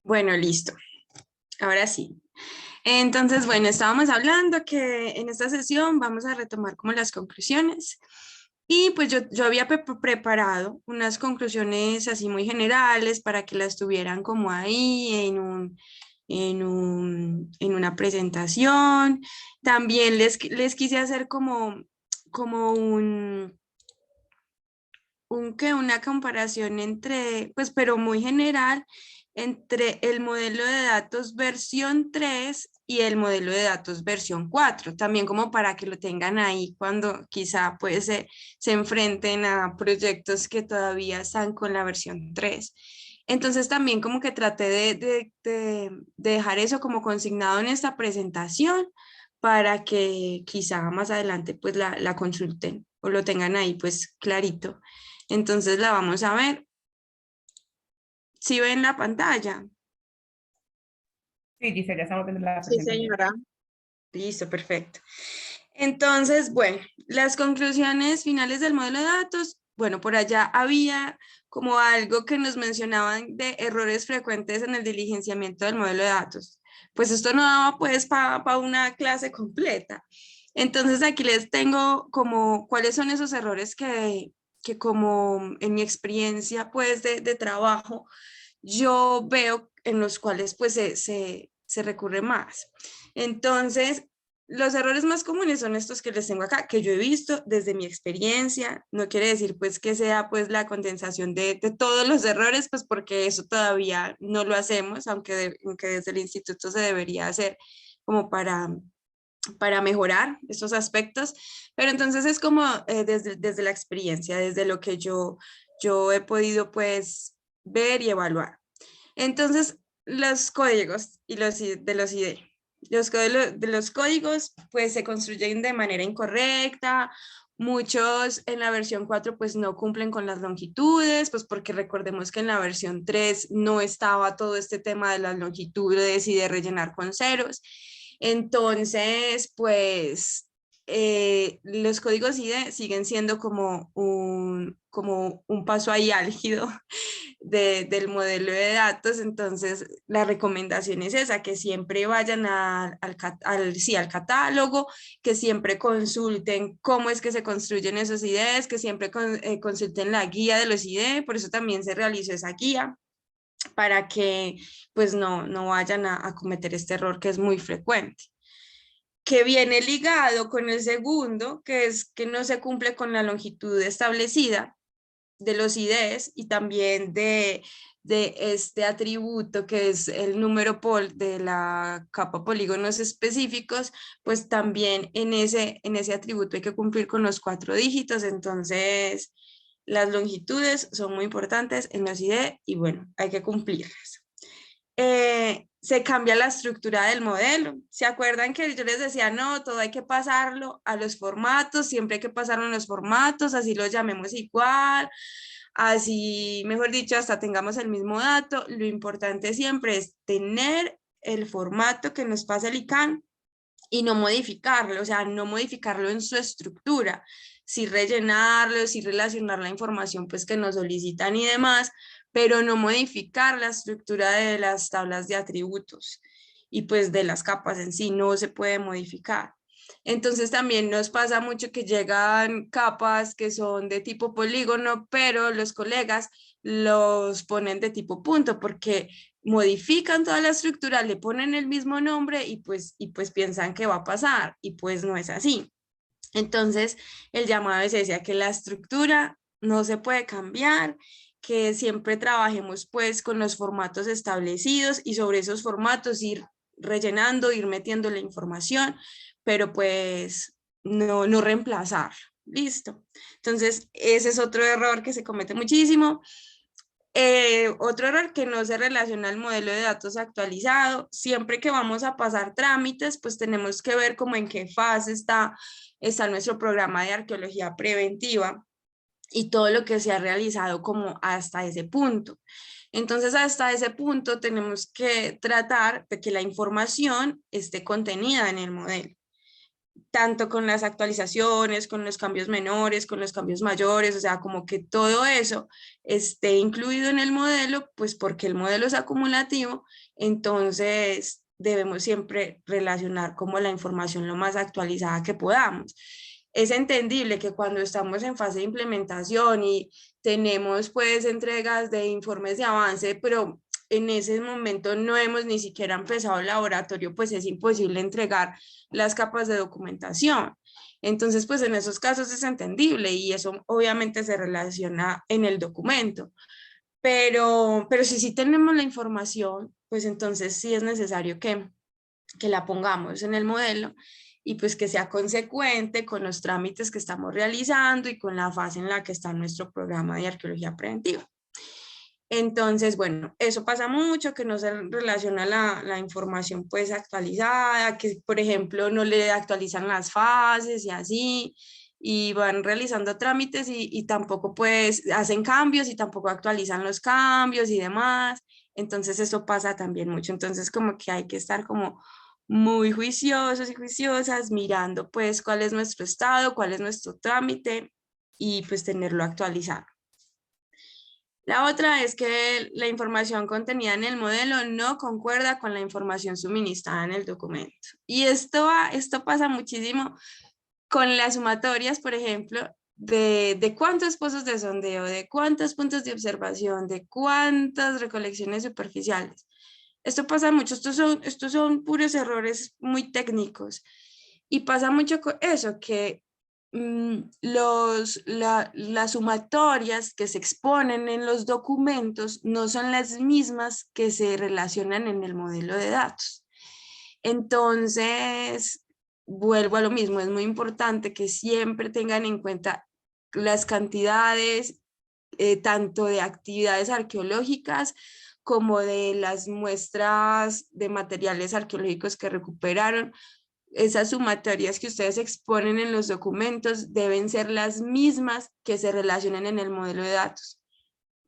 Bueno, listo. Ahora sí. Entonces, bueno, estábamos hablando que en esta sesión vamos a retomar como las conclusiones. Y pues yo había preparado unas conclusiones así muy generales para que las tuvieran como ahí en una presentación. También les quise hacer como una comparación entre, pues, pero muy general, entre el modelo de datos versión 3 y el modelo de datos versión 4 también como para que lo tengan ahí cuando quizá pues se enfrenten a proyectos que todavía están con la versión 3. Entonces también como que traté de dejar eso como consignado en esta presentación para que quizá más adelante pues la consulten o lo tengan ahí pues clarito. Entonces la vamos a ver. Si ven la pantalla. Sí, Giselle, ya estamos viendo la Sí, presentación. señora. Listo, perfecto. Entonces, bueno, las conclusiones finales del modelo de datos, bueno, por allá había como algo que nos mencionaban de errores frecuentes en el diligenciamiento del modelo de datos. Pues esto no daba pues para una clase completa. Entonces aquí les tengo como cuáles son esos errores que como en mi experiencia pues de trabajo, yo veo en los cuales pues se recurre más. Entonces, los errores más comunes son estos que les tengo acá, que yo he visto desde mi experiencia. No quiere decir pues que sea pues la condensación de todos los errores, pues porque eso todavía no lo hacemos, aunque desde el instituto se debería hacer como para mejorar estos aspectos. Pero entonces es como desde la experiencia, desde lo que yo he podido pues ver y evaluar. Entonces, los códigos y de los ID. De los códigos pues se construyen de manera incorrecta, muchos en la versión 4 pues no cumplen con las longitudes, pues porque recordemos que en la versión 3 no estaba todo este tema de las longitudes y de rellenar con ceros. Entonces, pues los códigos ID siguen siendo como un paso ahí álgido del modelo de datos. Entonces, la recomendación es esa, que siempre vayan al catálogo, que siempre consulten cómo es que se construyen esos IDs, que siempre consulten la guía de los ID, por eso también se realizó esa guía, para que pues no vayan a cometer este error que es muy frecuente, que viene ligado con el segundo, que es que no se cumple con la longitud establecida de los IDs y también de este atributo que es el número pol de la capa polígonos específicos, pues también en ese atributo hay que cumplir con los 4 dígitos. Entonces las longitudes son muy importantes en los ID y bueno, hay que cumplirlas. Se cambia la estructura del modelo. ¿Se acuerdan que yo les decía, no, todo hay que pasarlo a los formatos, siempre hay que pasarlo en los formatos, así lo llamemos igual, así, mejor dicho, hasta tengamos el mismo dato? Lo importante siempre es tener el formato que nos pasa el ICANN y no modificarlo, o sea, no modificarlo en su estructura, sí rellenarlo, sí relacionar la información pues que nos solicitan y demás, pero no modificar la estructura de las tablas de atributos y pues de las capas en sí, no se puede modificar. Entonces también nos pasa mucho que llegan capas que son de tipo polígono, pero los colegas los ponen de tipo punto porque modifican toda la estructura, le ponen el mismo nombre y pues piensan que va a pasar y pues no es así. Entonces el llamado es ese, a que la estructura no se puede cambiar, que siempre trabajemos pues con los formatos establecidos y sobre esos formatos ir rellenando, ir metiendo la información, pero pues no reemplazar. Listo. Entonces ese es otro error que se comete muchísimo. Otro error, que no se relaciona al modelo de datos actualizado. Siempre que vamos a pasar trámites, pues tenemos que ver cómo en qué fase está nuestro programa de arqueología preventiva y todo lo que se ha realizado como hasta ese punto. Entonces, hasta ese punto tenemos que tratar de que la información esté contenida en el modelo. tanto con las actualizaciones, con los cambios menores, con los cambios mayores, o sea, como que todo eso esté incluido en el modelo, pues porque el modelo es acumulativo, entonces debemos siempre relacionar como la información lo más actualizada que podamos. Es entendible que cuando estamos en fase de implementación y tenemos pues entregas de informes de avance, pero en ese momento no hemos ni siquiera empezado el laboratorio, pues es imposible entregar las capas de documentación. Entonces, pues en esos casos es entendible y eso obviamente se relaciona en el documento. Pero si sí tenemos la información, pues entonces sí es necesario que la pongamos en el modelo y pues que sea consecuente con los trámites que estamos realizando y con la fase en la que está nuestro programa de arqueología preventiva. Entonces, bueno, eso pasa mucho, que no se relaciona la información pues actualizada, que por ejemplo no le actualizan las fases y así, y van realizando trámites y tampoco pues hacen cambios y tampoco actualizan los cambios y demás. Entonces eso pasa también mucho. Entonces como que hay que estar como muy juiciosos y juiciosas mirando pues cuál es nuestro estado, cuál es nuestro trámite y pues tenerlo actualizado. La otra es que la información contenida en el modelo no concuerda con la información suministrada en el documento. Y esto pasa muchísimo con las sumatorias, por ejemplo, de cuántos pozos de sondeo, de cuántos puntos de observación, de cuántas recolecciones superficiales. Esto pasa mucho, estos son puros errores muy técnicos. Y pasa mucho con eso, que las sumatorias que se exponen en los documentos no son las mismas que se relacionan en el modelo de datos. Entonces, vuelvo a lo mismo, es muy importante que siempre tengan en cuenta las cantidades, tanto de actividades arqueológicas como de las muestras de materiales arqueológicos que recuperaron. Esas sumatorias que ustedes exponen en los documentos deben ser las mismas que se relacionen en el modelo de datos,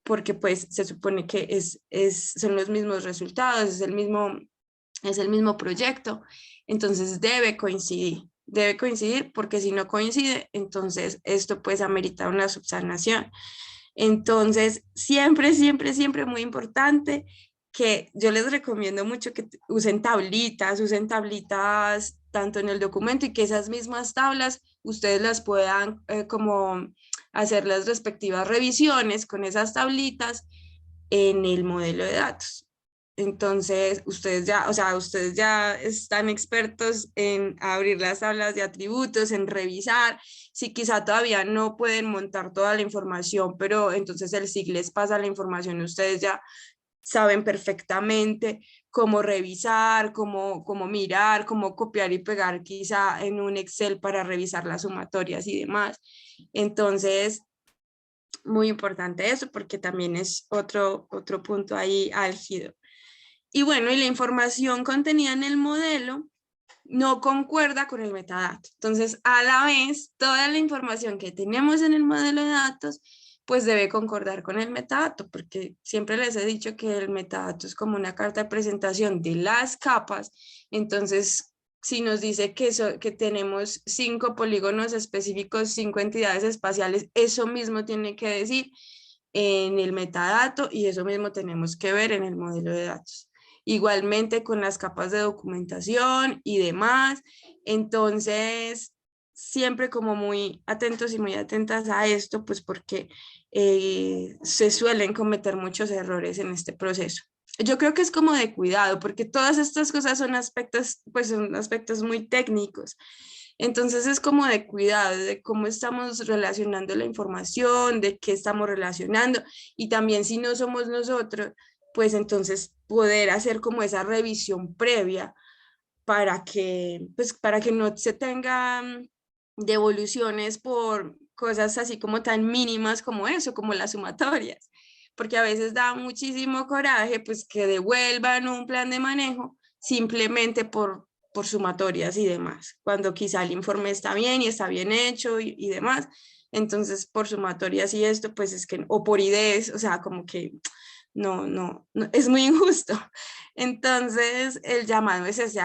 porque pues se supone que son los mismos resultados, es el mismo proyecto, entonces debe coincidir porque si no coincide, entonces esto pues amerita una subsanación. Entonces, siempre, siempre, siempre muy importante que yo les recomiendo mucho que usen tablitas tanto en el documento y que esas mismas tablas ustedes las puedan como hacer las respectivas revisiones con esas tablitas en el modelo de datos. Entonces, ustedes ya están expertos en abrir las tablas de atributos, en revisar. Si quizá todavía no pueden montar toda la información, pero entonces el SIG les pasa la información, ustedes ya saben perfectamente cómo revisar, cómo mirar, cómo copiar y pegar quizá en un Excel para revisar las sumatorias y demás. Entonces, muy importante eso porque también es otro punto ahí álgido. Y bueno, y la información contenida en el modelo no concuerda con el metadato. Entonces, a la vez, toda la información que tenemos en el modelo de datos, pues debe concordar con el metadato, porque siempre les he dicho que el metadato es como una carta de presentación de las capas. Entonces, si nos dice que tenemos 5 polígonos específicos, 5 entidades espaciales, eso mismo tiene que decir en el metadato y eso mismo tenemos que ver en el modelo de datos. Igualmente con las capas de documentación y demás. Entonces, siempre como muy atentos y muy atentas a esto, pues porque se suelen cometer muchos errores en este proceso. Yo creo que es como de cuidado, porque todas estas cosas son aspectos muy técnicos. Entonces es como de cuidado, de cómo estamos relacionando la información, de qué estamos relacionando, y también si no somos nosotros, pues entonces poder hacer como esa revisión previa para que no se tengan devoluciones por cosas así como tan mínimas como eso, como las sumatorias, porque a veces da muchísimo coraje pues que devuelvan un plan de manejo simplemente por sumatorias y demás, cuando quizá el informe está bien y está bien hecho y demás, entonces por sumatorias y esto pues es que, o por ideas, o sea, como que no, es muy injusto. Entonces, el llamado es ese,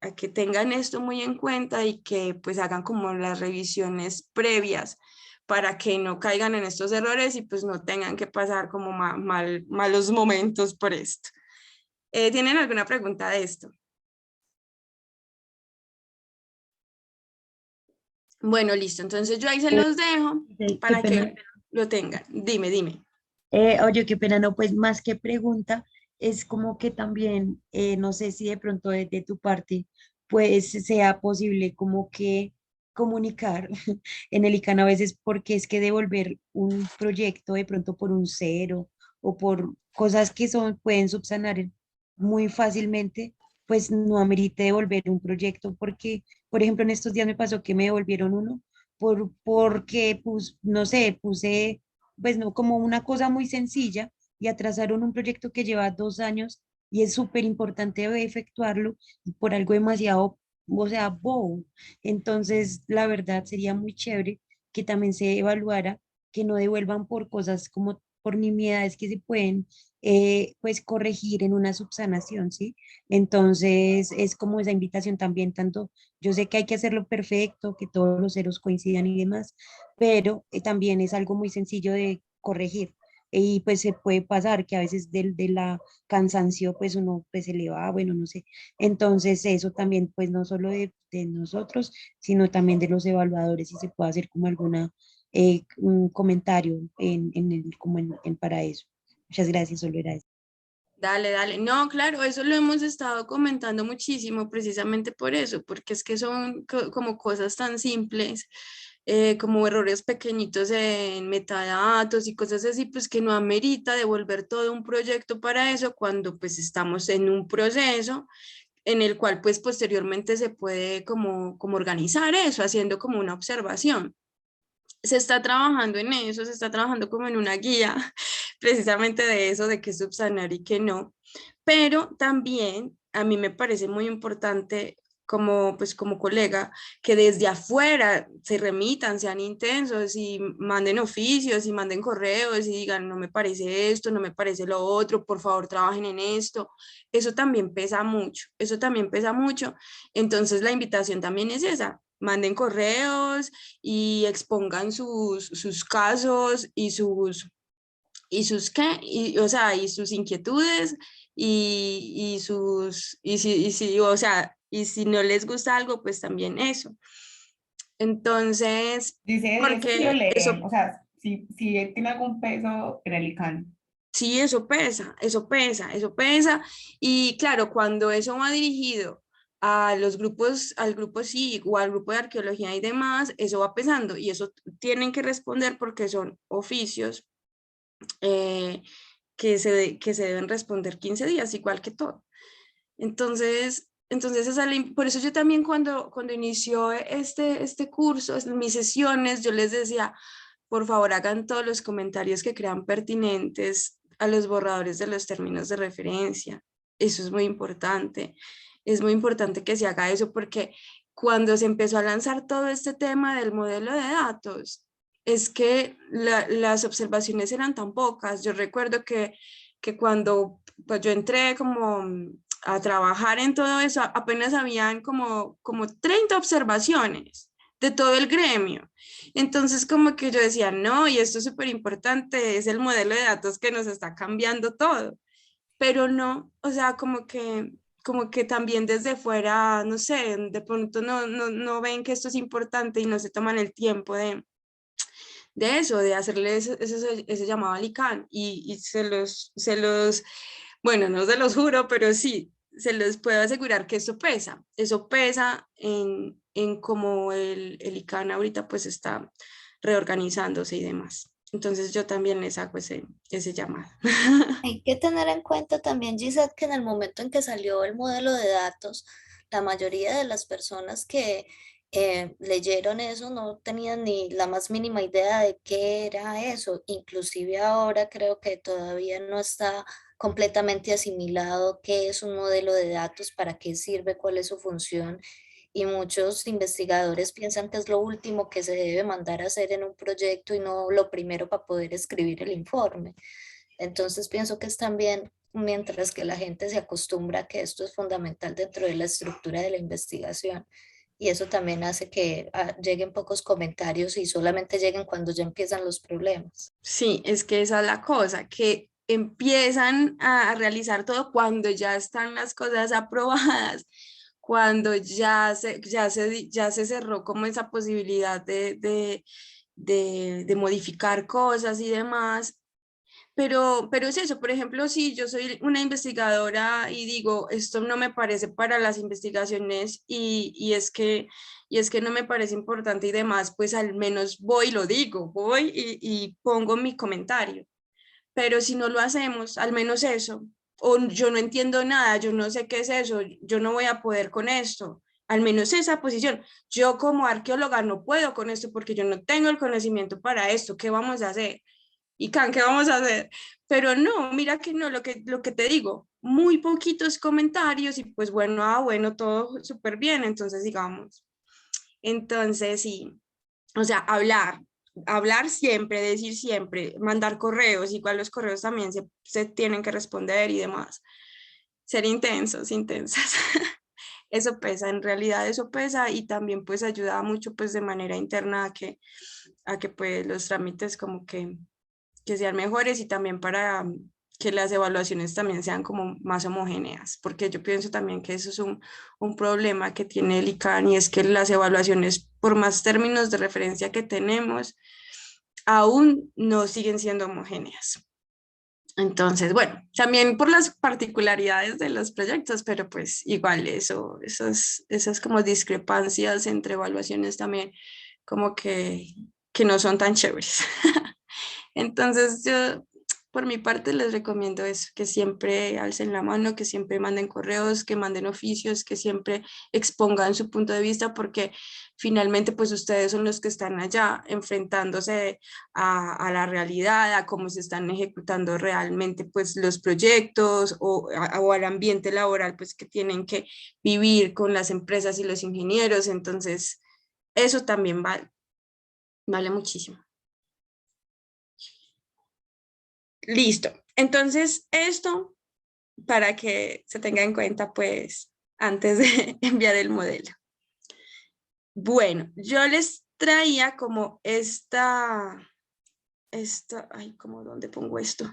a que tengan esto muy en cuenta y que pues hagan como las revisiones previas para que no caigan en estos errores y pues no tengan que pasar como malos momentos por esto. ¿Tienen alguna pregunta de esto? Bueno, listo. Entonces yo ahí se los dejo Qué para pena. que lo tengan. Dime, dime. Oye, qué pena, no, pues más que pregunta, es como que también, no sé si de pronto de tu parte, pues sea posible como que comunicar en el ICANN a veces, porque es que devolver un proyecto de pronto por un cero o por cosas que son, pueden subsanar muy fácilmente, pues no amerite devolver un proyecto, porque, por ejemplo, en estos días me pasó que me devolvieron uno porque, pues, no sé, puse pues no, como una cosa muy sencilla y atrasaron un proyecto que lleva 2 años y es súper importante efectuarlo y por algo demasiado, o sea, bobo. Entonces, la verdad sería muy chévere que también se evaluara, que no devuelvan por cosas como por nimiedades que se pueden, pues, corregir en una subsanación, ¿sí? Entonces, es como esa invitación también, tanto, yo sé que hay que hacerlo perfecto, que todos los ceros coincidan y demás, pero también es algo muy sencillo de corregir. Y pues se puede pasar que a veces de la cansancio pues uno pues se le va, bueno, no sé. Entonces eso también pues no solo de nosotros, sino también de los evaluadores y se puede hacer como alguna un comentario como para eso. Muchas gracias, solo era eso. Dale, dale. No, claro, eso lo hemos estado comentando muchísimo precisamente por eso, porque es que son como cosas tan simples, como errores pequeñitos en metadatos y cosas así, pues que no amerita devolver todo un proyecto para eso cuando pues estamos en un proceso en el cual pues posteriormente se puede como organizar eso, haciendo como una observación. Se está trabajando en eso, se está trabajando como en una guía precisamente de eso, de qué subsanar y qué no. Pero también a mí me parece muy importante como, pues, como colega, que desde afuera se remitan, sean intensos y manden oficios y manden correos y digan, no me parece esto, no me parece lo otro, por favor trabajen en esto. Eso también pesa mucho, eso también pesa mucho. Entonces la invitación también es esa, manden correos y expongan sus casos y sus qué, y, o sea, y sus inquietudes y si, o sea, y si no les gusta algo, pues también eso. Entonces, Dice, eso sí lo porque leen, eso, o sea, si tiene algún peso en el ICANN. sí, eso pesa, eso pesa, eso pesa. Y claro, cuando eso va dirigido a los grupos, al grupo SIG o al grupo de arqueología y demás, eso va pesando y eso tienen que responder porque son oficios eh, que se deben responder 15 días, igual que todo. Entonces por eso yo también cuando inició este curso, mis sesiones, yo les decía, por favor hagan todos los comentarios que crean pertinentes a los borradores de los términos de referencia. Eso es muy importante. Es muy importante que se haga eso porque cuando se empezó a lanzar todo este tema del modelo de datos, es que las observaciones eran tan pocas. Yo recuerdo que cuando pues, yo entré como a trabajar en todo eso, apenas habían como 30 observaciones de todo el gremio. Entonces como que yo decía, no, y esto es súper importante, es el modelo de datos que nos está cambiando todo, pero no, o sea, como que también desde fuera, no sé, de pronto no ven que esto es importante y no se toman el tiempo de eso, de hacerle ese llamado al ICANN y bueno, no se los juro, pero sí, se les puedo asegurar que eso pesa en cómo el ICANN ahorita pues está reorganizándose y demás. Entonces yo también les hago ese llamado. Hay que tener en cuenta también, Gisette, que en el momento en que salió el modelo de datos, la mayoría de las personas que leyeron eso no tenían ni la más mínima idea de qué era eso. Inclusive ahora creo que todavía no está completamente asimilado qué es un modelo de datos, para qué sirve, cuál es su función. Y muchos investigadores piensan que es lo último que se debe mandar a hacer en un proyecto y no lo primero para poder escribir el informe. Entonces pienso que es también mientras que la gente se acostumbra a que esto es fundamental dentro de la estructura de la investigación. Y eso también hace que lleguen pocos comentarios y solamente lleguen cuando ya empiezan los problemas. Sí, es que esa es la cosa, que empiezan a realizar todo cuando ya están las cosas aprobadas, cuando ya se cerró como esa posibilidad de modificar cosas y demás. Pero es eso, por ejemplo, si yo soy una investigadora y digo, esto no me parece para las investigaciones y es que no me parece importante y demás, pues al menos voy y lo digo, voy y pongo mi comentario. Pero si no lo hacemos, al menos eso, o yo no entiendo nada, yo no sé qué es eso, yo no voy a poder con esto, al menos esa posición. Yo como arqueóloga no puedo con esto porque yo no tengo el conocimiento para esto, ¿qué vamos a hacer? Y can, ¿qué vamos a hacer? Pero no, mira que no, lo que te digo, muy poquitos comentarios y pues bueno, bueno, todo súper bien, entonces digamos. Entonces sí, o sea, hablar siempre, decir siempre, mandar correos, igual los correos también se tienen que responder y demás. Ser intensos, intensas. Eso pesa, en realidad eso pesa y también pues ayuda mucho pues de manera interna a que pues los trámites como que sean mejores y también para que las evaluaciones también sean como más homogéneas, porque yo pienso también que eso es un problema que tiene el ICANN y es que las evaluaciones, por más términos de referencia que tenemos, aún no siguen siendo homogéneas. Entonces, bueno, también por las particularidades de los proyectos, pero pues igual esas como discrepancias entre evaluaciones también como que no son tan chéveres. Entonces, yo por mi parte les recomiendo eso, que siempre alcen la mano, que siempre manden correos, que manden oficios, que siempre expongan su punto de vista, porque finalmente pues ustedes son los que están allá enfrentándose a la realidad, a cómo se están ejecutando realmente pues los proyectos o al ambiente laboral pues que tienen que vivir con las empresas y los ingenieros. Entonces, eso también vale muchísimo. Listo. Entonces, esto para que se tenga en cuenta, pues, antes de enviar el modelo. Bueno, yo les traía como ay, ¿cómo dónde pongo esto?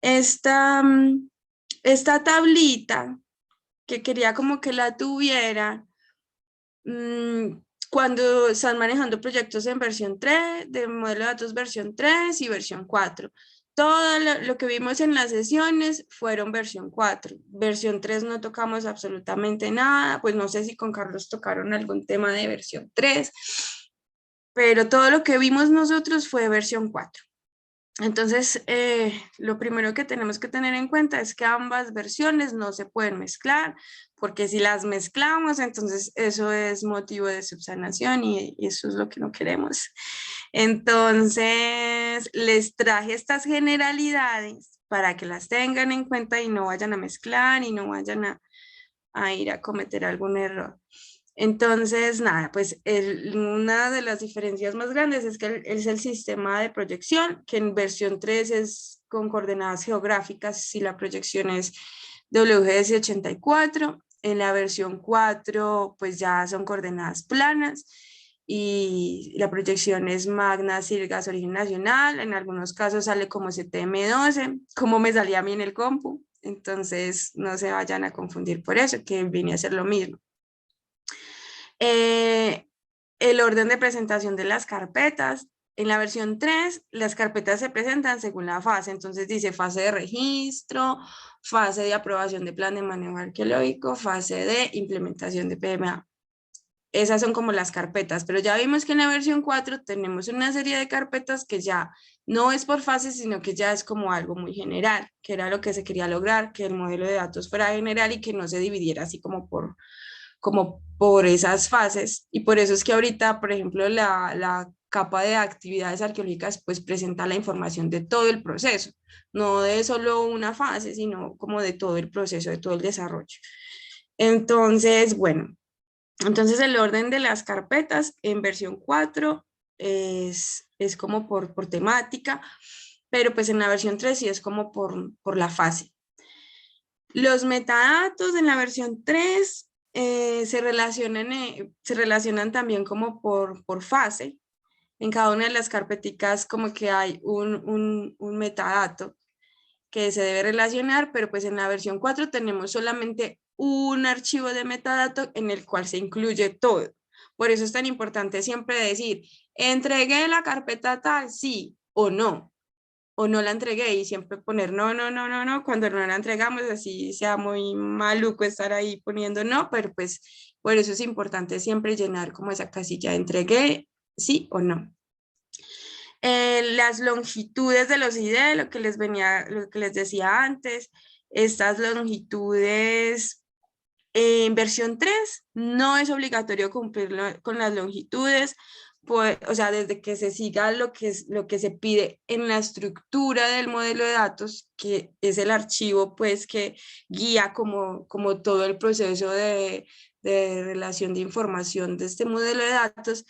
Esta tablita que quería como que la tuviera cuando están manejando proyectos en versión 3, de modelo de datos versión 3 y versión 4. Todo lo que vimos en las sesiones fueron versión 4. Versión 3 no tocamos absolutamente nada, pues no sé si con Carlos tocaron algún tema de versión 3, pero todo lo que vimos nosotros fue versión 4. Entonces, lo primero que tenemos que tener en cuenta es que ambas versiones no se pueden mezclar, porque si las mezclamos, entonces eso es motivo de subsanación y eso es lo que no queremos. Entonces, les traje estas generalidades para que las tengan en cuenta y no vayan a mezclar y no vayan a ir a cometer algún error. Entonces, nada, pues una de las diferencias más grandes es que es el sistema de proyección, que en versión 3 es con coordenadas geográficas, si la proyección es WGS 84, en la versión 4 pues ya son coordenadas planas y la proyección es magna, sirgas, origen nacional, en algunos casos sale como CTM12, como me salía a mí en el compu, entonces no se vayan a confundir por eso, que viene a ser lo mismo. El orden de presentación de las carpetas. En la versión 3, las carpetas se presentan según la fase. Entonces dice fase de registro, fase de aprobación de plan de manejo arqueológico, fase de implementación de PMA. Esas son como las carpetas, pero ya vimos que en la versión 4 tenemos una serie de carpetas que ya no es por fases, sino que ya es como algo muy general, que era lo que se quería lograr, que el modelo de datos fuera general y que no se dividiera así como por esas fases. Y por eso es que ahorita, por ejemplo, la capa de actividades arqueológicas pues presenta la información de todo el proceso, no de solo una fase, sino como de todo el proceso, de todo el desarrollo. Entonces, bueno, entonces el orden de las carpetas en versión 4 es como por temática, pero pues en la versión 3 sí es como por la fase. Los metadatos en la versión 3 se relacionan también como por fase. En cada una de las carpeticas como que hay un metadato que se debe relacionar, pero pues en la versión 4 tenemos solamente un archivo de metadato en el cual se incluye todo. Por eso es tan importante siempre decir, ¿entregué la carpeta tal? Sí o no la entregué, y siempre poner no, cuando no la entregamos, así sea muy maluco estar ahí poniendo no, pero pues por eso es importante siempre llenar como esa casilla, entregué, sí o no. Las longitudes de los ID, lo que les decía antes, estas longitudes en versión 3 no es obligatorio cumplir con las longitudes, pues, o sea, desde que se siga lo que se pide en la estructura del modelo de datos, que es el archivo pues que guía como todo el proceso de relación de información de este modelo de datos.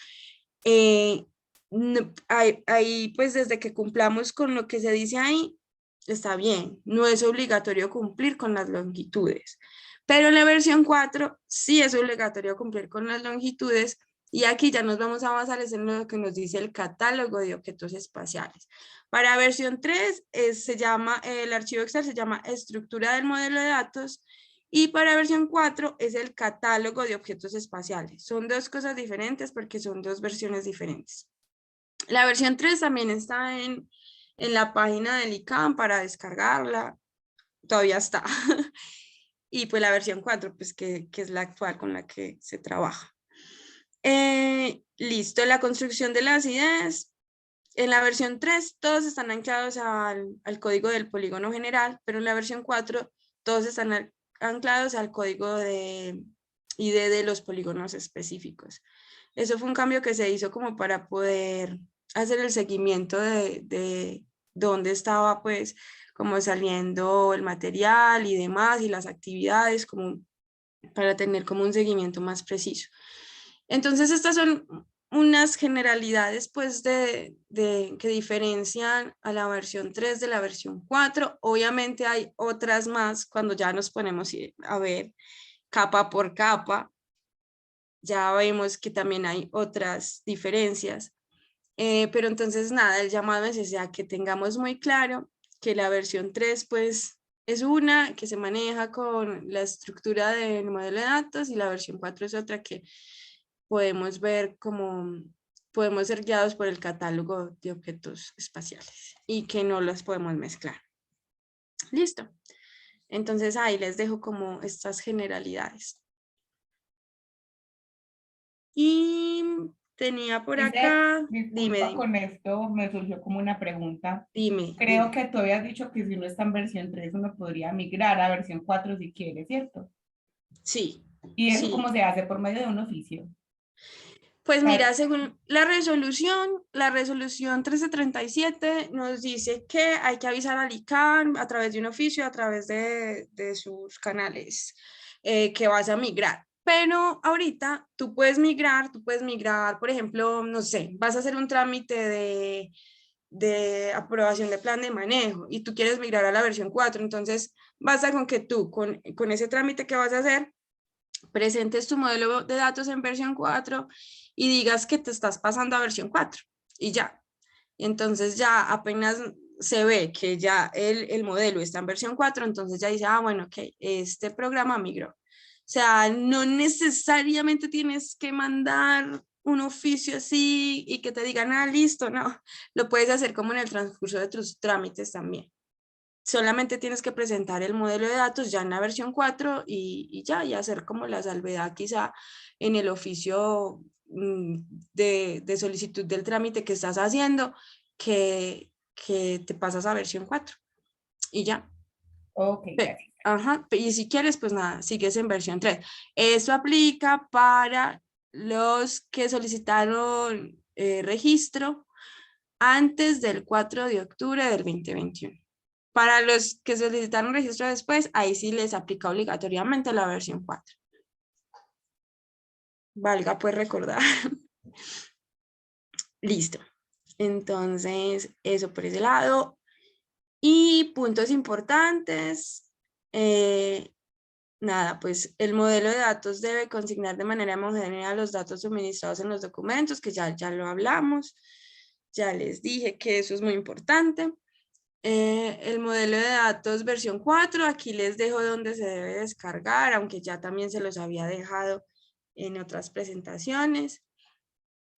Ahí pues desde que cumplamos con lo que se dice ahí, está bien, no es obligatorio cumplir con las longitudes. Pero en la versión 4 sí es obligatorio cumplir con las longitudes, y aquí ya nos vamos a basar en lo que nos dice el catálogo de objetos espaciales. Para versión 3 el archivo Excel se llama estructura del modelo de datos, y para versión 4 es el catálogo de objetos espaciales. Son dos cosas diferentes porque son dos versiones diferentes. La versión 3 también está en la página del ICANN para descargarla, todavía está. Y pues la versión 4, pues que es la actual con la que se trabaja. Listo, la construcción de las ideas. En la versión 3 todos están anclados al código del polígono general, pero en la versión 4 todos están anclados al código de ID de los polígonos específicos. Eso fue un cambio que se hizo como para poder hacer el seguimiento de dónde estaba pues como saliendo el material y demás, y las actividades, como para tener como un seguimiento más preciso. Entonces estas son unas generalidades pues que diferencian a la versión 3 de la versión 4. Obviamente hay otras más cuando ya nos ponemos a ver capa por capa, ya vemos que también hay otras diferencias. Pero entonces nada, el llamado es a que tengamos muy claro que la versión 3 pues es una que se maneja con la estructura del modelo de datos, y la versión 4 es otra que podemos ver como podemos ser guiados por el catálogo de objetos espaciales y que no los podemos mezclar. Listo. Entonces ahí les dejo como estas generalidades. Y tenía por acá, Disculpa, con esto me surgió como una pregunta. dime. Creo que tú habías dicho que si uno está en versión 3 uno podría migrar a versión 4 si quiere, ¿cierto? Sí, ¿Y eso sí. cómo se hace? ¿Por medio de un oficio? Pues mira, según la resolución 1337 nos dice que hay que avisar al ICANN a través de un oficio, a través de sus canales, que vas a migrar. Pero ahorita tú puedes migrar, por ejemplo, no sé, vas a hacer un trámite de aprobación de plan de manejo y tú quieres migrar a la versión 4, entonces basta con que tú, con ese trámite que vas a hacer, presentes tu modelo de datos en versión 4 y digas que te estás pasando a versión 4 y ya. Y entonces ya apenas se ve que ya el modelo está en versión 4, entonces ya dice, bueno, ok, este programa migró. O sea, no necesariamente tienes que mandar un oficio así y que te digan, listo, no. Lo puedes hacer como en el transcurso de tus trámites también. Solamente tienes que presentar el modelo de datos ya en la versión 4 y hacer como la salvedad quizá en el oficio de solicitud del trámite que estás haciendo, que te pasas a versión 4 y ya. Ok, gracias. Ajá, y si quieres, pues nada, sigues en versión 3. Eso aplica para los que solicitaron registro antes del 4 de octubre del 2021. Para los que solicitaron registro después, ahí sí les aplica obligatoriamente la versión 4. Valga pues recordar. Listo. Entonces, eso por ese lado. Y puntos importantes. Nada, pues el modelo de datos debe consignar de manera homogénea los datos suministrados en los documentos, que ya lo hablamos, ya les dije que eso es muy importante. El modelo de datos versión 4, aquí les dejo donde se debe descargar, aunque ya también se los había dejado en otras presentaciones.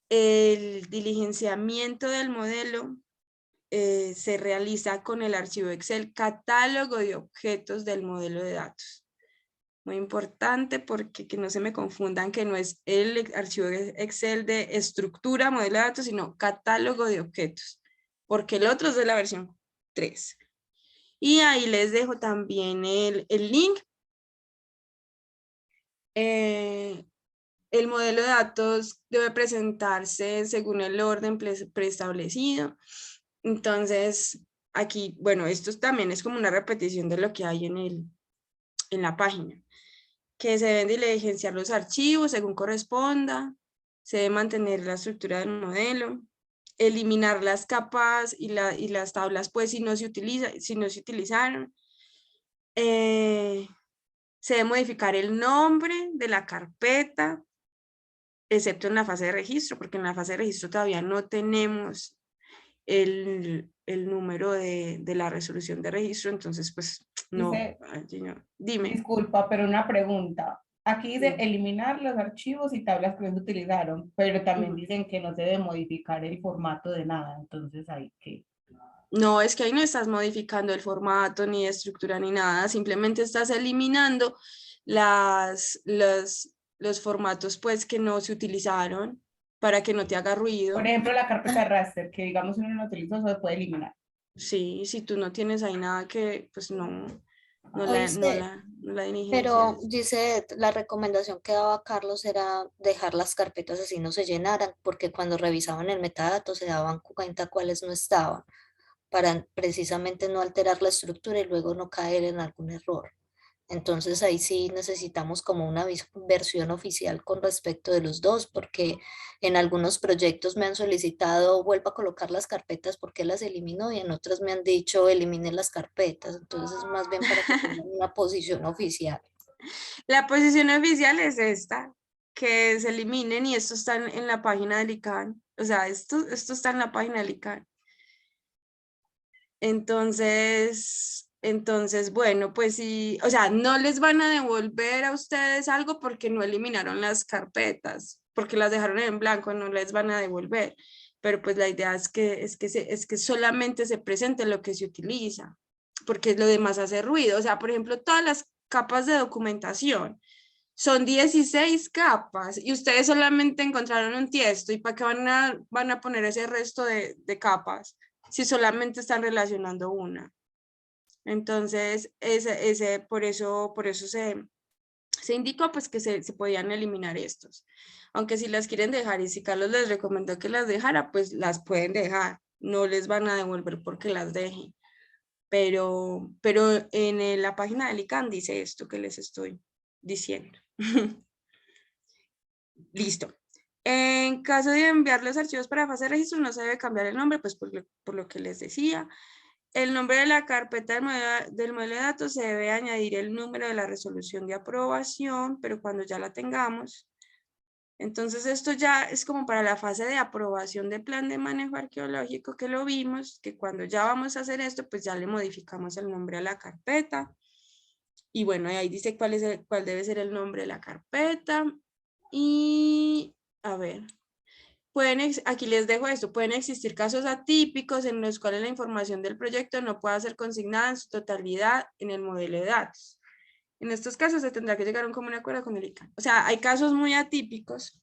El diligenciamiento del modelo se realiza con el archivo Excel catálogo de objetos del modelo de datos. Muy importante porque que no se me confundan que no es el archivo Excel de estructura modelo de datos, sino catálogo de objetos, porque el otro es de la versión 3. Y ahí les dejo también el link. El modelo de datos debe presentarse según el orden preestablecido. Entonces, aquí, bueno, esto también es como una repetición de lo que hay en la página. Que se deben diligenciar los archivos según corresponda, se debe mantener la estructura del modelo, eliminar las capas y las tablas, pues si no se utilizaron. Se debe modificar el nombre de la carpeta, excepto en la fase de registro, porque en la fase de registro todavía no tenemos el número de la resolución de registro, entonces pues no, dime. Disculpa, pero una pregunta. Aquí dice Sí. eliminar los archivos y tablas que no se utilizaron, pero también dicen que no se debe modificar el formato de nada, entonces hay que... No, es que ahí no estás modificando el formato, ni estructura, ni nada, simplemente estás eliminando los formatos pues que no se utilizaron para que no te haga Por ruido. ejemplo, la carpeta raster, que digamos uno no utilizó, se puede eliminar. Sí, si tú no tienes ahí nada que, pues no Oíste, la pero diligencias. dice, la recomendación que daba Carlos era dejar las carpetas así no se llenaran, porque cuando revisaban el metadato se daban cuenta cuáles no estaban, para precisamente no alterar la estructura y luego no caer en algún error. Entonces ahí sí necesitamos como una versión oficial con respecto de los dos, porque en algunos proyectos me han solicitado vuelva a colocar las carpetas porque las eliminó y en otras me han dicho eliminen las carpetas. Entonces más bien para que tengan una posición oficial. La posición oficial es esta, que se eliminen, y esto está en la página del ICANN. O sea, esto está en la página del ICANN. Entonces, bueno, pues sí, o sea, no les van a devolver a ustedes algo porque no eliminaron las carpetas, porque las dejaron en blanco, no les van a devolver. Pero pues la idea es que solamente se presente lo que se utiliza, porque lo demás hace ruido. O sea, por ejemplo, todas las capas de documentación son 16 capas y ustedes solamente encontraron un tiesto. ¿Y para qué van a poner ese resto de capas si solamente están relacionando una? Entonces, por eso se indicó pues que se podían eliminar estos. Aunque si las quieren dejar y si Carlos les recomendó que las dejara, pues las pueden dejar. No les van a devolver porque las dejen. Pero en la página del ICANN dice esto que les estoy diciendo. Listo. En caso de enviar los archivos para fase de registro, no se debe cambiar el nombre, pues por lo que les decía. El nombre de la carpeta del modelo de datos se debe añadir el número de la resolución de aprobación, pero cuando ya la tengamos. Entonces esto ya es como para la fase de aprobación de plan de manejo arqueológico que lo vimos, que cuando ya vamos a hacer esto, pues ya le modificamos el nombre a la carpeta. Y bueno, ahí dice cuál debe ser el nombre de la carpeta. Y a ver, aquí les dejo esto, pueden existir casos atípicos en los cuales la información del proyecto no pueda ser consignada en su totalidad en el modelo de datos. En estos casos se tendrá que llegar a un común acuerdo con el ICANN. O sea, hay casos muy atípicos.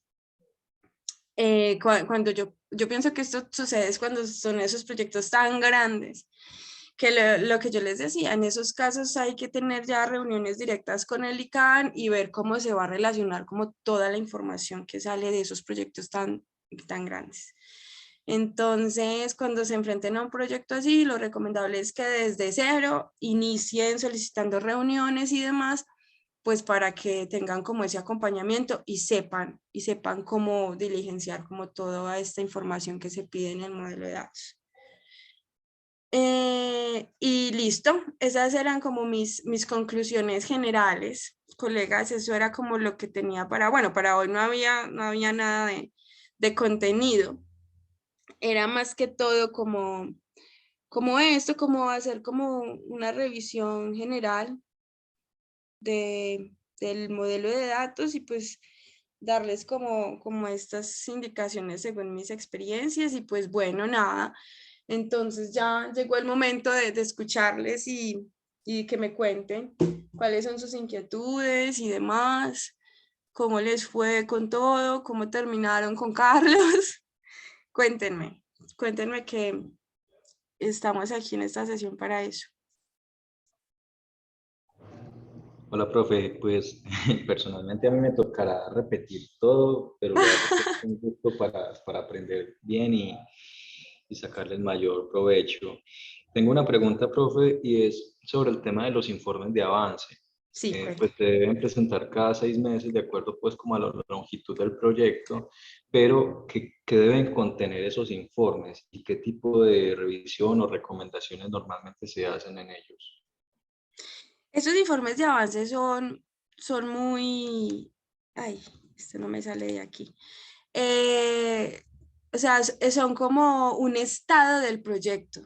Cuando yo pienso que esto sucede es cuando son esos proyectos tan grandes que lo que yo les decía, en esos casos hay que tener ya reuniones directas con el ICANN y ver cómo se va a relacionar como toda la información que sale de esos proyectos tan grandes. Entonces, cuando se enfrenten a un proyecto así, lo recomendable es que desde cero inicien solicitando reuniones y demás, pues para que tengan como ese acompañamiento y sepan cómo diligenciar como toda esta información que se pide en el modelo de datos. Y listo, esas eran como mis conclusiones generales, colegas, eso era como lo que tenía para, bueno, para hoy no había nada de contenido, era más que todo como esto, como hacer como una revisión general del modelo de datos y pues darles como estas indicaciones según mis experiencias y pues bueno, nada, entonces ya llegó el momento de escucharles y que me cuenten cuáles son sus inquietudes y demás, cómo les fue con todo, cómo terminaron con Carlos. Cuéntenme que estamos aquí en esta sesión para eso. Hola, profe. Pues personalmente a mí me tocará repetir todo, pero lo hago pues, con gusto para aprender bien y sacarle el mayor provecho. Tengo una pregunta, profe, y es sobre el tema de los informes de avance. Sí, Pues se deben presentar cada 6 meses de acuerdo pues como a la longitud del proyecto, pero ¿qué deben contener esos informes y qué tipo de revisión o recomendaciones normalmente se hacen en ellos? estos informes de avance son muy... Ay, este no me sale de aquí. O sea, son como un estado del proyecto.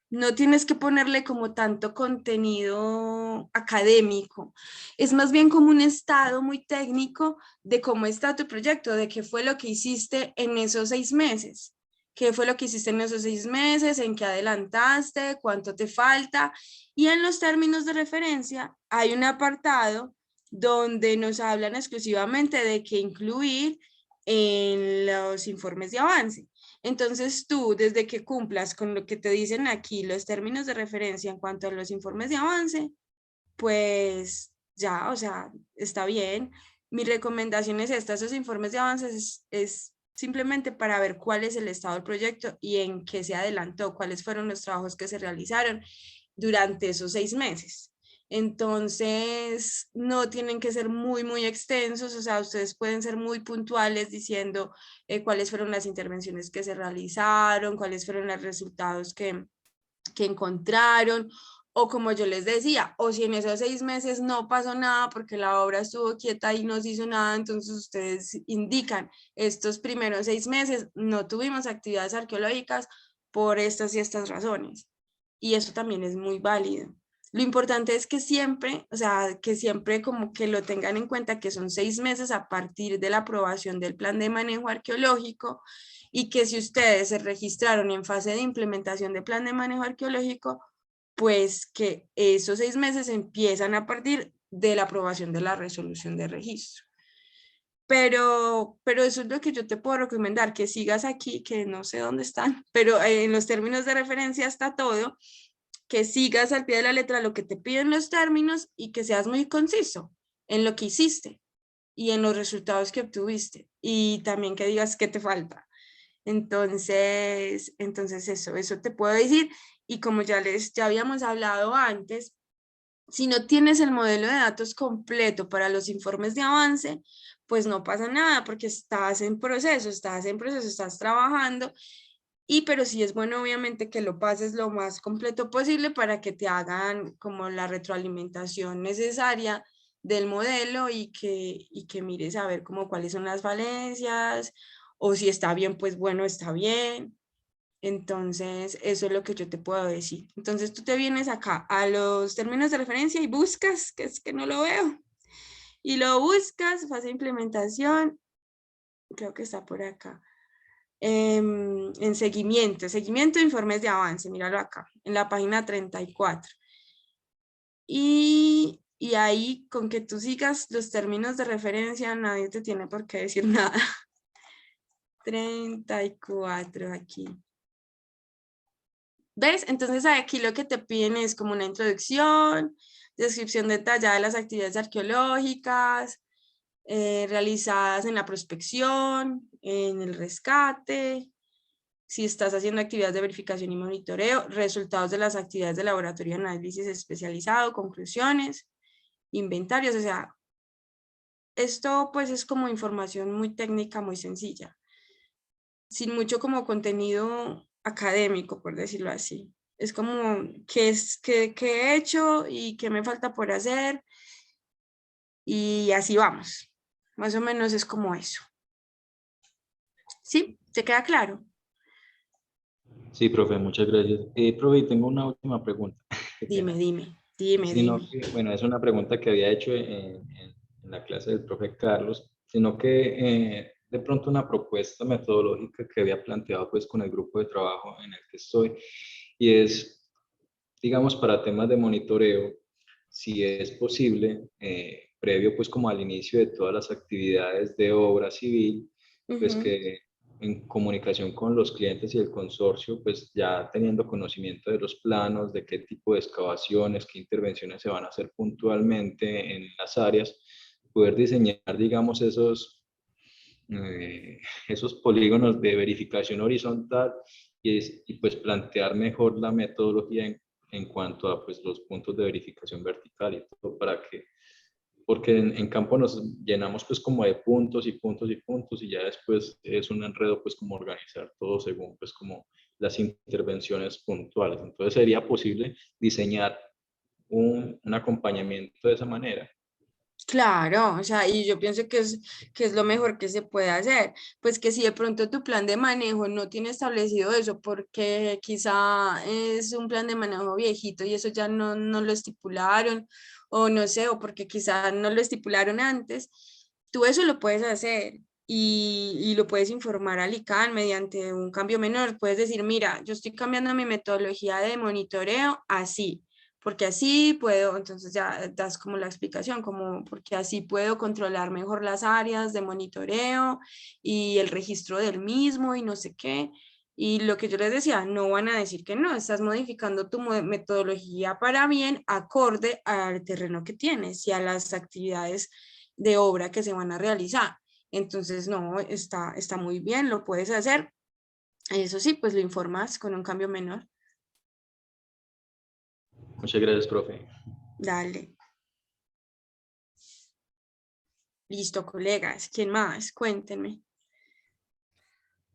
No tienes que ponerle como tanto contenido académico. Es más bien como un estado muy técnico de cómo está tu proyecto, de qué fue lo que hiciste en esos 6 meses. ¿Qué fue lo que hiciste en esos 6 meses? ¿En qué adelantaste? ¿Cuánto te falta? Y en los términos de referencia hay un apartado donde nos hablan exclusivamente de qué incluir en los informes de avance. Entonces tú, desde que cumplas con lo que te dicen aquí, los términos de referencia en cuanto a los informes de avance, pues ya, o sea, está bien. Mi recomendación es esta, esos informes de avance es simplemente para ver cuál es el estado del proyecto y en qué se adelantó, cuáles fueron los trabajos que se realizaron durante esos 6 meses. Entonces, no tienen que ser muy extensos, o sea, ustedes pueden ser muy puntuales diciendo cuáles fueron las intervenciones que se realizaron, cuáles fueron los resultados que encontraron, o como yo les decía, o si en esos 6 meses no pasó nada porque la obra estuvo quieta y no se hizo nada, entonces ustedes indican, estos primeros 6 meses no tuvimos actividades arqueológicas por estas y estas razones. Y eso también es muy válido. Lo importante es que siempre, o sea, que siempre como que lo tengan en cuenta que son 6 meses a partir de la aprobación del plan de manejo arqueológico y que si ustedes se registraron en fase de implementación de plan de manejo arqueológico, pues que esos 6 meses empiezan a partir de la aprobación de la resolución de registro. Pero eso es lo que yo te puedo recomendar, que sigas aquí, que no sé dónde están, pero en los términos de referencia está todo, que sigas al pie de la letra lo que te piden los términos y que seas muy conciso en lo que hiciste y en los resultados que obtuviste y también que digas qué te falta. Entonces eso te puedo decir. Y como ya habíamos hablado antes, si no tienes el modelo de datos completo para los informes de avance, pues no pasa nada porque estás en proceso, estás trabajando. Pero sí es bueno obviamente que lo pases lo más completo posible para que te hagan como la retroalimentación necesaria del modelo y que mires a ver como cuáles son las falencias o si está bien, pues bueno, está bien. Entonces, eso es lo que yo te puedo decir. Entonces, tú te vienes acá a los términos de referencia y buscas, que es que no lo veo, y lo buscas, fase de implementación, creo que está por acá. En seguimiento de informes de avance, míralo acá, en la página 34. Y ahí, con que tú sigas los términos de referencia, nadie te tiene por qué decir nada. 34 aquí. ¿Ves? Entonces aquí lo que te piden es como una introducción, descripción detallada de las actividades arqueológicas realizadas en la prospección, en el rescate, si estás haciendo actividades de verificación y monitoreo, resultados de las actividades de laboratorio de análisis especializado, conclusiones, inventarios, o sea, esto pues es como información muy técnica, muy sencilla, sin mucho como contenido académico, por decirlo así. Es como qué he hecho y qué me falta por hacer. Y así vamos. Más o menos es como eso. ¿Sí? ¿Te queda claro? Sí, profe, muchas gracias. Profe, y tengo una última pregunta. Qué pena. Dime. Bueno, es una pregunta que había hecho en la clase del profe Carlos, sino que de pronto una propuesta metodológica que había planteado pues con el grupo de trabajo en el que estoy, y es, digamos, para temas de monitoreo, si es posible, previo pues como al inicio de todas las actividades de obra civil, pues Ujú. que en comunicación con los clientes y el consorcio, pues ya teniendo conocimiento de los planos, de qué tipo de excavaciones, qué intervenciones se van a hacer puntualmente en las áreas, poder diseñar, digamos, esos polígonos de verificación horizontal y pues plantear mejor la metodología en cuanto a pues los puntos de verificación vertical y todo para que, porque en campo nos llenamos pues como de puntos y puntos y puntos y ya después es un enredo pues como organizar todo según pues como las intervenciones puntuales. Entonces sería posible diseñar un acompañamiento de esa manera. Claro, o sea, y yo pienso que es lo mejor que se puede hacer. Pues que si de pronto tu plan de manejo no tiene establecido eso, porque quizá es un plan de manejo viejito y eso ya no lo estipularon, o no sé, o porque quizá no lo estipularon antes, tú eso lo puedes hacer. Y lo puedes informar al ICANN mediante un cambio menor. Puedes decir, mira, yo estoy cambiando mi metodología de monitoreo así porque así puedo, entonces ya das como la explicación, como porque así puedo controlar mejor las áreas de monitoreo y el registro del mismo y no sé qué. Y lo que yo les decía, no van a decir que no, estás modificando tu metodología para bien, acorde al terreno que tienes y a las actividades de obra que se van a realizar. Entonces, no, está muy bien, lo puedes hacer. Eso sí, pues lo informas con un cambio menor. Muchas gracias, profe. Dale. Listo, colegas. ¿Quién más? Cuéntenme.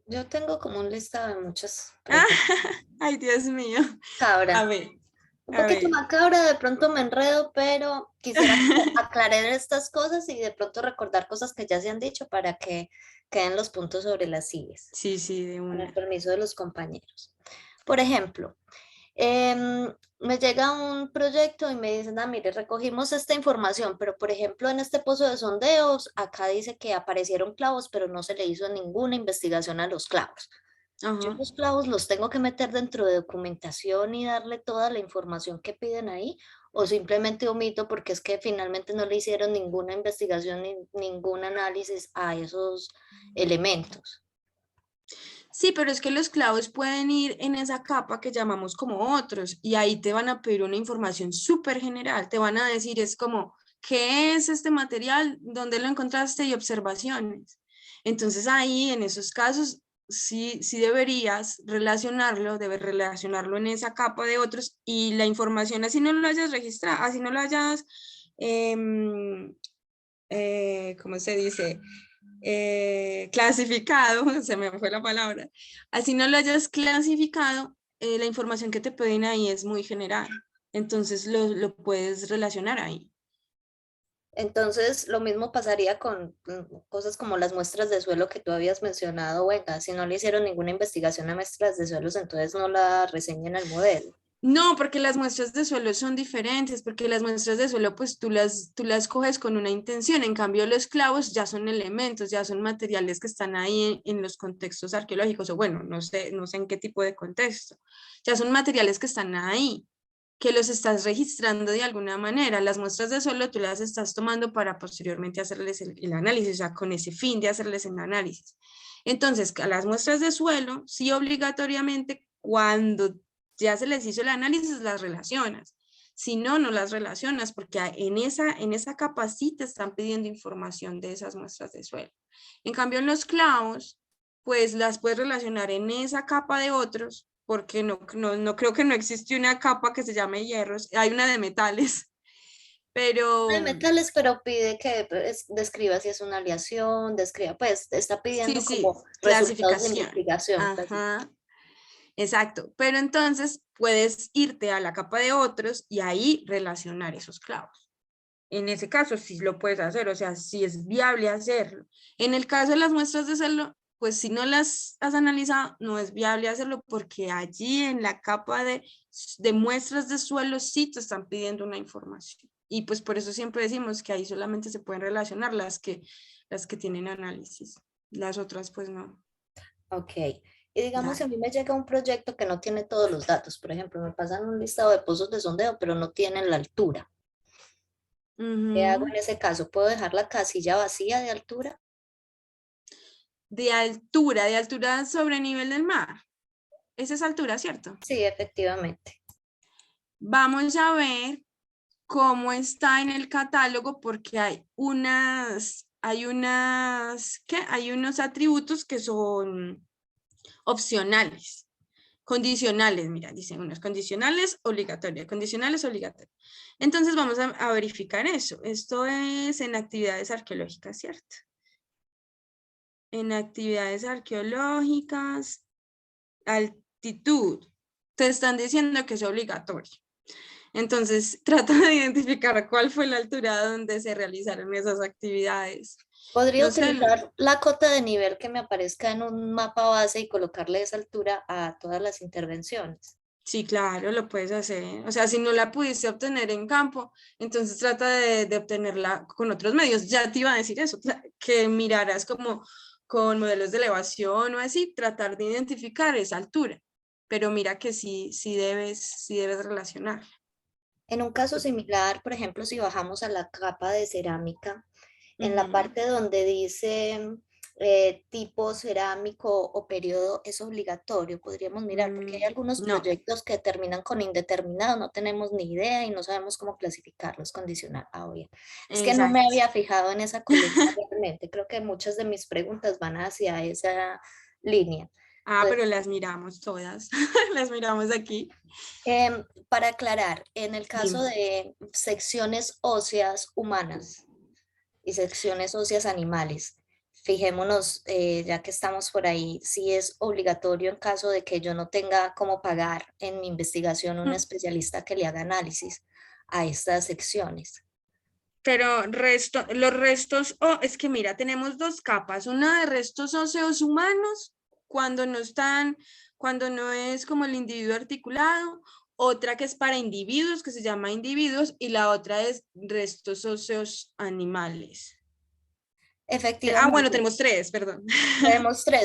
Yo tengo como un listado de muchas Ah, preguntas. ay, Dios mío. A Cabra. ver, Un a poquito ver. macabra, de pronto me enredo, pero quisiera como aclarar estas cosas y de pronto recordar cosas que ya se han dicho para que queden los puntos sobre las sillas, Sí, de con el una. permiso de los compañeros. Por ejemplo, me llega un proyecto y me dicen, ah, mire, recogimos esta información, pero por ejemplo en este pozo de sondeos, acá dice que aparecieron clavos, pero no se le hizo ninguna investigación a los clavos. Yo Ajá. los clavos los tengo que meter dentro de documentación y darle toda la información que piden ahí, o simplemente omito porque es que finalmente no le hicieron ninguna investigación ni ningún análisis a esos elementos. Sí, pero es que los clavos pueden ir en esa capa que llamamos como otros y ahí te van a pedir una información súper general. Te van a decir, es como, ¿qué es este material? ¿Dónde lo encontraste? Y observaciones. Entonces ahí, en esos casos, sí deberías relacionarlo, debes relacionarlo en esa capa de otros y la información, así no lo hayas registrado, así no lo hayas, ¿cómo se dice? Clasificado, se me fue la palabra, así no lo hayas clasificado, la información que te piden ahí es muy general, entonces lo puedes relacionar ahí. Entonces, lo mismo pasaría con cosas como las muestras de suelo que tú habías mencionado, venga, si no le hicieron ninguna investigación a muestras de suelos, entonces no la reseñen al modelo. No, porque las muestras de suelo son diferentes, porque las muestras de suelo pues tú las coges con una intención, en cambio los clavos ya son elementos, ya son materiales que están ahí en los contextos arqueológicos, o bueno, no sé en qué tipo de contexto, ya son materiales que están ahí, que los estás registrando de alguna manera. Las muestras de suelo tú las estás tomando para posteriormente hacerles el análisis, o sea, con ese fin de hacerles el análisis. Entonces, a las muestras de suelo, sí obligatoriamente, cuando ya se les hizo el análisis, las relacionas. Si no, no las relacionas, porque en esa capa sí te están pidiendo información de esas muestras de suelo. En cambio, en los clavos, pues las puedes relacionar en esa capa de otros, porque no creo que no existe una capa que se llame hierros, hay una de metales, pero De metales, pero pide que describa si es una aleación, describa, pues está pidiendo sí, como resultados de clasificación. investigación. Ajá. Exacto, pero entonces puedes irte a la capa de otros y ahí relacionar esos clavos. En ese caso sí lo puedes hacer, o sea, sí es viable hacerlo. En el caso de las muestras de suelo, pues si no las has analizado, no es viable hacerlo porque allí en la capa de muestras de suelo sí te están pidiendo una información. Y pues por eso siempre decimos que ahí solamente se pueden relacionar las que tienen análisis. Las otras pues no. Ok. Y digamos, si a Dale. mí me llega un proyecto que no tiene todos los datos, por ejemplo, me pasan un listado de pozos de sondeo, pero no tienen la altura. ¿Qué hago Ujú. en ese caso? ¿Puedo dejar la casilla vacía de altura? De altura sobre nivel del mar. Esa es altura, ¿cierto? Sí, efectivamente. Vamos a ver cómo está en el catálogo porque hay unos atributos que son opcionales, condicionales, mira, dicen unos condicionales obligatorios. Entonces vamos a verificar eso. Esto es en actividades arqueológicas, ¿cierto? En actividades arqueológicas, altitud, te están diciendo que es obligatorio. Entonces, trata de identificar cuál fue la altura donde se realizaron esas actividades. Podría No sé, utilizar la cota de nivel que me aparezca en un mapa base y colocarle esa altura a todas las intervenciones. sí, claro, lo puedes hacer. O sea, si no la pudiste obtener en campo, entonces trata de obtenerla con otros medios. Ya te iba a decir eso, que miraras como con modelos de elevación o así, tratar de identificar esa altura. Pero mira que sí debes relacionar. En un caso similar, por ejemplo, si bajamos a la capa de cerámica, en la Ujú. parte donde dice tipo cerámico o periodo es obligatorio, podríamos mirar, porque hay algunos No, proyectos que terminan con indeterminado, no tenemos ni idea y no sabemos cómo clasificarlos, condicional. Ah, bien. Es que no me exacto. había fijado en esa columna realmente, creo que muchas de mis preguntas van hacia esa línea. Ah, Entonces, pero las miramos todas, las miramos aquí. para aclarar, en el caso Dime. de secciones óseas humanas y secciones óseas animales, fijémonos, ya que estamos por ahí, si es obligatorio en caso de que yo no tenga cómo pagar en mi investigación un especialista que le haga análisis a estas secciones. Pero los restos, es que mira, tenemos dos capas, una de restos óseos humanos, cuando no es como el individuo articulado, otra que es para individuos, que se llama individuos, y la otra es restos óseos animales. Bueno, Efectivamente, tenemos tres, perdón.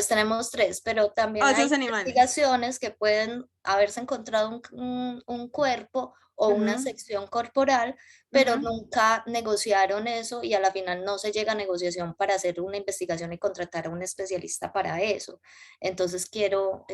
tenemos tres, pero también hay Óseos animales. investigaciones que pueden haberse encontrado un cuerpo o una Ujú, sección corporal, pero ujú. nunca negociaron eso y a la final no se llega a negociación para hacer una investigación y contratar a un especialista para eso. Entonces quiero,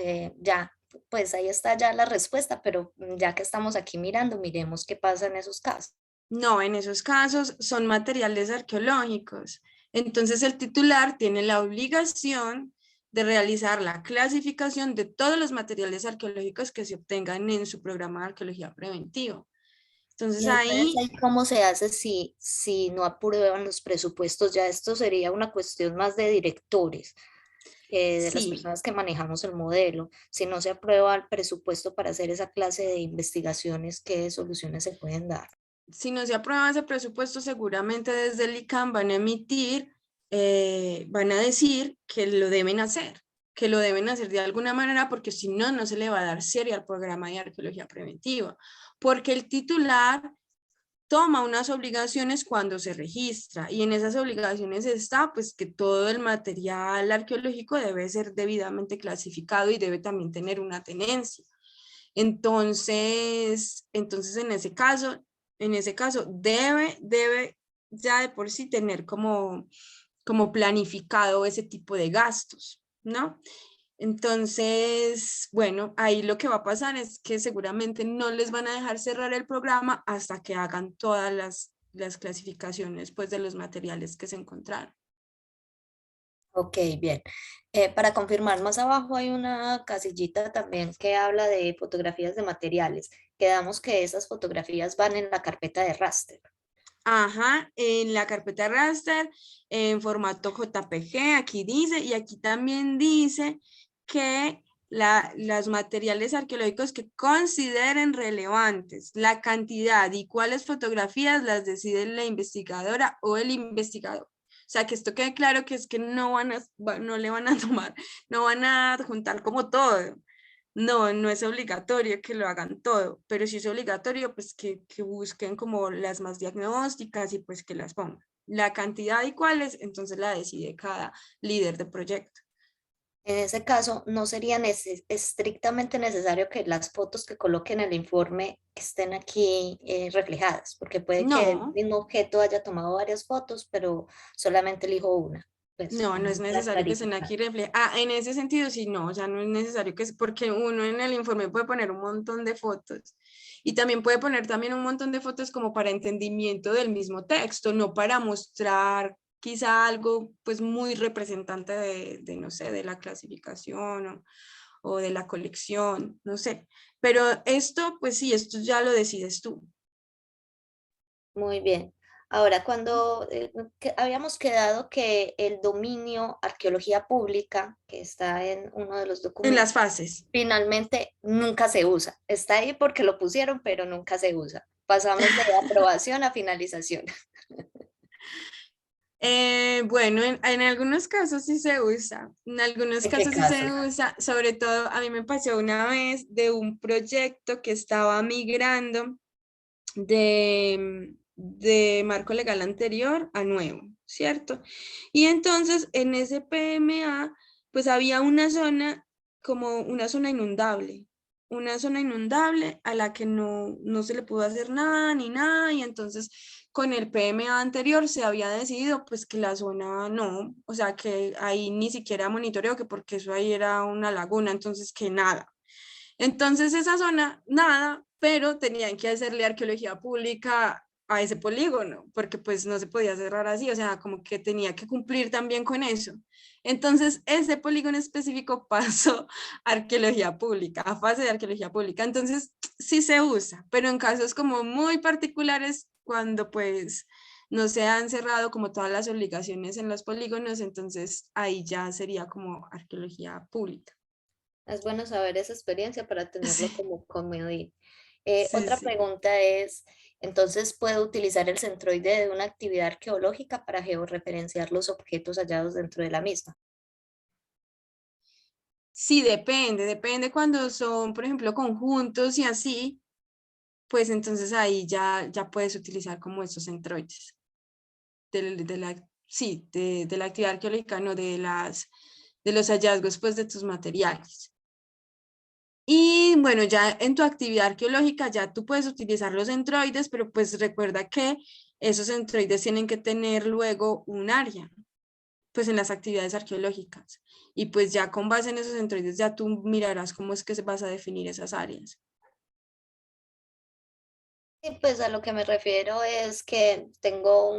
ya, pues ahí está ya la respuesta, pero ya que estamos aquí mirando, miremos qué pasa en esos casos. No, en esos casos son materiales arqueológicos. Entonces el titular tiene la obligación de realizar la clasificación de todos los materiales arqueológicos que se obtengan en su programa de arqueología preventiva. Entonces Y entonces, ahí, ¿ahí cómo se hace si no aprueban los presupuestos? Ya esto sería una cuestión más de directores, de las sí, personas que manejamos el modelo. Si no se aprueba el presupuesto para hacer esa clase de investigaciones, ¿qué soluciones se pueden dar? si no se aprueba ese presupuesto, seguramente desde el ICANN van a decir que lo deben hacer de alguna manera, porque si no, no se le va a dar serie al programa de arqueología preventiva, porque el titular toma unas obligaciones cuando se registra y en esas obligaciones está pues que todo el material arqueológico debe ser debidamente clasificado y debe también tener una tenencia. Entonces en ese caso debe ya de por sí tener como planificado ese tipo de gastos, ¿no? Entonces, bueno, ahí lo que va a pasar es que seguramente no les van a dejar cerrar el programa hasta que hagan todas las clasificaciones pues, de los materiales que se encontraron. Ok, bien. Para confirmar, más abajo hay una casillita también que habla de fotografías de materiales. Quedamos que esas fotografías van en la carpeta de raster. Ajá, en la carpeta raster, en formato JPG, aquí dice, y aquí también dice que los materiales arqueológicos que consideren relevantes, la cantidad y cuáles fotografías las decide la investigadora o el investigador. O sea, que esto quede claro que es que no le van a tomar, no van a adjuntar como todo. No, no es obligatorio que lo hagan todo, pero si es obligatorio, pues que busquen como las más diagnósticas y pues que las pongan. La cantidad y cuáles, entonces la decide cada líder de proyecto. En ese caso, no sería estrictamente necesario que las fotos que coloquen en el informe estén aquí reflejadas, porque puede que el No, mismo objeto haya tomado varias fotos, pero solamente elijo una. Pues, no, no es para necesario que estén clarificar. aquí reflejadas. Ah, en ese sentido sí, no, o sea, no es necesario que, porque uno en el informe puede poner un montón de fotos y también puede poner también un montón de fotos como para entendimiento del mismo texto, no para mostrar quizá algo pues muy representante no sé, de la clasificación o de la colección, no sé. Pero esto, pues sí, esto ya lo decides tú. Muy bien. Ahora, cuando habíamos quedado que el dominio arqueología pública, que está en uno de los En documentos, las fases. finalmente nunca se usa. Está ahí porque lo pusieron, pero nunca se usa. Pasamos de aprobación a finalización. Bueno, en algunos casos sí se usa, en algunos ¿En qué casos sí se casos? usa, sobre todo a mí me pasó una vez de un proyecto que estaba migrando de marco legal anterior a nuevo, ¿cierto? Y entonces en ese PMA pues había una zona como una zona inundable a la que no se le pudo hacer nada ni nada y entonces con el PMA anterior se había decidido pues que la zona no, o sea que ahí ni siquiera monitoreo que porque eso ahí era una laguna, entonces que nada. Entonces esa zona, nada, pero tenían que hacerle arqueología pública a ese polígono, porque pues no se podía cerrar así, o sea, como que tenía que cumplir también con eso. Entonces ese polígono específico pasó a arqueología pública, a fase de arqueología pública. Entonces sí se usa, pero en casos como muy particulares, cuando pues no se han cerrado como todas las obligaciones en los polígonos, entonces ahí ya sería como arqueología pública. Es bueno saber esa experiencia para tenerlo Sí, como comodín. sí, Otra sí. pregunta es, entonces, ¿puedo utilizar el centroide de una actividad arqueológica para georreferenciar los objetos hallados dentro de la misma? Sí, depende cuando son, por ejemplo, conjuntos y así, pues entonces ahí ya puedes utilizar como esos centroides sí, de la actividad arqueológica, no de los hallazgos pues de tus materiales. Y bueno, ya en tu actividad arqueológica ya tú puedes utilizar los centroides, pero pues recuerda que esos centroides tienen que tener luego un área, pues en las actividades arqueológicas. Y pues ya con base en esos centroides ya tú mirarás cómo es que se vas a definir esas áreas. Y pues a lo que me refiero es que tengo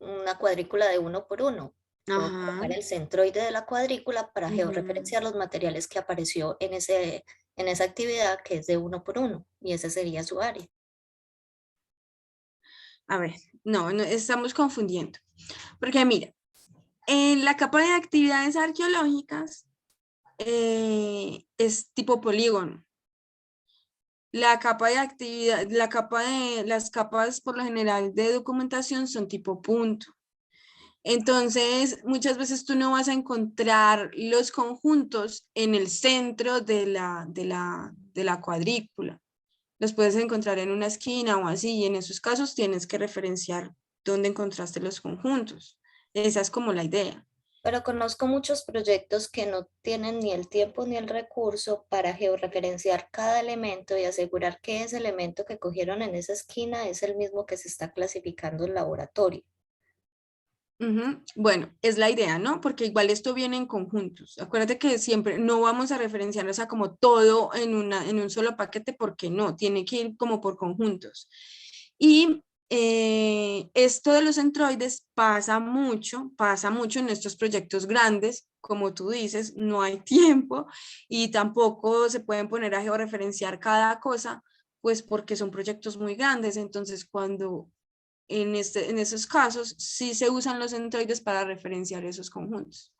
una cuadrícula de 1 por 1. Puedo Ajá. colocar el centroide de la cuadrícula para Ujú. georreferenciar los materiales que apareció en esa actividad que es de 1 por 1 y ese sería su área. A ver, no estamos confundiendo. Porque mira, en la capa de actividades arqueológicas es tipo polígono. La capa de actividad, las capas por lo general de documentación son tipo punto. Entonces, muchas veces tú no vas a encontrar los conjuntos en el centro de la cuadrícula. Los puedes encontrar en una esquina o así, y en esos casos tienes que referenciar dónde encontraste los conjuntos. Esa es como la idea. Pero conozco muchos proyectos que no tienen ni el tiempo ni el recurso para georreferenciar cada elemento y asegurar que ese elemento que cogieron en esa esquina es el mismo que se está clasificando en laboratorio. Ujú. Bueno, es la idea, ¿no? Porque igual esto viene en conjuntos. Acuérdate que siempre no vamos a referenciar, o sea, como todo en un solo paquete, porque no, tiene que ir como por conjuntos. Y esto de los centroides pasa mucho en estos proyectos grandes, como tú dices, no hay tiempo y tampoco se pueden poner a georreferenciar cada cosa, pues porque son proyectos muy grandes. Entonces, cuando en esos casos sí se usan los centroides para referenciar esos conjuntos.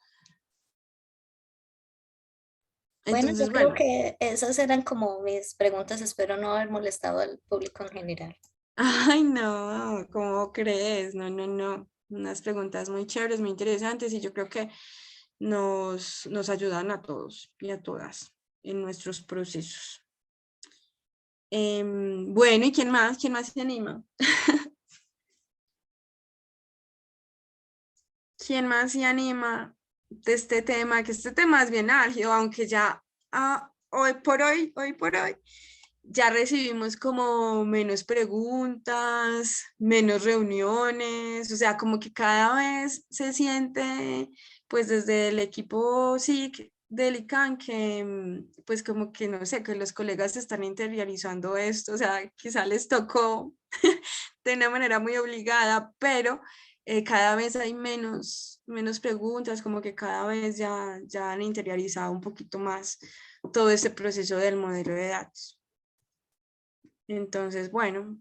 Bueno, yo Entonces, creo bueno, que esas eran como mis preguntas. Espero no haber molestado al público en general. ay, no, ¿cómo crees? No, no, no. Unas preguntas muy chéveres, muy interesantes y yo creo que nos ayudan a todos y a todas en nuestros procesos. Bueno, ¿y quién más? ¿Quién más se anima? ¿Quién más se anima de este tema? Que este tema es bien álgido, aunque ya hoy por hoy, ya recibimos como menos preguntas, menos reuniones, o sea, como que cada vez se siente, pues desde el equipo SIC del ICANN, que pues como que no sé, que los colegas están interiorizando esto, o sea, quizá les tocó de una manera muy obligada, pero cada vez hay menos preguntas, como que cada vez ya han interiorizado un poquito más todo este proceso del modelo de datos. Entonces, bueno,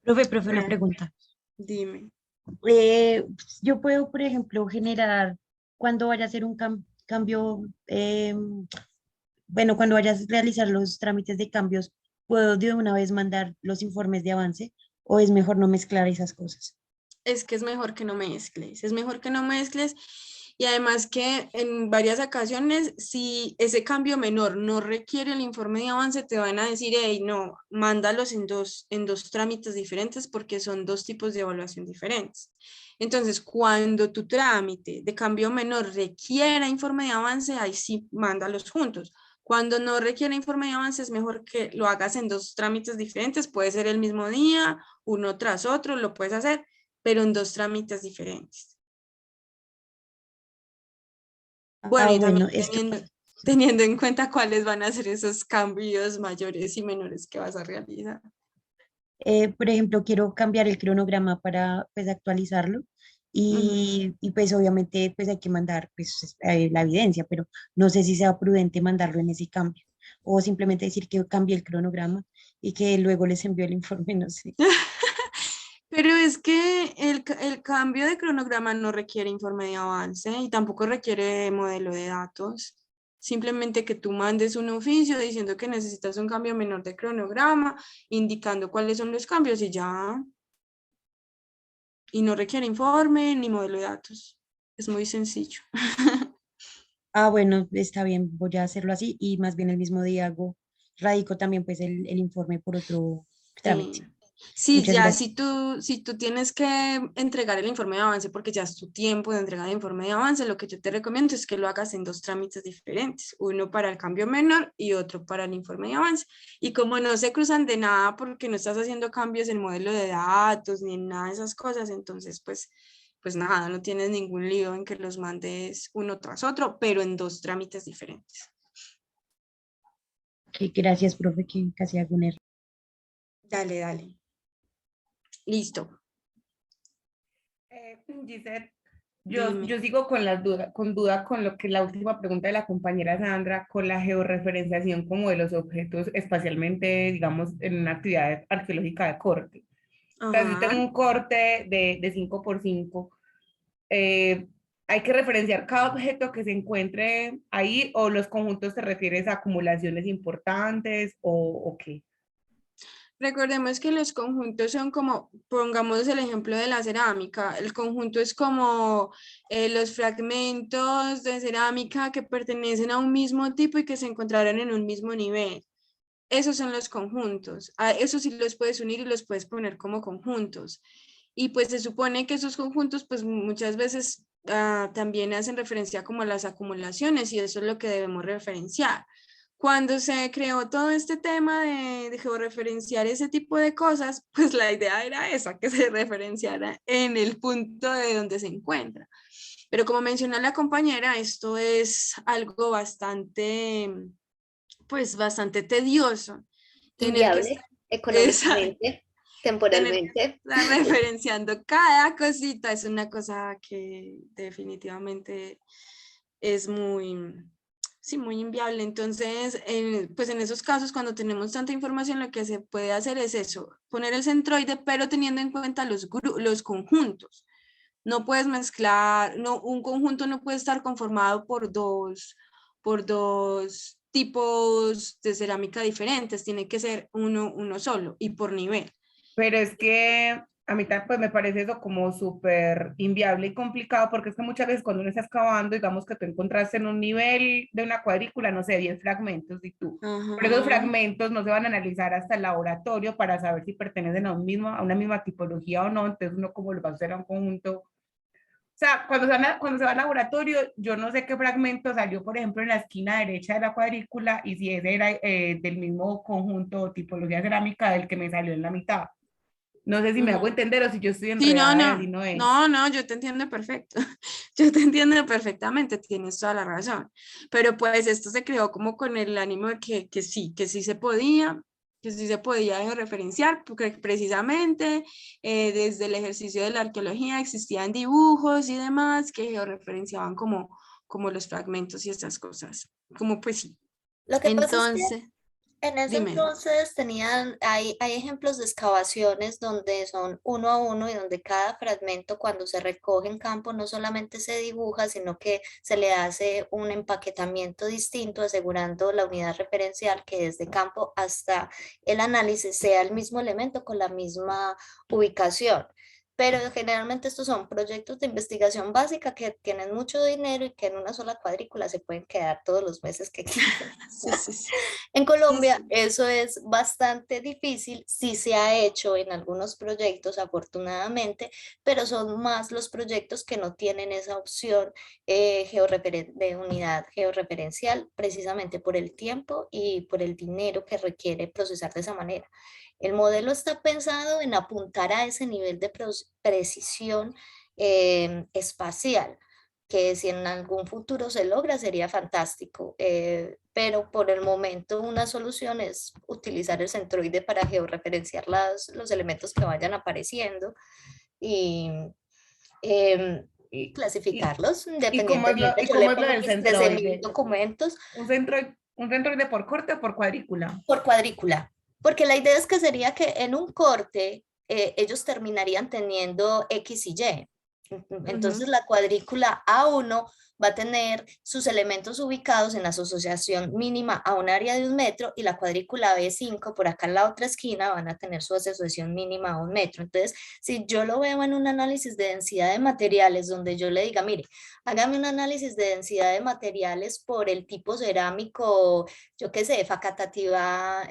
Profe, una bueno, pregunta. dime. Yo puedo, por ejemplo, generar cuando vaya a hacer un cambio, bueno, cuando vayas a realizar los trámites de cambios, ¿puedo de una vez mandar los informes de avance o es mejor no mezclar esas cosas? Es que es mejor que no mezcles, es mejor que no mezcles y además que en varias ocasiones si ese cambio menor no requiere el informe de avance te van a decir, hey, no, mándalos en dos trámites diferentes porque son dos tipos de evaluación diferentes. Entonces, cuando tu trámite de cambio menor requiera informe de avance, ahí sí, mándalos juntos. Cuando no requiere informe de avance, es mejor que lo hagas en dos trámites diferentes, puede ser el mismo día, uno tras otro, lo puedes hacer pero en dos trámites diferentes. Bueno, Ah, y también bueno, esto, teniendo en cuenta cuáles van a ser esos cambios mayores y menores que vas a realizar. por ejemplo, quiero cambiar el cronograma para pues actualizarlo Ujú. y pues obviamente pues hay que mandar pues la evidencia, pero no sé si sea prudente mandarlo en ese cambio o simplemente decir que cambie el cronograma y que luego les envío el informe, no sé. Pero es que el cambio de cronograma no requiere informe de avance y tampoco requiere modelo de datos. Simplemente que tú mandes un oficio diciendo que necesitas un cambio menor de cronograma, indicando cuáles son los cambios y ya. Y no requiere informe ni modelo de datos. Es muy sencillo. Ah, bueno, está bien, voy a hacerlo así y más bien el mismo día hago, radico también pues el informe por otro trámite. Sí. Sí, Muchas ya gracias. si tú tienes que entregar el informe de avance porque ya es tu tiempo de entrega de informe de avance, lo que yo te recomiendo es que lo hagas en dos trámites diferentes, uno para el cambio menor y otro para el informe de avance. Y como no se cruzan de nada porque no estás haciendo cambios en modelo de datos ni en nada de esas cosas, entonces pues nada, no tienes ningún lío en que los mandes uno tras otro, pero en dos trámites diferentes. Ok, gracias, profe, que casi hago un error. Dale, dale. Listo. Giselle, Dime. yo sigo con las dudas, con duda con lo que la última pregunta de la compañera Sandra, con la georreferenciación como de los objetos, espacialmente, digamos, en una actividad arqueológica de corte. O sea, si tengo Ajá. un corte de 5 por 5, eh, hay que referenciar cada objeto que se encuentre ahí o los conjuntos te refieres a acumulaciones importantes o qué. Recordemos que los conjuntos son como, pongamos el ejemplo de la cerámica, el conjunto es como los fragmentos de cerámica que pertenecen a un mismo tipo y que se encontrarán en un mismo nivel. Esos son los conjuntos. A esos sí los puedes unir y los puedes poner como conjuntos. Y pues se supone que esos conjuntos pues muchas veces también hacen referencia como a las acumulaciones y eso es lo que debemos referenciar. Cuando se creó todo este tema de georreferenciar ese tipo de cosas, pues la idea era esa, que se referenciara en el punto de donde se encuentra. Pero como mencionó la compañera, esto es algo bastante, pues bastante tedioso, tener que estar, Inviable esa- económicamente, tener que temporalmente. estar referenciando cada cosita, es una cosa que definitivamente es muy, sí, muy inviable. Entonces, pues en esos casos, cuando tenemos tanta información, lo que se puede hacer es eso, poner el centroide, pero teniendo en cuenta los conjuntos. No puedes mezclar, no, un conjunto no puede estar conformado por dos tipos de cerámica diferentes, tiene que ser uno solo y por nivel. Pero es que a mí pues me parece eso como súper inviable y complicado, porque es que muchas veces cuando uno está excavando, digamos que tú encontraste en un nivel de una cuadrícula, no sé, 10 fragmentos y tú. Pero esos Ajá. fragmentos no se van a analizar hasta el laboratorio para saber si pertenecen a una misma tipología o no, entonces uno como lo va a hacer a un conjunto. O sea, cuando se va al laboratorio, yo no sé qué fragmento salió, por ejemplo, en la esquina derecha de la cuadrícula y si ese era del mismo conjunto o tipología cerámica del que me salió en la mitad. No sé si me hago entender o si yo estoy Sí, no, enredada y así no, no es. no, no, yo te entiendo perfecto, yo te entiendo perfectamente, tienes toda la razón, pero pues esto se creó como con el ánimo de que sí se podía, que sí se podía referenciar, porque precisamente desde el ejercicio de la arqueología existían dibujos y demás que georreferenciaban como los fragmentos y estas cosas, como pues sí. Lo que pasa es que Entonces, en ese dime. entonces hay ejemplos de excavaciones donde son uno a uno y donde cada fragmento cuando se recoge en campo no solamente se dibuja, sino que se le hace un empaquetamiento distinto, asegurando la unidad referencial que desde campo hasta el análisis sea el mismo elemento con la misma ubicación. Pero generalmente estos son proyectos de investigación básica que tienen mucho dinero y que en una sola cuadrícula se pueden quedar todos los meses que quieran. Sí, sí, sí. En Sí, Colombia sí. eso es bastante difícil, sí se ha hecho en algunos proyectos afortunadamente, pero son más los proyectos que no tienen esa opción de unidad georreferencial precisamente por el tiempo y por el dinero que requiere procesar de esa manera. El modelo está pensado en apuntar a ese nivel de precisión espacial que si en algún futuro se logra sería fantástico, pero por el momento una solución es utilizar el centroide para georreferenciar los elementos que vayan apareciendo y ¿Y, y, clasificarlos y independientemente. Yo le cómo es lo pongo del mis 13.000 centroide? documentos Un centroide por corte o por cuadrícula? por cuadrícula, porque la idea es que sería que en un corte ellos terminarían teniendo X y Y. Entonces Ujú. la cuadrícula A1 va a tener sus elementos ubicados en asociación mínima a un área de 1 metro y la cuadrícula B5 por acá en la otra esquina van a tener su asociación mínima a 1 metro. Entonces, si yo lo veo en un análisis de densidad de materiales donde yo le diga, mire, hágame un análisis de densidad de materiales por el tipo cerámico, yo qué sé, facatativa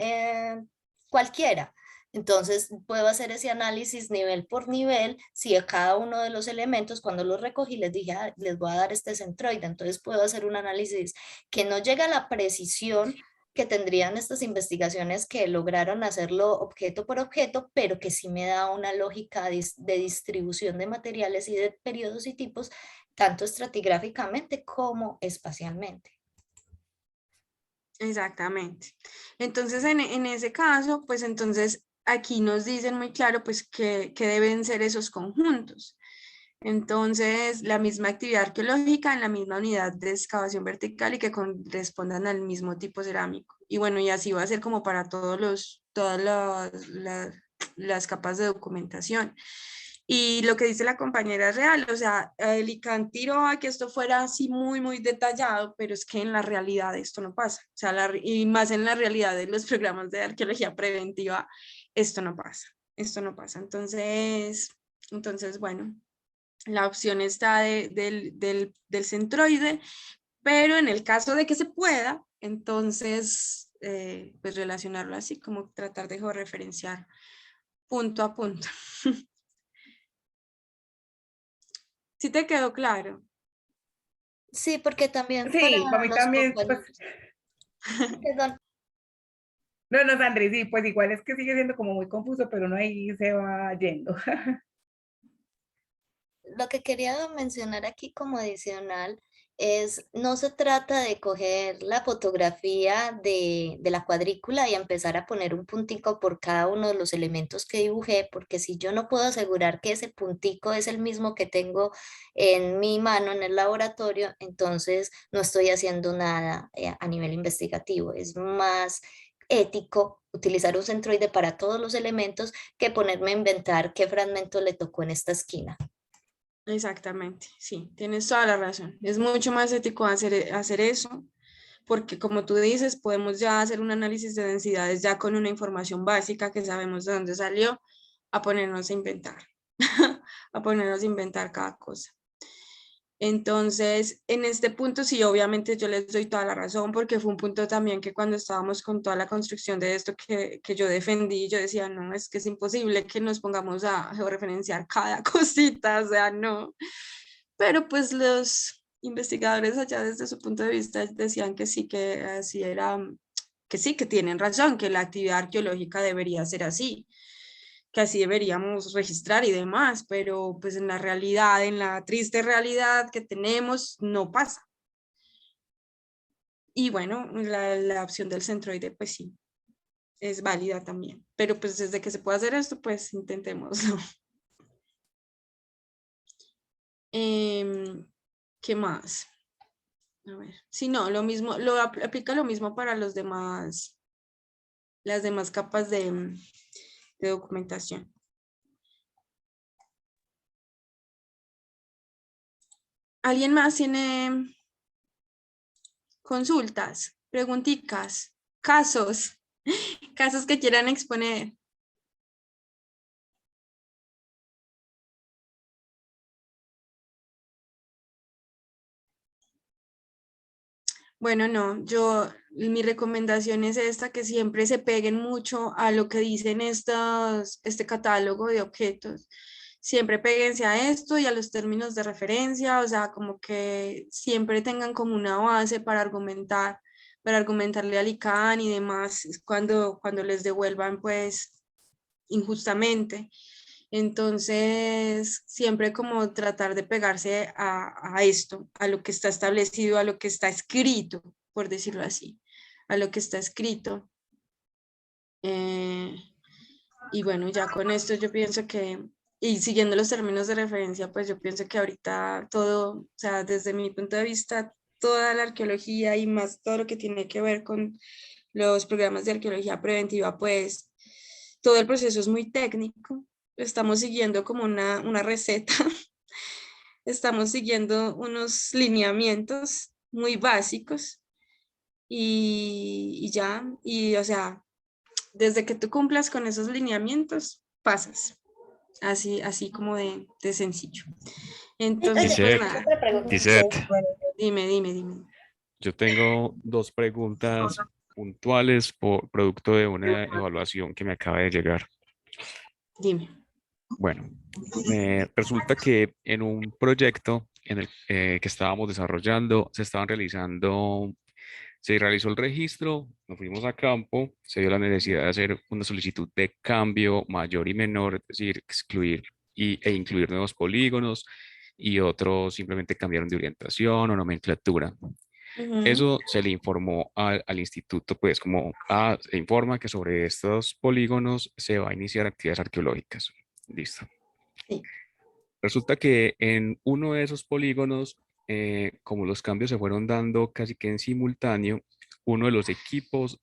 cualquiera. Entonces puedo hacer ese análisis nivel por nivel, si a cada uno de los elementos, cuando los recogí, les dije, les voy a dar este centroide, entonces puedo hacer un análisis que no llega a la precisión que tendrían estas investigaciones que lograron hacerlo objeto por objeto, pero que sí me da una lógica de distribución de materiales y de periodos y tipos, tanto estratigráficamente como espacialmente. Exactamente. Entonces, en ese caso, pues entonces aquí nos dicen muy claro, pues que deben ser esos conjuntos. Entonces, la misma actividad arqueológica en la misma unidad de excavación vertical y que correspondan al mismo tipo cerámico. Y bueno, y así va a ser como para todas las capas de documentación. Y lo que dice la compañera es real, o sea, el ICANN tiró a que esto fuera así muy, muy detallado, pero es que en la realidad esto no pasa, o sea, y más en la realidad de los programas de arqueología preventiva, esto no pasa, esto no pasa. Entonces bueno, la opción está del centroide, pero en el caso de que se pueda, entonces, pues relacionarlo así, como tratar de georreferenciar punto a punto. ¿Sí te quedó claro? Sí, porque también para Sí, para mí los también, pues, compañeros, perdón, no, no, Sandri, sí, pues igual es que sigue siendo como muy confuso, pero uno ahí se va yendo. lo que quería mencionar aquí como adicional es, no se trata de coger la fotografía de la cuadrícula y empezar a poner un puntico por cada uno de los elementos que dibujé, porque si yo no puedo asegurar que ese puntico es el mismo que tengo en mi mano en el laboratorio, entonces no estoy haciendo nada a nivel investigativo. Es más ético utilizar un centroide para todos los elementos que ponerme a inventar qué fragmento le tocó en esta esquina. Exactamente, sí, tienes toda la razón. Es mucho más ético hacer eso, porque como tú dices, podemos ya hacer un análisis de densidades ya con una información básica que sabemos de dónde salió, a ponernos a inventar, a ponernos a inventar cada cosa. Entonces, en este punto sí, obviamente yo les doy toda la razón, porque fue un punto también que cuando estábamos con toda la construcción de esto que yo defendí, yo decía, no, es que es imposible que nos pongamos a georreferenciar cada cosita, o sea, no. Pero pues los investigadores allá desde su punto de vista decían que sí, que así era, que sí, que tienen razón, que la actividad arqueológica debería ser así, que así deberíamos registrar y demás, pero pues en la realidad, en la triste realidad que tenemos, no pasa. Y bueno, la opción del centroide, pues sí, es válida también, pero pues desde que se pueda hacer esto, pues intentémoslo. ¿Qué más? A ver, si no, lo mismo, aplica lo mismo para los demás, las demás capas de documentación. ¿Alguien más tiene consultas, preguntitas, casos, casos que quieran exponer? Bueno, no, mi recomendación es esta, que siempre se peguen mucho a lo que dicen este catálogo de objetos. Siempre péguense a esto y a los términos de referencia, o sea, como que siempre tengan como una base para argumentarle al ICANN y demás cuando les devuelvan pues injustamente. Entonces, siempre como tratar de pegarse a esto, a lo que está establecido, a lo que está escrito, por decirlo así, a lo que está escrito. Y bueno, ya con esto yo pienso que, y siguiendo los términos de referencia, pues yo pienso que ahorita todo, o sea, desde mi punto de vista, toda la arqueología y más todo lo que tiene que ver con los programas de arqueología preventiva, pues todo el proceso es muy técnico. Estamos siguiendo como una receta, estamos siguiendo unos lineamientos muy básicos y ya, y o sea, desde que tú cumplas con esos lineamientos, pasas, así como de sencillo. Entonces, pues Gisette, nada, Otra pregunta. Gisette, dime. yo tengo dos preguntas puntuales por producto de una evaluación que me acaba de llegar. Dime. Bueno, me resulta que en un proyecto en el que estábamos desarrollando, se realizó el registro, nos fuimos a campo, se dio la necesidad de hacer una solicitud de cambio mayor y menor, es decir, excluir e incluir nuevos polígonos y otros simplemente cambiaron de orientación o nomenclatura. Eso se le informó al instituto, pues como se informa que sobre estos polígonos se va a iniciar actividades arqueológicas. Listo. Sí. Resulta que en uno de esos polígonos, como los cambios se fueron dando casi que en simultáneo, uno de los equipos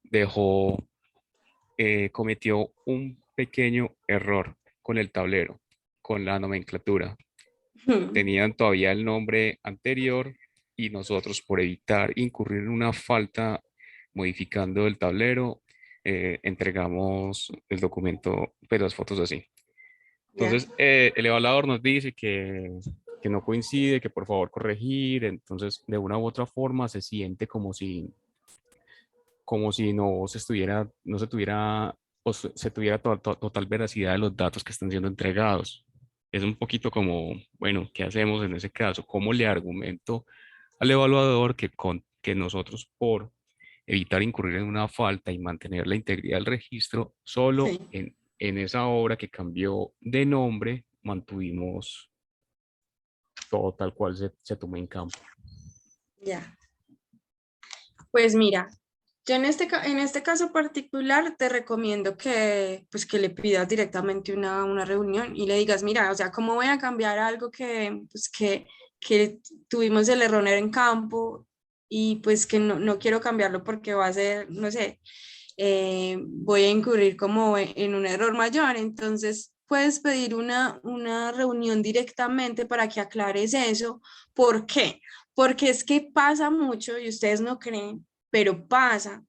cometió un pequeño error con el tablero, con la nomenclatura. Tenían todavía el nombre anterior y nosotros, por evitar incurrir en una falta modificando el tablero, entregamos el documento, pero las fotos así. Ya. Entonces, el evaluador nos dice que no coincide, que por favor corregir. Entonces, de una u otra forma, se siente como si no se tuviera, o se tuviera total veracidad de los datos que están siendo entregados. Es un poquito como, bueno, ¿qué hacemos en ese caso? ¿Cómo le argumento al evaluador que nosotros, por evitar incurrir en una falta y mantener la integridad del registro, solo Sí, en esa obra que cambió de nombre, mantuvimos todo tal cual se tomó en campo? ya. Pues mira, yo en este caso particular te recomiendo que, pues, que le pidas directamente una reunión y le digas, mira, o sea, ¿cómo voy a cambiar algo pues, que tuvimos el error en campo y pues que no quiero cambiarlo porque va a ser, no sé, voy a incurrir como en un error mayor? Entonces, puedes pedir una reunión directamente para que aclares eso. ¿Por qué? Porque es que pasa mucho y ustedes no creen, pero pasa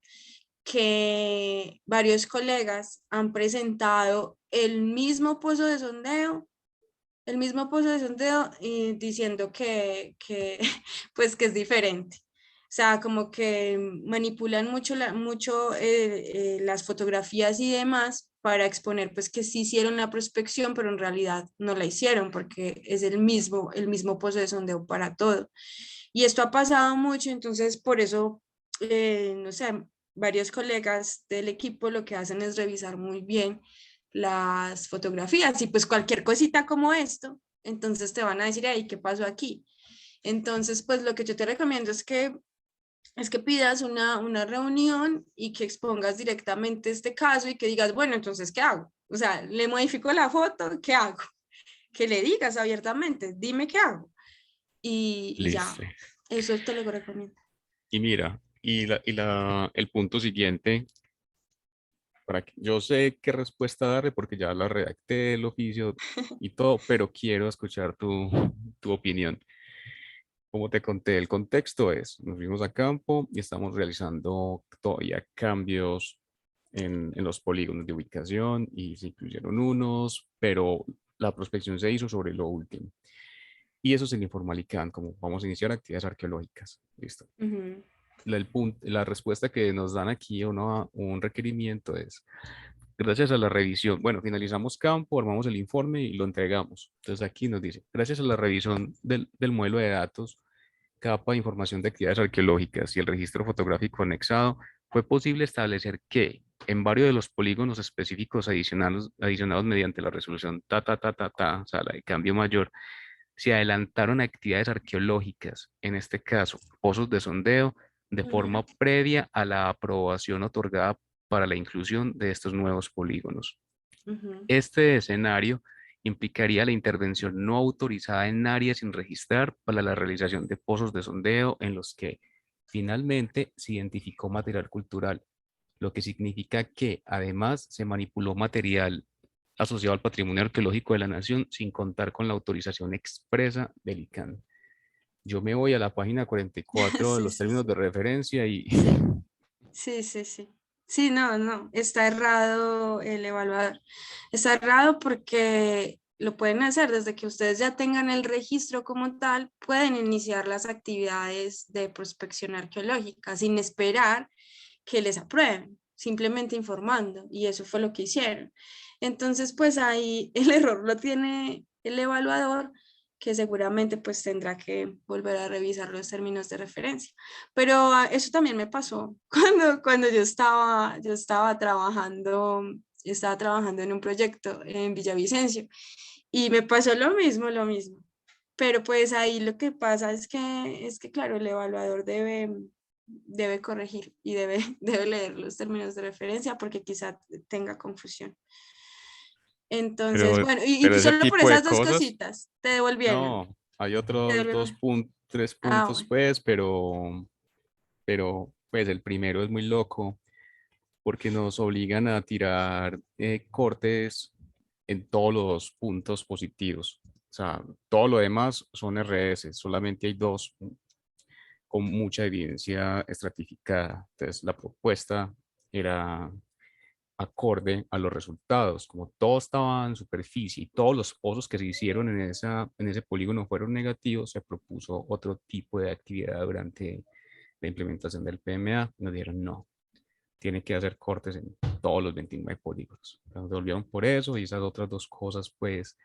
que varios colegas han presentado el mismo pozo de sondeo, diciendo pues que es diferente. O sea, como que manipulan mucho, las fotografías y demás para exponer pues que sí hicieron la prospección, pero en realidad no la hicieron porque es el mismo pozo de sondeo para todo. Y esto ha pasado mucho, entonces por eso, no sé, varios colegas del equipo lo que hacen es revisar muy bien las fotografías y pues cualquier cosita como esto, entonces te van a decir, ay, ¿qué pasó aquí? Entonces, pues lo que yo te recomiendo es que pidas una reunión y que expongas directamente este caso y que digas, bueno, entonces, ¿qué hago? O sea, le modifico la foto, ¿qué hago? Que le digas abiertamente, dime qué hago. Y ya, Listo. eso te lo recomiendo. Y mira, el punto siguiente, yo sé qué respuesta darle porque ya la redacté, el oficio y todo, pero quiero escuchar tu opinión. Como te conté, el contexto es, nos fuimos a campo y estamos realizando todavía cambios en los polígonos de ubicación y se incluyeron unos, pero la prospección se hizo sobre lo último. Y eso es el Informalican, como vamos a iniciar actividades arqueológicas. Listo. Ujú. La respuesta que nos dan aquí un requerimiento es, gracias a la revisión, bueno, finalizamos campo, armamos el informe y lo entregamos. Entonces aquí nos dice, gracias a la revisión del modelo de datos, capa de información de actividades arqueológicas y el registro fotográfico anexado, fue posible establecer que en varios de los polígonos específicos adicionados mediante la resolución o sea, la de cambio mayor, se adelantaron actividades arqueológicas, en este caso, pozos de sondeo, de forma previa a la aprobación otorgada para la inclusión de estos nuevos polígonos. Ujú. Este escenario implicaría la intervención no autorizada en áreas sin registrar para la realización de pozos de sondeo en los que finalmente se identificó material cultural, lo que significa que además se manipuló material asociado al patrimonio arqueológico de la nación sin contar con la autorización expresa del ICANN. Yo me voy a la página 44 de Sí, los sí, términos sí. de referencia y Sí, sí, sí. Sí, no, está errado el evaluador. Está errado porque lo pueden hacer desde que ustedes ya tengan el registro como tal, pueden iniciar las actividades de prospección arqueológica sin esperar que les aprueben, simplemente informando, y eso fue lo que hicieron. Entonces, pues ahí el error lo tiene el evaluador, que seguramente pues tendrá que volver a revisar los términos de referencia. Pero eso también me pasó cuando yo estaba trabajando en un proyecto en Villavicencio y me pasó lo mismo. Pero pues ahí lo que pasa es que claro, el evaluador debe corregir y debe leer los términos de referencia porque quizá tenga confusión. Entonces, pero, bueno, y pero ese solo por tipo de esas dos cosas, cositas te devolvieron. no, hay Te otros devolvieron. tres Ah, puntos bueno. pues, pero pues el primero es muy loco porque nos obligan a tirar cortes en todos los puntos positivos. O sea, todo lo demás son RS, solamente hay dos con mucha evidencia estratificada. Entonces, la propuesta era acorde a los resultados. Como todo estaba en superficie y todos los pozos que se hicieron en ese polígono fueron negativos, se propuso otro tipo de actividad durante la implementación del PMA. Nos dijeron no, tiene que hacer cortes en todos los 29 polígonos. Nos volvieron por eso y esas otras dos cosas, pues,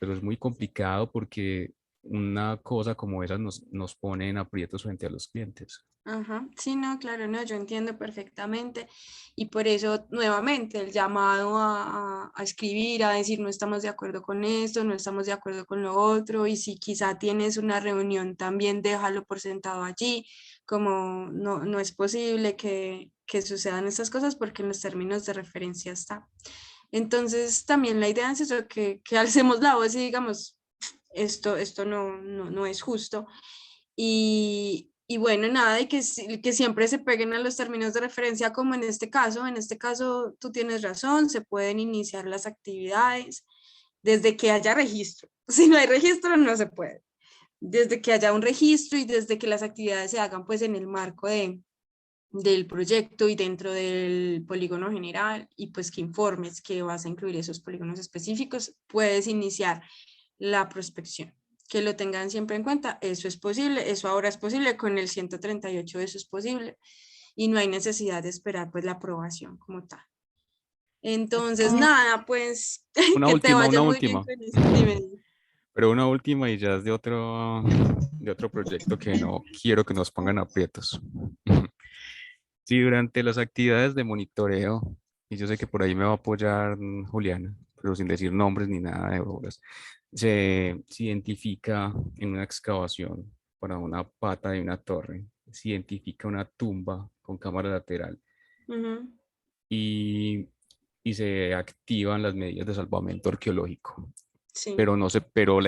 pero es muy complicado porque una cosa como esa nos pone en aprietos frente a los clientes. Ajá, sí, no, claro, no, yo entiendo perfectamente y por eso nuevamente el llamado a escribir, a decir no estamos de acuerdo con esto, no estamos de acuerdo con lo otro y si quizá tienes una reunión también déjalo por sentado allí, como no es posible que sucedan estas cosas porque en los términos de referencia está. Entonces también la idea es eso, que alcemos la voz y digamos esto no es justo y bueno, nada, y que siempre se peguen a los términos de referencia, como en este caso tú tienes razón, se pueden iniciar las actividades desde que haya registro. Si no hay registro, no se puede. Desde que haya un registro y desde que las actividades se hagan pues en el marco del proyecto y dentro del polígono general, y pues que informes que vas a incluir esos polígonos específicos, puedes iniciar la prospección. Que lo tengan siempre en cuenta, eso es posible, eso ahora es posible, con el 138 eso es posible, y no hay necesidad de esperar pues la aprobación como tal. Entonces, nada, pues Una que te última, vaya una muy bien última. con eso. Dime. Pero una última y ya es de otro proyecto que no quiero que nos pongan aprietos. Si durante las actividades de monitoreo, y yo sé que por ahí me va a apoyar Juliana, pero sin decir nombres ni nada de obras, se identifica en una excavación para una pata de una torre, se identifica una tumba con cámara lateral Ujú, y, y se activan las medidas de salvamento arqueológico. sí, Pero no sé, pero o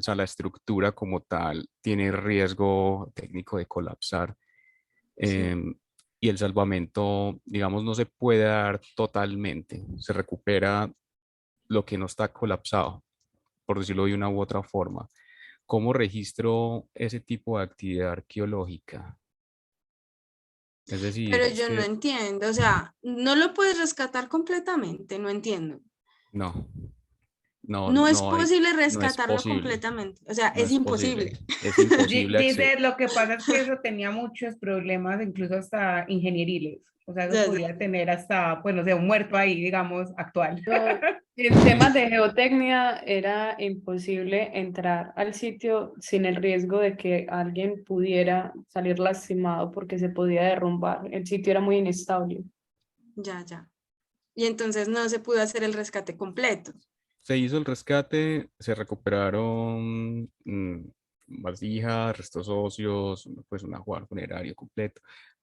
sea, la estructura como tal tiene riesgo técnico de colapsar. sí. em, y el salvamento, digamos, no se puede dar totalmente. Se recupera lo que no está colapsado, por decirlo de una u otra forma. ¿Cómo registro ese tipo de actividad arqueológica? Es decir, Pero es yo no que entiendo, o sea, no lo puedes rescatar completamente, no entiendo. no, no, No es no hay, posible no es rescatarlo posible, completamente, o sea, no es es posible, imposible. es imposible acceder. Dice, lo que pasa es que eso tenía muchos problemas, incluso hasta ingenieriles. O sea, eso Ya, ya. podría tener hasta, pues no sé, un muerto ahí, digamos, actual. No, en temas de geotecnia era imposible entrar al sitio sin el riesgo de que alguien pudiera salir lastimado porque se podía derrumbar. El sitio era muy inestable. Ya, ya. Y entonces no se pudo hacer el rescate completo. Se hizo el rescate, se recuperaron vasijas, restos óseos, pues un ajuar funerario completo,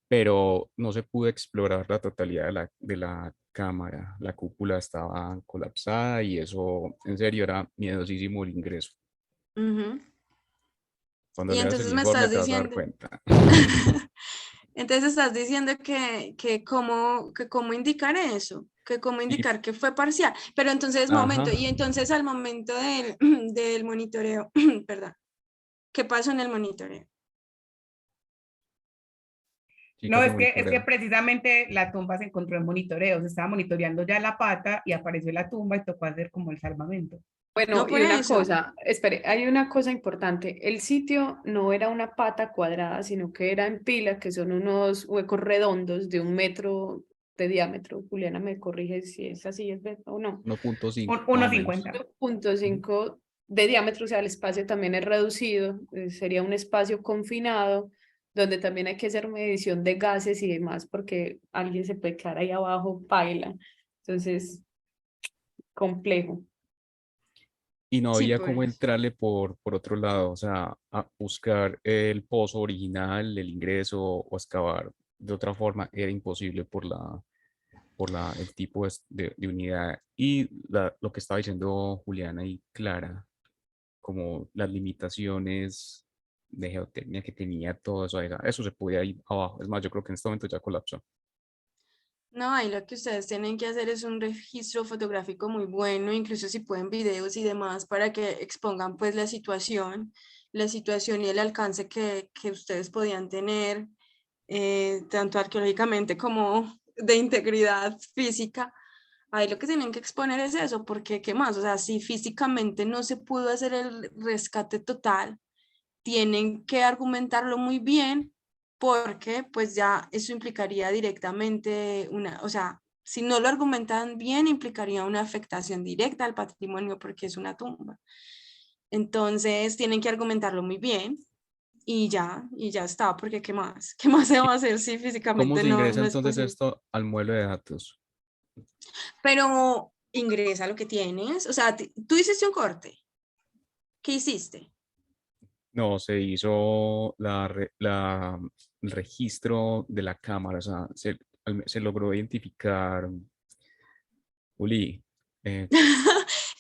pero no se pudo explorar la totalidad de la cámara. La cúpula estaba colapsada y eso, en serio, era miedosísimo el ingreso. Ujú. Cuando Y leas el entonces me informe estás te vas a dar diciendo, cuenta. entonces estás diciendo que cómo indicar eso, que cómo Sí, indicar que fue parcial. Pero entonces, ajá. momento, y entonces al momento del, del monitoreo, perdón, ¿qué pasó en el monitoreo? Chicas No, de es que monitoreo. precisamente la tumba se encontró en monitoreo, se estaba monitoreando ya la pata y apareció la tumba y tocó hacer como el salvamento. Bueno, No y por una eso. cosa, espere, hay una cosa importante. El sitio no era una pata cuadrada, sino que era en pila, que son unos huecos redondos de 1 metro de diámetro. Juliana me corrige si es así o no. 1.5 más o menos. 1,50. 1.5 de diámetro, o sea, el espacio también es reducido, sería un espacio confinado, donde también hay que hacer medición de gases y demás, porque alguien se puede quedar ahí abajo, paila. Entonces, complejo. Y no Sí, había por cómo eso. entrarle por otro lado, o sea, a buscar el pozo original, el ingreso o excavar de otra forma era imposible el tipo de unidad y lo que estaba diciendo Juliana y Clara, como las limitaciones de geotecnia que tenía todo eso, eso se podía ir abajo. Es más, yo creo que en este momento ya colapsó. No, ahí lo que ustedes tienen que hacer es un registro fotográfico muy bueno, incluso si pueden videos y demás para que expongan pues la situación y el alcance que ustedes podían tener, tanto arqueológicamente como de integridad física. Ahí lo que tienen que exponer es eso, porque ¿qué más? O sea, si físicamente no se pudo hacer el rescate total, tienen que argumentarlo muy bien porque pues ya eso implicaría directamente una, o sea, si no lo argumentan bien, implicaría una afectación directa al patrimonio porque es una tumba. Entonces tienen que argumentarlo muy bien y ya está, porque ¿qué más? ¿Qué más se va a hacer si ¿Cómo físicamente se no, ingresa no es entonces posible? esto al mueble de datos? Pero ingresa lo que tienes, o sea, tú hiciste un corte, ¿qué hiciste? No, se hizo el registro de la cámara, o sea, se logró identificar, Uli,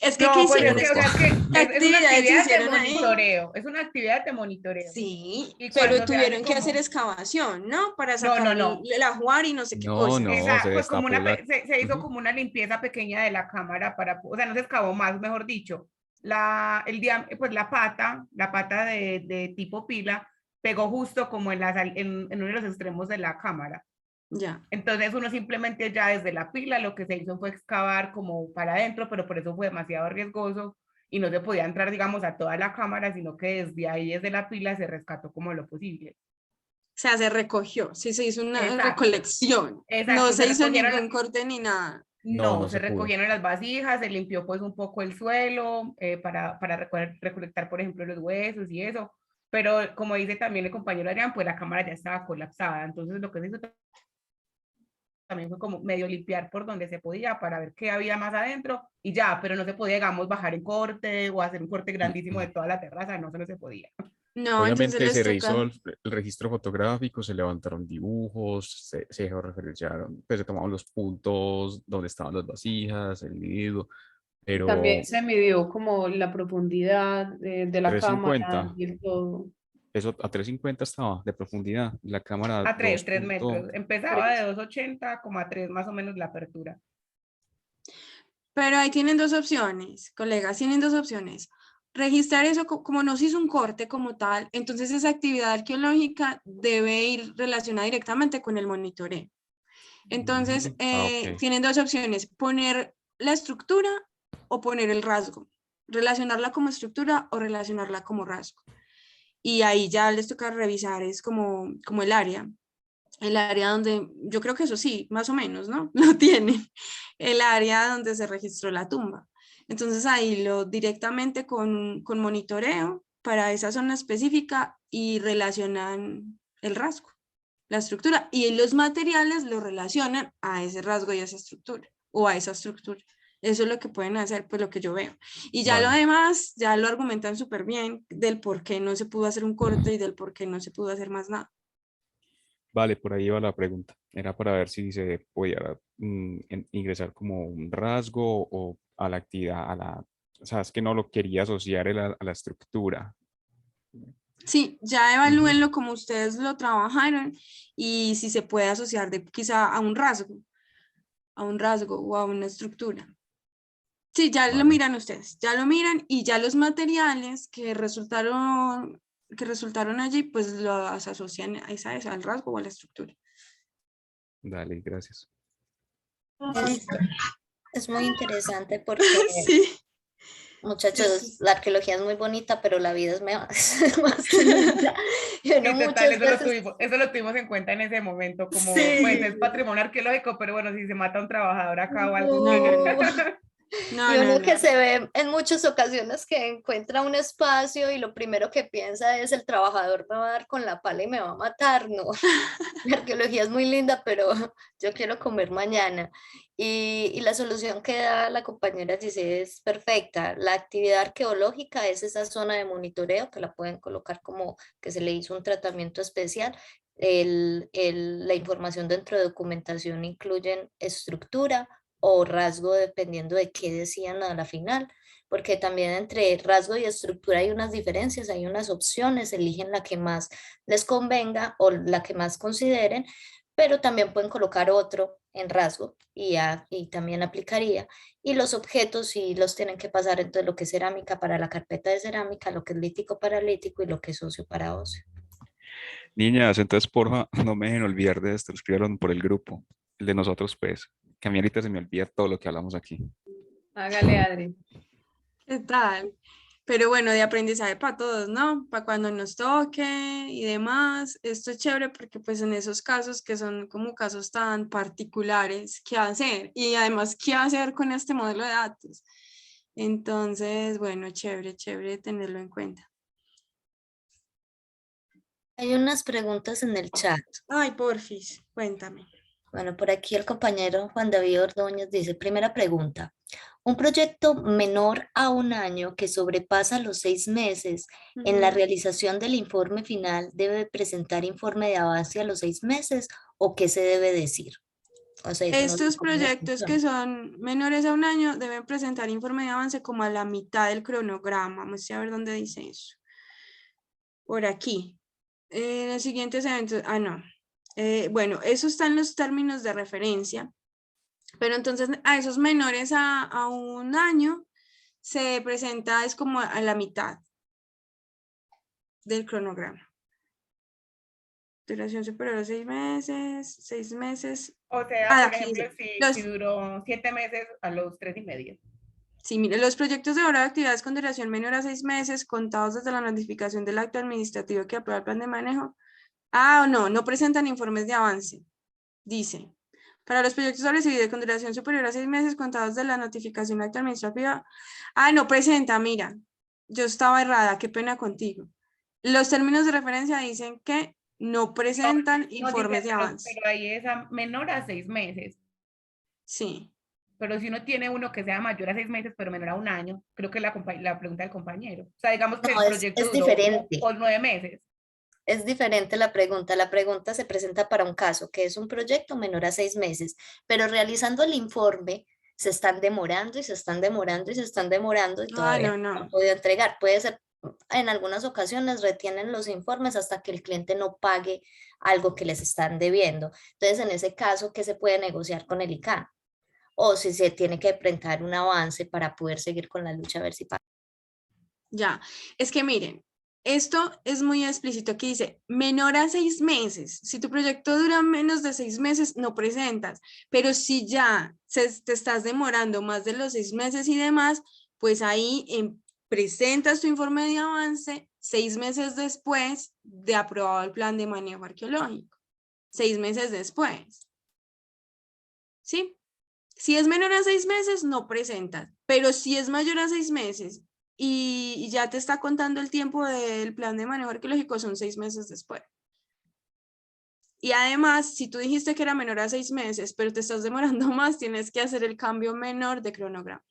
Es que, ¿qué No, pues es hicieron? que, o porfa. sea, es que ¿Qué es una actividades actividad de hicieron ahí? monitoreo, es una actividad de monitoreo. Sí, Y pero cuando se hace tuvieron que hacer como, excavación, ¿no? Para no, sacar no, no, el ajuar y no sé qué No, cosa. no, se pues como destapó se hizo Ujú. como una limpieza pequeña de la cámara para, o sea, no se excavó más, mejor dicho. Pues la pata de tipo pila, pegó justo como en uno de los extremos de la cámara. Ya. Entonces uno simplemente ya desde la pila lo que se hizo fue excavar como para adentro, pero por eso fue demasiado riesgoso y no se podía entrar, digamos, a toda la cámara, sino que desde ahí, desde la pila, se rescató como lo posible. O sea, se recogió, sí se hizo una Exacto. recolección. Exacto, No se hizo recogieron, ningún corte ni nada. no, No se se pudo. recogieron las vasijas, se limpió pues un poco el suelo para recolectar, por ejemplo, los huesos y eso. Pero como dice también el compañero Adrián, pues la cámara ya estaba colapsada. Entonces lo que se hizo también fue como medio limpiar por donde se podía para ver qué había más adentro y ya, pero no se podía, digamos, bajar en corte o hacer un corte grandísimo de toda la terraza, no, eso no se podía. No, entonces Obviamente les se toca. revisó el registro fotográfico, se levantaron dibujos, se georreferenciaron, pues se tomaron los puntos donde estaban las vasijas, el nido, También pero se midió como la profundidad de la cámara 350, y el todo. eso a 350 estaba de profundidad, la cámara A 3, 2. 3 metros. Empezaba de 2,80 como a 3 más o menos la apertura. Pero ahí tienen dos opciones, colegas, tienen dos opciones. Registrar eso como no se hizo un corte como tal, entonces esa actividad arqueológica debe ir relacionada directamente con el monitoreo. Entonces, Ok. tienen dos opciones, poner la estructura o poner el rasgo, relacionarla como estructura o relacionarla como rasgo. Y ahí ya les toca revisar, es como el área donde, yo creo que eso sí, más o menos, ¿no? Lo tienen, el área donde se registró la tumba. Entonces ahí lo directamente con monitoreo para esa zona específica y relacionan el rasgo, la estructura, y los materiales lo relacionan a ese rasgo y a esa estructura, o a esa estructura. Eso es lo que pueden hacer, pues lo que yo veo. Y ya lo Vale. demás, ya lo argumentan súper bien del por qué no se pudo hacer un corte y del por qué no se pudo hacer más nada. Vale, por ahí va la pregunta. Era para ver si se podía ingresar como un rasgo o a la actividad, o sea, es que no lo quería asociar a la estructura. Sí, ya Ujú. evalúenlo como ustedes lo trabajaron y si se puede asociar quizá a un rasgo o a una estructura. Sí, ya lo Vale. miran ustedes, ya lo miran y ya los materiales que resultaron allí, pues los asocian a al rasgo o a la estructura. Dale, gracias. Listo. Es muy interesante porque, Sí. muchachos, la arqueología es muy bonita, pero la vida es más linda. Y uno Sí, total, muchas veces, eso lo tuvimos en cuenta en ese momento, como pues Sí. es patrimonio arqueológico, pero bueno, si se mata un trabajador acá o algo. No, no, no. y No, no, uno que no. se ve en muchas ocasiones que encuentra un espacio y lo primero que piensa es el trabajador me va a dar con la pala y me va a matar, no. La arqueología es muy linda, pero yo quiero comer mañana. Y la solución que da la compañera Giselle es perfecta. La actividad arqueológica es esa zona de monitoreo que la pueden colocar como que se le hizo un tratamiento especial. La información dentro de documentación incluyen estructura o rasgo dependiendo de qué decían a la final, porque también entre rasgo y estructura hay unas diferencias, hay unas opciones, eligen la que más les convenga o la que más consideren, pero también pueden colocar otro en rasgo y también aplicaría. Y los objetos sí los tienen que pasar entre lo que es cerámica para la carpeta de cerámica, lo que es lítico para lítico y lo que es óseo para óseo. Niñas, entonces porfa, no me dejen olvidar de esto, escribieron por el grupo, el de nosotros, pues, que a mí ahorita se me olvida todo lo que hablamos aquí. Hágale, Adri. ¿Qué tal? Pero bueno, de aprendizaje para todos, ¿no? Para cuando nos toque y demás. Esto es chévere porque pues en esos casos que son como casos tan particulares, ¿qué hacer? Y además, ¿qué hacer con este modelo de datos? Entonces, bueno, chévere, chévere tenerlo en cuenta. Hay unas preguntas en el chat. Ay, porfis, cuéntame. Bueno, por aquí el compañero Juan David Ordóñez dice, primera pregunta, un proyecto menor a un año que sobrepasa los 6 meses en la Ujú. realización del informe final debe presentar informe de avance a los 6 meses o qué se debe decir. O sea, eso no lo Estos pone en proyectos que atención. son menores a un año deben presentar informe de avance como a la mitad del cronograma. Vamos a ver dónde dice eso. Por aquí. Los siguientes eventos, no. Bueno, eso está en los términos de referencia, pero entonces a esos menores a un año se presenta, es como a la mitad del cronograma. duración superior a 6 meses. O sea, por Aquí ejemplo, dice, si duró 7 meses a los 3,5. sí, mire, los proyectos de obra de actividades con duración menor a 6 meses, contados desde la notificación del acto administrativo que aprueba el plan de manejo. No presentan informes de avance. Dice, para los proyectos de con duración superior a 6 meses, contados de la notificación del acto administrativo. No presenta, mira, yo estaba errada, qué pena contigo. Los términos de referencia dicen que no presentan informes de avance. Pero ahí es menor a 6 meses. Sí. Pero si uno tiene uno que sea mayor a 6 meses, pero menor a 1 año, creo que es la pregunta del compañero. O sea, digamos que No, el es proyecto duró diferente. por 9 meses. Es diferente la pregunta. La pregunta se presenta para un caso que es un proyecto menor a 6 meses, pero realizando el informe se están demorando y se están demorando y se están demorando y todavía no han podido entregar. Puede ser, en algunas ocasiones retienen los informes hasta que el cliente no pague algo que les están debiendo. Entonces, en ese caso, ¿qué se puede negociar con el ICANN? O si se tiene que presentar un avance para poder seguir con la lucha a ver si paga. Ya, es que miren, esto es muy explícito que dice menor a 6 meses. Si tu proyecto dura menos de 6 meses, no presentas. Pero si ya te estás demorando más de los 6 meses y demás, pues ahí presentas tu informe de avance 6 meses después de aprobado el plan de manejo arqueológico. 6 meses después. ¿Sí? Si es menor a 6 meses, no presentas. Pero si es mayor a 6 meses y ya te está contando el tiempo del plan de manejo arqueológico, son 6 meses después. Y además, si tú dijiste que era menor a 6 meses, pero te estás demorando más, tienes que hacer el cambio menor de cronograma.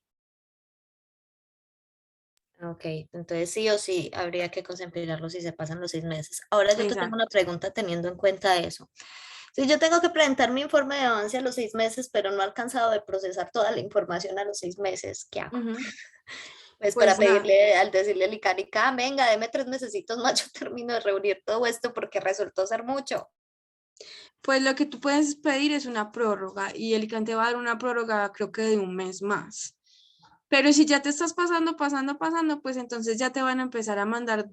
Ok, entonces sí o sí habría que contemplarlo si se pasan los 6 meses. Ahora yo te tengo una pregunta teniendo en cuenta eso. Si yo tengo que presentar mi informe de avance a los 6 meses, pero no he alcanzado de procesar toda la información a los 6 meses, ¿qué hago? Pues para pedirle, al decirle al ICANN, venga, deme 3 mesecitos más, yo termino de reunir todo esto porque resultó ser mucho. Pues lo que tú puedes pedir es una prórroga y el ICANN te va a dar una prórroga creo que de 1 mes más. Pero si ya te estás pasando, pues entonces ya te van a empezar a mandar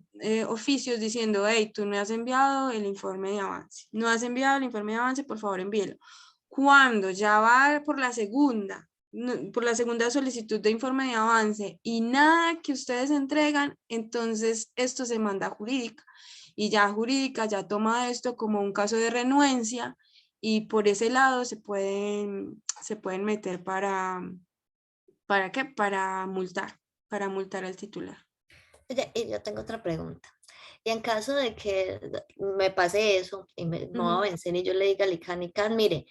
oficios diciendo, hey, tú no has enviado el informe de avance. No has enviado el informe de avance, por favor envíelo. Cuando ya va por la segunda solicitud de informe de avance y nada que ustedes entregan, entonces esto se manda a jurídica. Y ya jurídica ya toma esto como un caso de renuencia y por ese lado se pueden meter ¿para qué? Para multar al titular. Oye, y yo tengo otra pregunta. Y en caso de que me pase eso y no va a vencer y yo le diga al ICANN, mire,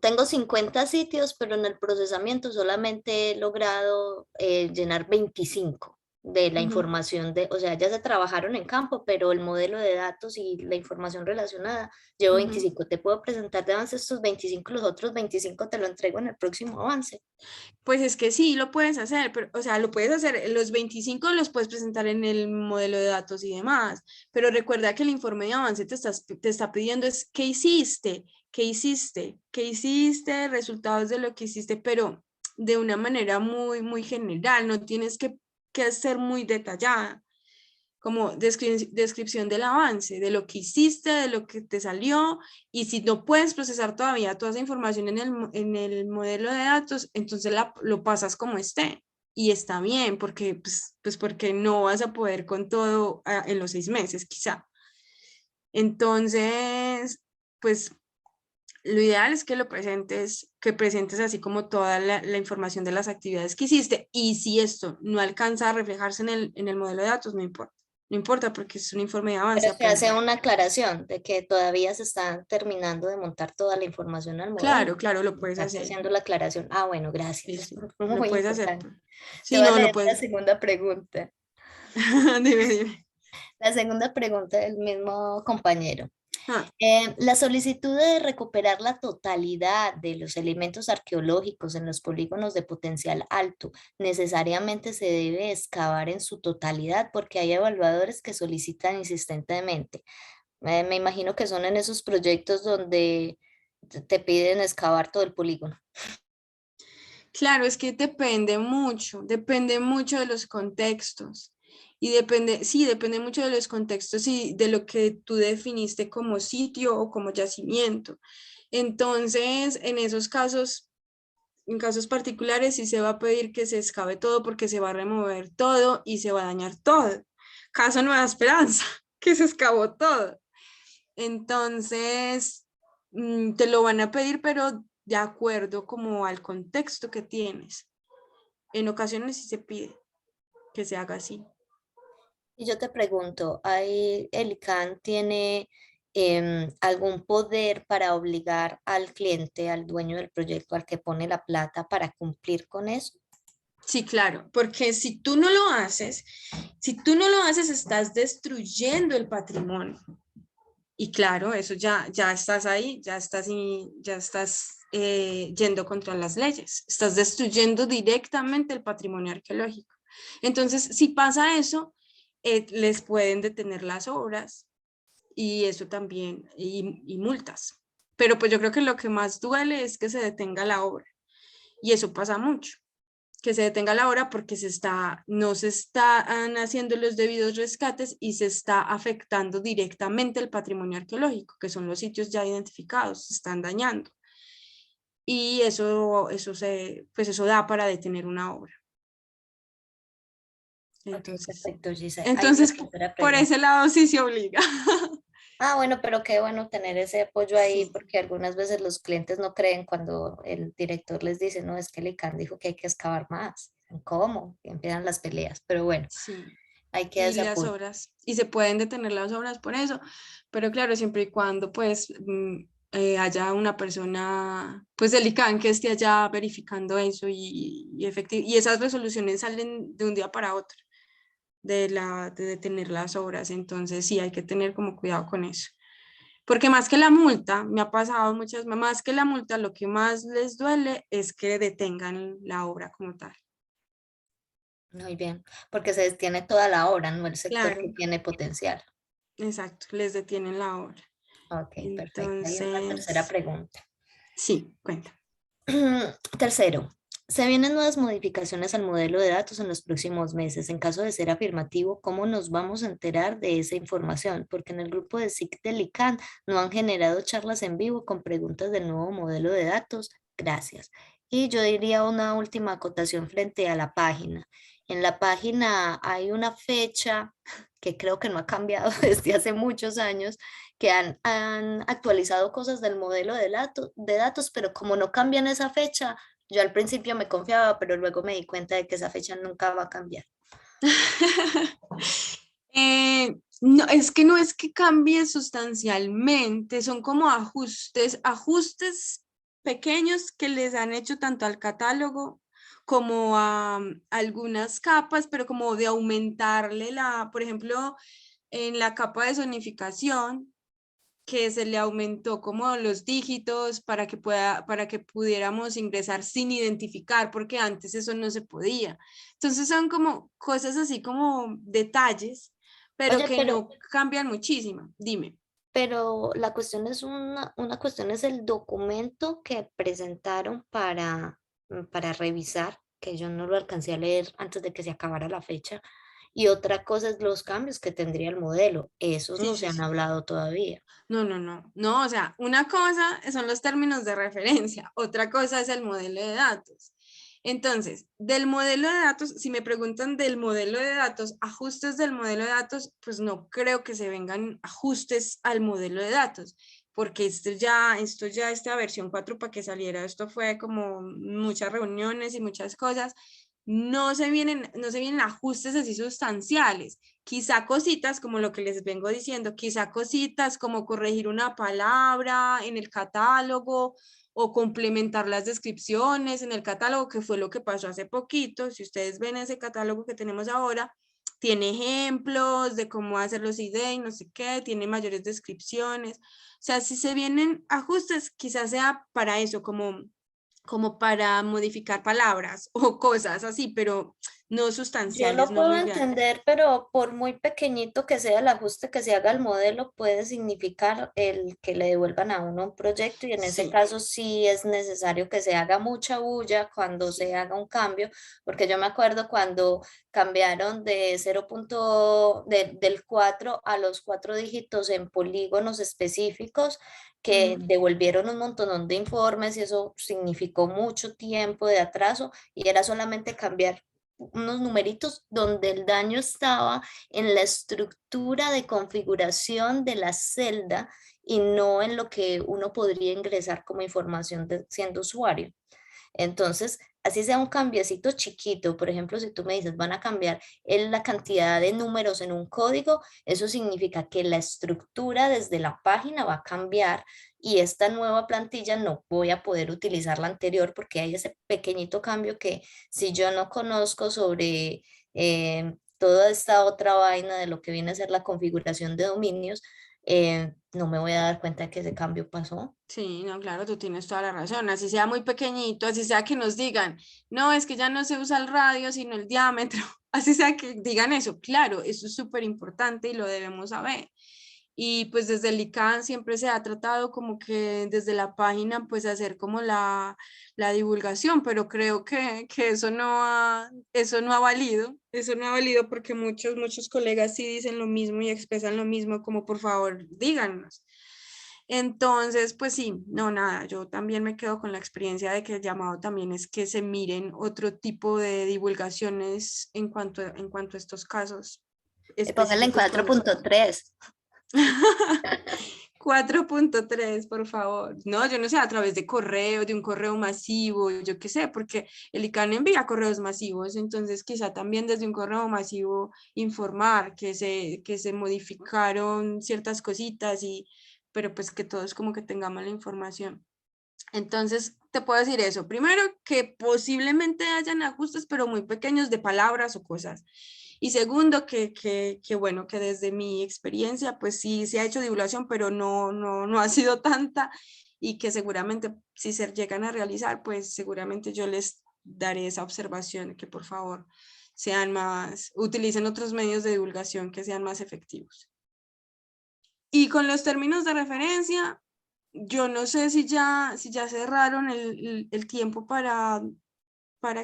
tengo 50 sitios, pero en el procesamiento solamente he logrado llenar 25 de la información o sea, ya se trabajaron en campo, pero el modelo de datos y la información relacionada, llevo 25, te puedo presentar de avance estos 25, los otros 25 te lo entrego en el próximo avance. Pues es que sí, lo puedes hacer, pero, o sea, lo puedes hacer, los 25 los puedes presentar en el modelo de datos y demás, pero recuerda que el informe de avance te está pidiendo es qué hiciste, resultados de lo que hiciste, pero de una manera muy, muy general, no tienes que ser muy detallada, como descripción del avance, de lo que hiciste, de lo que te salió, y si no puedes procesar todavía toda esa información en el modelo de datos, entonces lo pasas como esté, y está bien, porque, pues porque no vas a poder con todo en los 6 meses, quizá. Entonces, pues lo ideal es que presentes así como toda la información de las actividades que hiciste, y si esto no alcanza a reflejarse en el modelo de datos, no importa. No importa porque es un informe de avance. Pero se hace una aclaración de que todavía se está terminando de montar toda la información al modelo. Claro, lo puedes hacer. Haciendo la aclaración. Ah, bueno, gracias. Sí, Muy lo puedes importante. hacer. Sí, te voy a leer la segunda pregunta. Dime. La segunda pregunta del mismo compañero. La solicitud de recuperar la totalidad de los elementos arqueológicos en los polígonos de potencial alto necesariamente se debe excavar en su totalidad porque hay evaluadores que solicitan insistentemente. Me imagino que son en esos proyectos donde te piden excavar todo el polígono. Claro, es que depende mucho de los contextos. Y depende, sí, depende mucho de los contextos y de lo que tú definiste como sitio o como yacimiento. Entonces, en esos casos, en casos particulares, sí se va a pedir que se excave todo porque se va a remover todo y se va a dañar todo. Caso Nueva Esperanza, que se excavó todo. Entonces, te lo van a pedir, pero de acuerdo como al contexto que tienes. En ocasiones sí se pide que se haga así. Y yo te pregunto, ¿el ICANN tiene algún poder para obligar al cliente, al dueño del proyecto, al que pone la plata para cumplir con eso? Sí, claro, porque si tú no lo haces, estás destruyendo el patrimonio. Y claro, eso ya estás ahí, ya estás yendo contra las leyes, estás destruyendo directamente el patrimonio arqueológico. Entonces, si pasa eso, les pueden detener las obras y eso también, y multas. Pero pues yo creo que lo que más duele es que se detenga la obra y eso pasa mucho, que se detenga la obra porque no se están haciendo los debidos rescates y se está afectando directamente el patrimonio arqueológico, que son los sitios ya identificados, se están dañando. Y pues eso da para detener una obra. Ok, Entonces, perfecto, Gisa. Hay una entonces tercera por pregunta. ese lado sí se obliga. Ah, bueno, pero qué bueno tener ese apoyo ahí, Sí, porque algunas veces los clientes no creen cuando el director les dice, no, es que el ICANN dijo que hay que excavar más. ¿Cómo? Y empiezan las peleas. Pero bueno, sí. hay que Y ese las apoyo. obras, y se pueden detener las obras por eso, pero claro, siempre y cuando pues haya una persona pues del ICANN que esté allá verificando eso y esas resoluciones salen de un día para otro de detener las obras, entonces sí hay que tener como cuidado con eso. Porque más que la multa, me ha pasado más que la multa, lo que más les duele es que detengan la obra como tal. Muy bien, porque se detiene toda la obra, no el sector Claro, que tiene potencial. exacto, les detienen la obra. Ok, perfecto. Hay una tercera Entonces, pregunta. sí, cuenta. Tercero, se vienen nuevas modificaciones al modelo de datos en los próximos meses. En caso de ser afirmativo, ¿cómo nos vamos a enterar de esa información? Porque en el grupo de SIC del ICANN no han generado charlas en vivo con preguntas del nuevo modelo de datos. Gracias. Y yo diría una última acotación frente a la página. En la página hay una fecha que creo que no ha cambiado desde hace muchos años, que han actualizado cosas del modelo de datos, pero como no cambian esa fecha, yo al principio me confiaba, pero luego me di cuenta de que esa fecha nunca va a cambiar. No, no es que cambie sustancialmente, son como ajustes pequeños que les han hecho tanto al catálogo como a algunas capas, pero como de aumentarle por ejemplo, en la capa de zonificación, que se le aumentó como los dígitos para que pudiéramos ingresar sin identificar, porque antes eso no se podía. Entonces son como cosas así como detalles, pero Oye, que no cambian muchísimo. Dime. pero la cuestión es una cuestión es el documento que presentaron para revisar, que yo no lo alcancé a leer antes de que se acabara la fecha. Y otra cosa es los cambios que tendría el modelo. Esos Sí, no se sí, han sí. hablado todavía. No, o sea, una cosa son los términos de referencia, otra cosa es el modelo de datos. Entonces, del modelo de datos, si me preguntan del modelo de datos, ajustes del modelo de datos, pues no creo que se vengan ajustes al modelo de datos, porque esta versión 4 para que saliera, esto fue como muchas reuniones y muchas cosas, no se vienen ajustes así sustanciales. Quizá cositas como lo que les vengo diciendo, quizá cositas como corregir una palabra en el catálogo o complementar las descripciones en el catálogo, que fue lo que pasó hace poquito. Si ustedes ven ese catálogo que tenemos ahora, tiene ejemplos de cómo hacer los ID y no sé qué, tiene mayores descripciones. O sea, si se vienen ajustes, quizás sea para eso, como como para modificar palabras o cosas así, pero no Yo sustanciales, lo no puedo muy grandes. entender, pero por muy pequeñito que sea el ajuste que se haga al modelo, puede significar el que le devuelvan a uno un proyecto y en ese Sí, caso sí es necesario que se haga mucha bulla cuando se sí. haga un cambio, porque yo me acuerdo cuando cambiaron de del 4 a los 4 dígitos en polígonos específicos, que Ujú. devolvieron un montón de informes y eso significó mucho tiempo de atraso y era solamente cambiar unos numeritos donde el daño estaba en la estructura de configuración de la celda y no en lo que uno podría ingresar como información siendo usuario. Entonces, así sea un cambiecito chiquito, por ejemplo, si tú me dices van a cambiar la cantidad de números en un código, eso significa que la estructura desde la página va a cambiar y esta nueva plantilla no voy a poder utilizar la anterior porque hay ese pequeñito cambio que si yo no conozco sobre toda esta otra vaina de lo que viene a ser la configuración de dominios, no me voy a dar cuenta de que ese cambio pasó. Sí, no, claro, tú tienes toda la razón. Así sea muy pequeñito, así sea que nos digan, no, es que ya no se usa el radio, sino el diámetro. Así sea que digan eso, claro, eso es súper importante y lo debemos saber. Y pues desde el ICANN siempre se ha tratado como que desde la página pues hacer como la divulgación, pero creo que eso no ha valido, eso no ha valido porque muchos colegas sí dicen lo mismo y expresan lo mismo como por favor díganos. Entonces, pues sí, no, nada, yo también me quedo con la experiencia de que el llamado también es que se miren otro tipo de divulgaciones en cuanto a estos casos Póngale en específicos con los 4.3. 4.3, por favor. No, yo no sé, a través de correo, de un correo masivo, yo qué sé, porque el ICANN envía correos masivos, entonces quizá también desde un correo masivo informar que se modificaron ciertas cositas y, pero pues que todos como que tengamos la información. Entonces, te puedo decir eso. Primero, que posiblemente hayan ajustes, pero muy pequeños de palabras o cosas. Y segundo, que bueno, que desde mi experiencia, pues sí se ha hecho divulgación, pero no ha sido tanta y que seguramente si se llegan a realizar, pues seguramente yo les daré esa observación, que por favor utilicen otros medios de divulgación que sean más efectivos. Y con los términos de referencia, yo no sé si ya cerraron el tiempo ¿para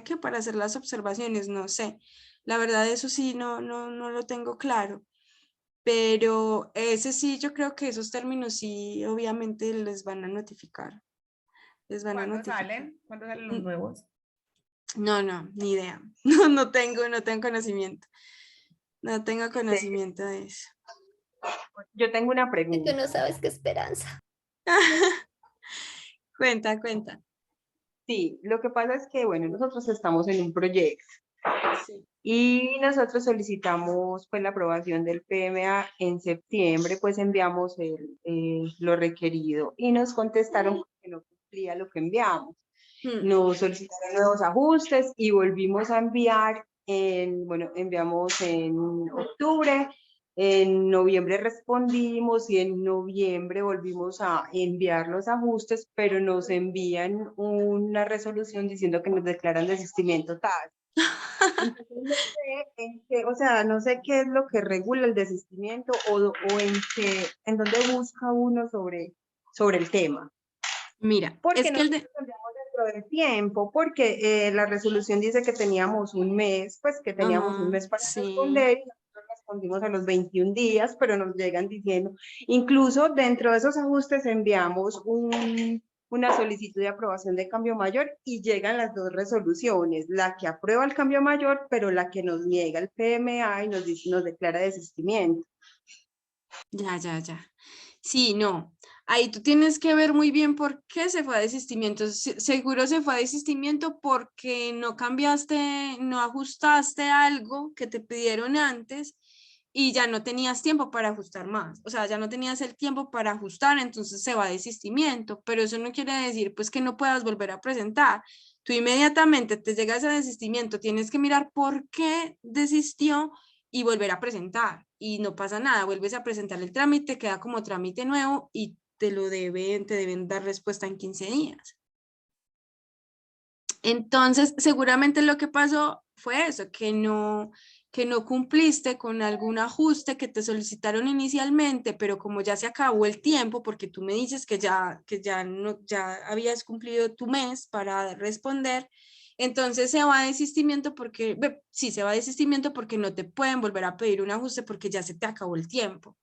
qué? Para hacer las observaciones, no sé. La verdad, eso sí, no lo tengo claro. Pero ese sí, yo creo que esos términos sí, obviamente les van a notificar. Les van a ¿Cuándo notificar. salen? ¿Cuándo salen los nuevos? No, ni idea. No tengo conocimiento. No tengo conocimiento de eso. Yo tengo una Tú no pregunta. sabes qué esperanza. Cuenta. Sí, lo que pasa es que, bueno, nosotros estamos en un proyecto Sí. y nosotros solicitamos pues la aprobación del PMA en septiembre, pues enviamos lo requerido y nos contestaron que no cumplía lo que enviamos. Nos solicitaron nuevos ajustes y volvimos a enviar bueno, enviamos en octubre, en noviembre respondimos y en noviembre volvimos a enviar los ajustes, pero nos envían una resolución diciendo que nos declaran desistimiento tal. Entonces, no sé o sea, no sé qué es lo que regula el desistimiento o en dónde busca uno sobre el tema. Mira, Porque es que nosotros cambiamos dentro del tiempo, porque la resolución dice que teníamos un mes, pues que teníamos un mes para sí. responder y nosotros respondimos a los 21 días, pero nos llegan diciendo, incluso dentro de esos ajustes enviamos una solicitud de aprobación de cambio mayor y llegan las dos resoluciones, la que aprueba el cambio mayor, pero la que nos niega el PMA y nos declara desistimiento. Ya. Sí, no. Ahí tú tienes que ver muy bien por qué se fue a desistimiento. Seguro se fue a desistimiento porque no cambiaste, no ajustaste algo que te pidieron antes y ya no tenías tiempo para ajustar más. O sea, ya no tenías el tiempo para ajustar, entonces se va a desistimiento. Pero eso no quiere decir pues que no puedas volver a presentar. Tú inmediatamente te llegas a desistimiento, tienes que mirar por qué desistió y volver a presentar y no pasa nada, vuelves a presentar el trámite, queda como trámite nuevo y te deben dar respuesta en 15 días. Entonces, seguramente lo que pasó fue eso, que no cumpliste con algún ajuste que te solicitaron inicialmente, pero como ya se acabó el tiempo, porque tú me dices que ya habías cumplido tu mes para responder, entonces se va a desistimiento porque, sí, se va a desistimiento porque no te pueden volver a pedir un ajuste porque ya se te acabó el tiempo.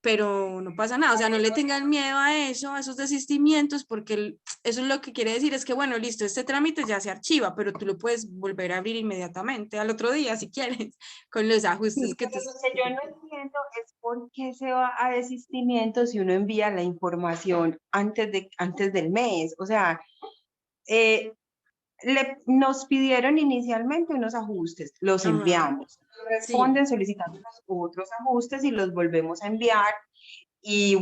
Pero no pasa nada, o sea, no le tengan miedo a eso, a esos desistimientos, porque eso es lo que quiere decir, es que bueno, listo, este trámite ya se archiva, pero tú lo puedes volver a abrir inmediatamente, al otro día, si quieres, con los ajustes Sí, que pero tú... lo que yo no entiendo es por qué se va a desistimiento si uno envía la información antes del mes. O sea, eh, nos pidieron inicialmente unos ajustes, los Ajá, enviamos. sí. Responden solicitando los otros ajustes y los volvemos a enviar. Y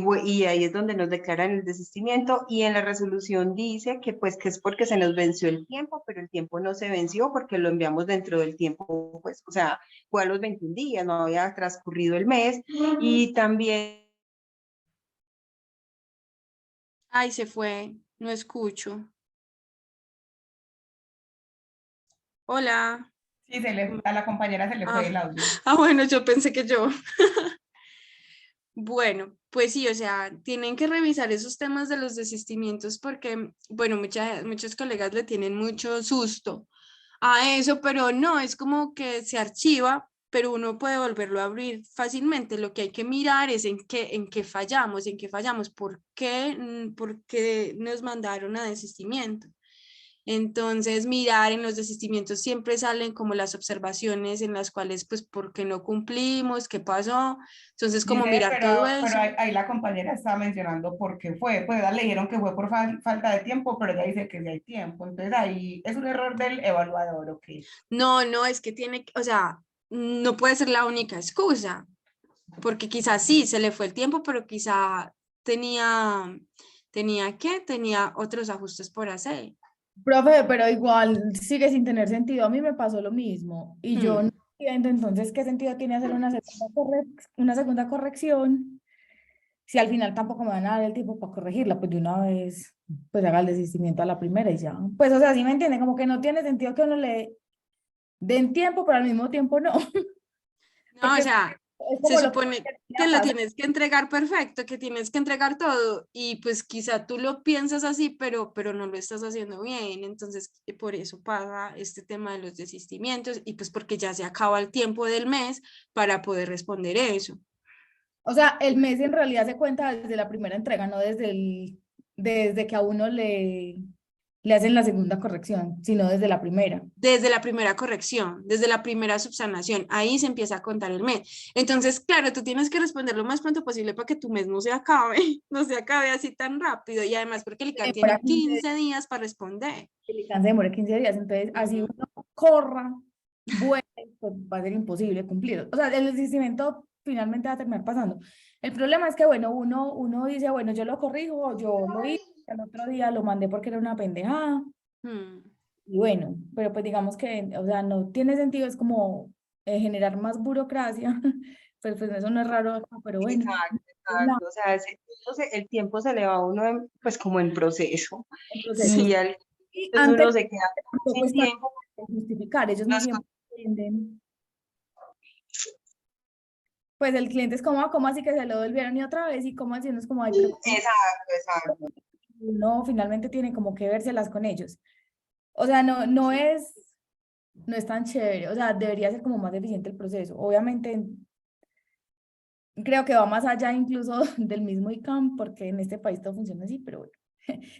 ahí es donde nos declaran el desistimiento y en la resolución dice que pues que es porque se nos venció el tiempo, pero el tiempo no se venció porque lo enviamos dentro del tiempo, pues, o sea, fue a los 21 días, no había transcurrido el mes y también... Ay, se fue, no escucho. Hola. Sí, a la compañera se le fue el Ah, audio. bueno, yo pensé que yo. Bueno, pues sí, o sea, tienen que revisar esos temas de los desistimientos porque, bueno, muchos colegas le tienen mucho susto a eso, pero no, es como que se archiva, pero uno puede volverlo a abrir fácilmente. Lo que hay que mirar es en qué fallamos, por qué nos mandaron a desistimiento. Entonces, mirar en los desistimientos siempre salen como las observaciones en las cuales, pues, ¿por qué no cumplimos? ¿Qué pasó? Entonces, como Dice, mirar todo pero eso. ahí la compañera estaba mencionando por qué fue, pues le dijeron que fue por falta de tiempo, pero ella dice que sí hay tiempo, entonces ahí es un error del evaluador, ¿ok? No, no, es que o sea, no puede ser la única excusa, porque quizás sí, se le fue el tiempo, pero quizá tenía otros ajustes por hacer. Profe, pero igual sigue sin tener sentido. A mí me pasó lo mismo y yo no entiendo entonces qué sentido tiene hacer una segunda corrección si al final tampoco me van a dar el tiempo para corregirla, pues de una vez pues haga el desistimiento a la primera y ya. Pues o sea, sí me entiende, como que no tiene sentido que uno le den tiempo, pero al mismo tiempo no. No, o Porque sea, es se como lo que supone que debería lo pasar. tienes que entregar perfecto, que tienes que entregar todo y pues quizá tú lo piensas así, pero no lo estás haciendo bien, entonces por eso pasa este tema de los desistimientos y pues porque ya se acaba el tiempo del mes para poder responder eso. O sea, el mes en realidad se cuenta desde la primera entrega, no desde que a uno le hacen la segunda corrección, sino desde la primera. Desde la primera corrección, desde la primera subsanación, ahí se empieza a contar el mes. Entonces, claro, tú tienes que responder lo más pronto posible para que tu mes no se acabe, no se acabe así tan rápido y además porque el ICANN Demora tiene 15, 15 días para responder. el alcance demora 15 días, entonces así Ujú. uno corra, bueno, pues va a ser imposible cumplir. O sea, el desistimiento finalmente va a terminar pasando. El problema es que, bueno, uno dice, bueno, yo lo corrijo, yo lo hice, el otro día lo mandé porque era una pendejada, Hmm. y bueno, pero pues digamos que, o sea, no tiene sentido, es como generar más burocracia, pues eso no es raro acá, pero bueno, Exacto, no, exacto. O sea, el tiempo se le va a uno pues como en proceso. entonces, Y Sí. y entonces antes uno se queda tampoco sin es para tiempo. justificar, ellos no Las siempre entienden. Pues el cliente es como, ¿cómo así que se lo devolvieron y otra vez? Y cómo así, uno es como, ay, pero Exacto, exacto. uno finalmente tiene como que vérselas con ellos. O sea, no es tan chévere, o sea, debería ser como más eficiente el proceso. Obviamente, creo que va más allá incluso del mismo ICANN, porque en este país todo funciona así, pero bueno,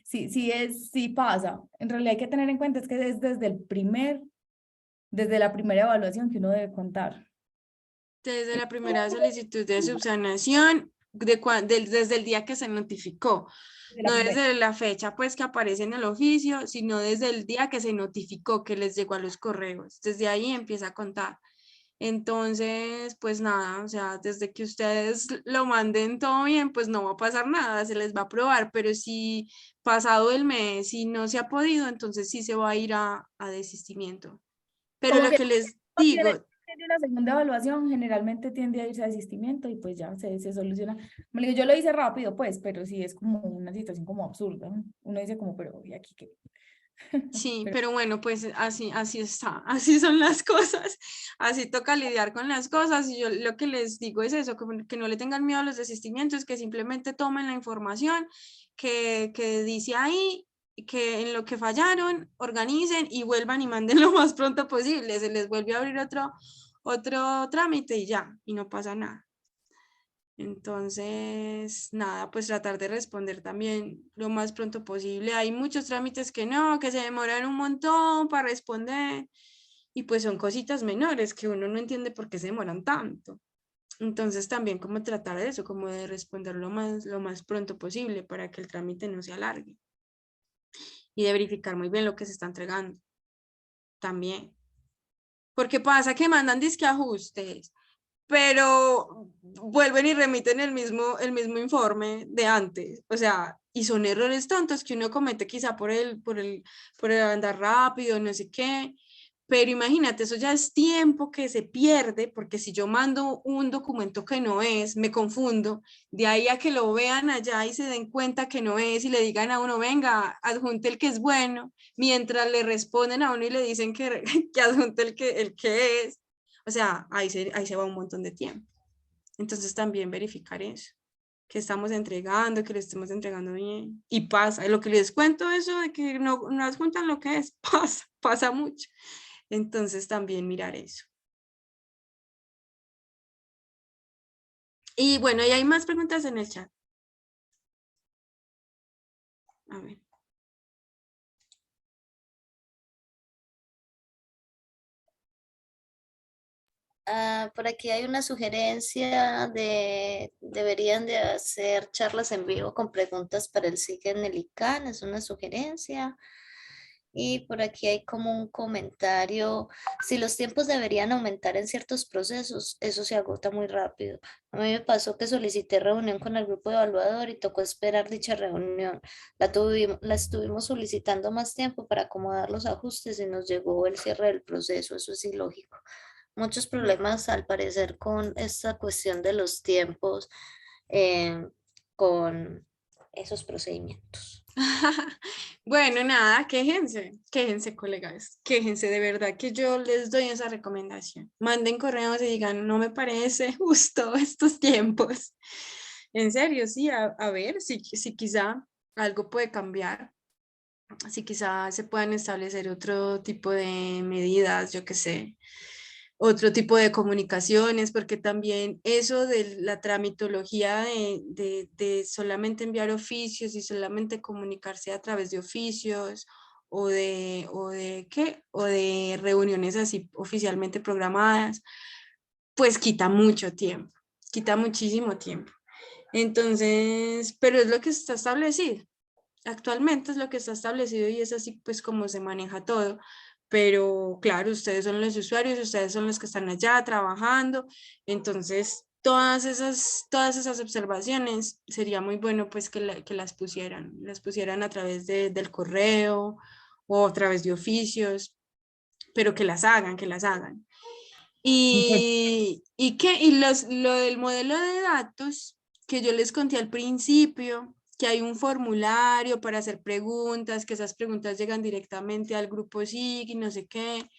sí pasa. En realidad hay que tener en cuenta es que es desde la primera evaluación que uno debe contar. Desde la primera solicitud de subsanación, desde el día que se notificó, Desde la no primera. desde la fecha pues que aparece en el oficio, sino desde el día que se notificó que les llegó a los correos. Desde ahí empieza a contar. Entonces, pues nada, o sea, desde que ustedes lo manden todo bien, pues no va a pasar nada, se les va a aprobar, pero si pasado el mes y no se ha podido, entonces sí se va a ir a desistimiento. Pero Como lo que que les no digo, tiene una segunda evaluación, generalmente tiende a irse a desistimiento y pues ya se soluciona. Me digo, yo lo hice rápido, pues, pero sí es como una situación como absurda, ¿no? Uno dice como, pero ¿y aquí qué? Sí, pero bueno, pues así está, así son las cosas, así toca lidiar con las cosas y yo lo que les digo es eso, que no le tengan miedo a los desistimientos, que simplemente tomen la información que dice ahí, que en lo que fallaron, organicen y vuelvan y manden lo más pronto posible, se les vuelve a abrir otro trámite y ya, y no pasa nada. Entonces, nada, pues tratar de responder también lo más pronto posible. Hay muchos trámites que no, que se demoran un montón para responder y pues son cositas menores que uno no entiende por qué se demoran tanto. Entonces también como tratar de eso, como de responder lo más pronto posible para que el trámite no se alargue y de verificar muy bien lo que se está entregando también. Porque pasa que mandan disque ajustes, pero vuelven y remiten el mismo informe de antes, o sea, y son errores tontos que uno comete quizá por el andar rápido, no sé qué, pero imagínate, eso ya es tiempo que se pierde, porque si yo mando un documento que no es, me confundo, de ahí a que lo vean allá y se den cuenta que no es y le digan a uno, venga, adjunte el que es bueno, mientras le responden a uno y le dicen que, que adjunte el que es. O sea, ahí se va un montón de tiempo. Entonces también verificar eso, que estamos entregando, que lo estemos entregando bien. Y pasa, lo que les cuento eso de que no adjuntan lo que es, pasa mucho. Entonces también mirar eso. Y bueno, y hay más preguntas en el chat. A ver. Por aquí hay una sugerencia de deberían de hacer charlas en vivo con preguntas para el SIG en el ICANN, es una sugerencia. Y por aquí hay como un comentario, si los tiempos deberían aumentar en ciertos procesos, eso se agota muy rápido. A mí me pasó que solicité reunión con el grupo evaluador y tocó esperar dicha reunión. La estuvimos solicitando más tiempo para acomodar los ajustes y nos llegó el cierre del proceso, eso es ilógico. Muchos problemas al parecer con esta cuestión de los tiempos con esos procedimientos. Bueno, nada, quéjense, colegas, quéjense, de verdad que yo les doy esa recomendación. Manden correos y digan, no me parece justo estos tiempos. En serio, sí, a ver si quizá algo puede cambiar, si quizá se puedan establecer otro tipo de medidas, yo qué sé, otro tipo de comunicaciones, porque también eso de la tramitología de solamente enviar oficios y solamente comunicarse a través de oficios o de reuniones así oficialmente programadas, pues quita mucho tiempo, quita muchísimo tiempo. Entonces, pero es lo que está establecido. Actualmente es lo que está establecido y es así pues como se maneja todo, pero claro, ustedes son los usuarios, ustedes son los que están allá trabajando, entonces todas esas observaciones sería muy bueno pues que las pusieran a través del correo o a través de oficios, pero que las hagan. Lo del modelo de datos que yo les conté al principio, que hay un formulario para hacer preguntas, que esas preguntas llegan directamente al grupo SIG y no sé qué.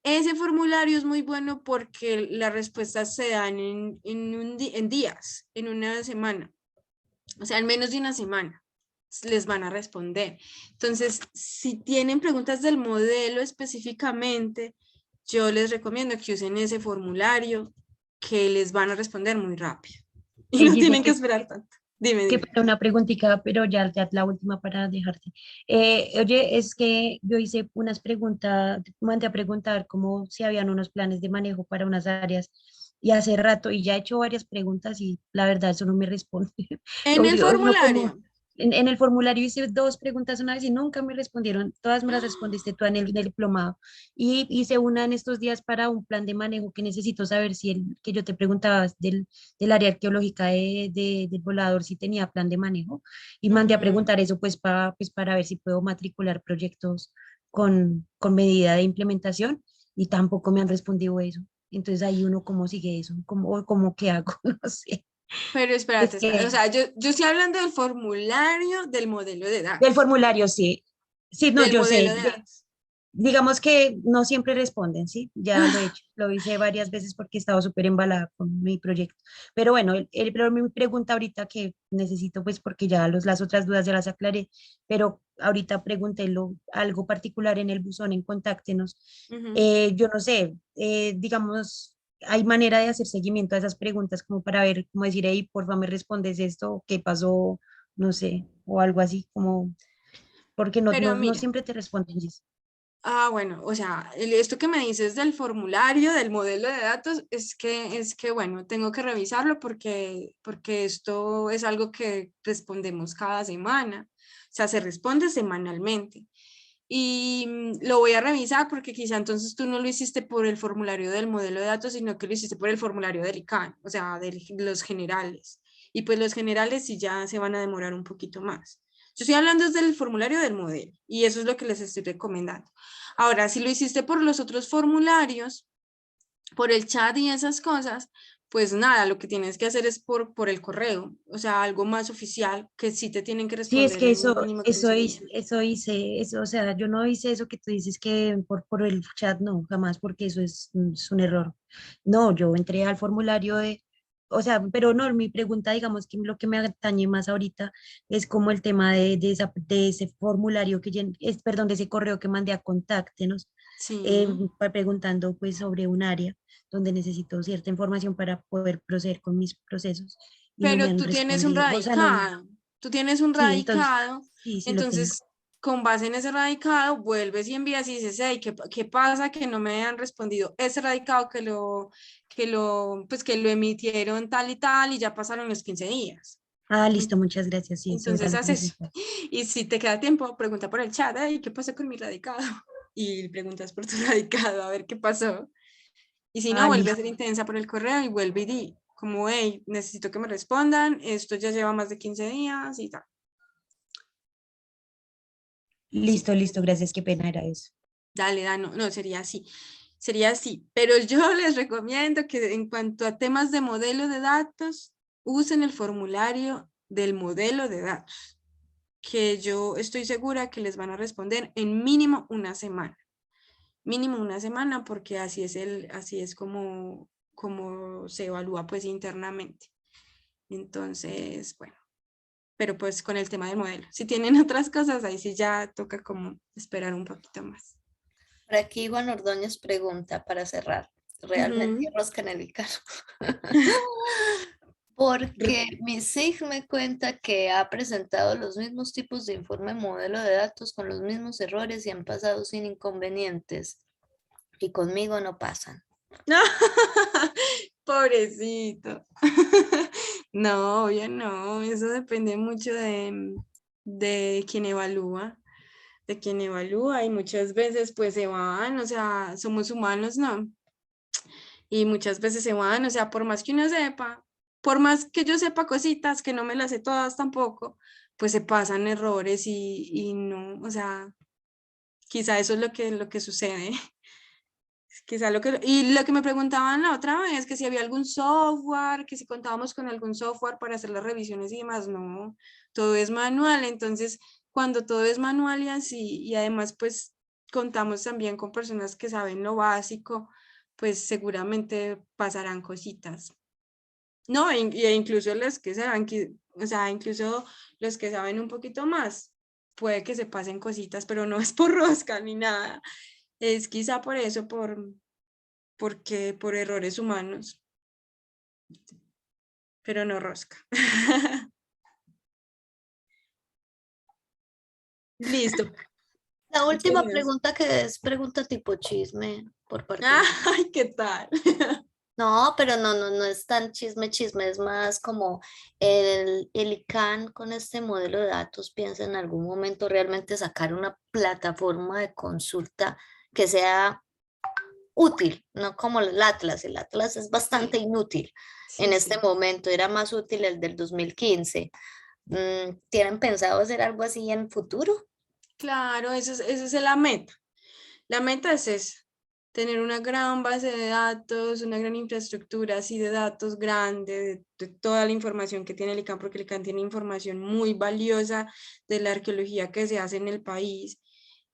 Ese formulario es muy bueno porque las respuestas se dan en días, en una semana, o sea, en menos de una semana les van a responder. Entonces, si tienen preguntas del modelo específicamente, yo les recomiendo que usen ese formulario que les van a responder muy rápido y no tienen que esperar tanto. Dime. Para una preguntita, pero ya la última para dejarte. Oye, es que yo hice unas preguntas, mandé a preguntar como si habían unos planes de manejo para unas áreas y hace rato y ya he hecho varias preguntas y la verdad eso no me responde. En el Uno formulario. en el formulario hice 2 preguntas una vez y nunca me respondieron. Todas me las respondiste tú en el diplomado. Y hice una en estos días para un plan de manejo que necesito saber si el que yo te preguntaba del área arqueológica del volador si tenía plan de manejo. Y mandé a preguntar eso pues para ver si puedo matricular proyectos con medida de implementación y tampoco me han respondido eso. Entonces ahí uno cómo sigue eso, cómo qué hago, no sé. Pero espérate, Es que o sea, yo estoy hablando del formulario del modelo de del datos. formulario, sí. Sí, no, del yo sé. modelo de datos. Digamos que no siempre responden, ¿sí? Ya lo he hecho, lo hice varias veces porque estaba súper embalada con mi proyecto. Pero bueno, pero mi pregunta ahorita que necesito, pues porque ya las otras dudas ya las aclaré, pero ahorita pregunté algo particular en el buzón, en Contáctenos. Ujú. Yo no sé, digamos, hay manera de hacer seguimiento a esas preguntas como para ver, como decir, hey, porfa, me respondes esto, qué pasó, no sé, o algo así, como, porque Pero no mira, siempre te responden, Jess. bueno, o sea, esto que me dices del formulario, del modelo de datos, es que bueno, tengo que revisarlo porque esto es algo que respondemos cada semana, o sea, se responde semanalmente. Y lo voy a revisar porque quizá entonces tú no lo hiciste por el formulario del modelo de datos, sino que lo hiciste por el formulario del ICANN, o sea, de los generales. Y pues los generales sí ya se van a demorar un poquito más. Yo estoy hablando desde el formulario del modelo y eso es lo que les estoy recomendando. Ahora, si lo hiciste por los otros formularios, por el chat y esas cosas, pues nada, lo que tienes que hacer es por el correo, o sea, algo más oficial que sí te tienen que Sí, es responder que en un mínimo 15 días. eso hice, eso, o sea, yo no hice eso que tú dices que por el chat, no, jamás, porque eso es un error. No, yo entré al formulario o sea, pero no, mi pregunta, digamos que lo que me atañe más ahorita es como el tema de ese formulario perdón, de ese correo que mandé a Contáctenos, Sí. preguntando pues sobre un área donde necesito cierta información para poder proceder con mis procesos y no me Pero han tú tienes un respondido, o sea, no. radicado, tú tienes un Sí, entonces, radicado, sí, sí lo tengo. entonces con base en ese radicado vuelves y envías y dices, hey, ¿qué pasa que no me han respondido ese radicado pues que lo emitieron tal y ya pasaron los 15 días? Ah, listo, muchas gracias. Sí, eso era Entonces lo que haz eso. necesitaba. Y si te queda tiempo, pregunta por el chat, hey, ¿qué pasó con mi radicado? Y preguntas por tu radicado, a ver qué pasó. Y si no, Ah, vuelve a listo, ser intensa por el correo y vuelve y di, como, hey, necesito que me respondan, esto ya lleva más de 15 días y tal. Sí, listo, listo, gracias, qué pena era eso. dale, no, sería así. Pero yo les recomiendo que en cuanto a temas de modelo de datos, usen el formulario del modelo de datos, que yo estoy segura que les van a responder en mínimo una semana, porque así es como se evalúa pues internamente. Entonces, bueno, pero pues con el tema del modelo. Si tienen otras cosas, ahí sí ya toca como esperar un poquito más. Por aquí Juan Ordóñez pregunta para cerrar. Realmente Ujú. rosca en el carro. Porque mi SIG me cuenta que ha presentado los mismos tipos de informe modelo de datos con los mismos errores y han pasado sin inconvenientes. Y conmigo no pasan. Pobrecito. No, obvio no, eso depende mucho de quien evalúa y muchas veces pues se van, o sea, somos humanos, ¿no? Y muchas veces se van, o sea, por más que uno sepa, por más que yo sepa cositas, que no me las sé todas tampoco, pues se pasan errores y no, o sea, quizá eso es lo que sucede. Quizá y lo que me preguntaban la otra vez, que si había algún software, que si contábamos con algún software para hacer las revisiones y demás, no, todo es manual, entonces cuando todo es manual y así, y además pues contamos también con personas que saben lo básico, pues seguramente pasarán cositas. No, incluso los que saben, o sea, incluso los que saben un poquito más, puede que se pasen cositas, pero no es por rosca ni nada, es quizá por eso, porque por errores humanos, pero no rosca. Listo. La última Entonces, pregunta que es pregunta tipo chisme por parte mía. ay, ¿qué tal? No, pero no es tan chisme, es más como el ICANN con este modelo de datos piensa en algún momento realmente sacar una plataforma de consulta que sea útil, no como el Atlas es bastante Sí, inútil en sí, este sí. momento, era más útil el del 2015. ¿Tienen pensado hacer algo así en futuro? Claro, esa es la meta. La meta es esa, tener una gran base de datos, una gran infraestructura así de datos grande, de toda la información que tiene el ICANN, porque el ICANN tiene información muy valiosa de la arqueología que se hace en el país.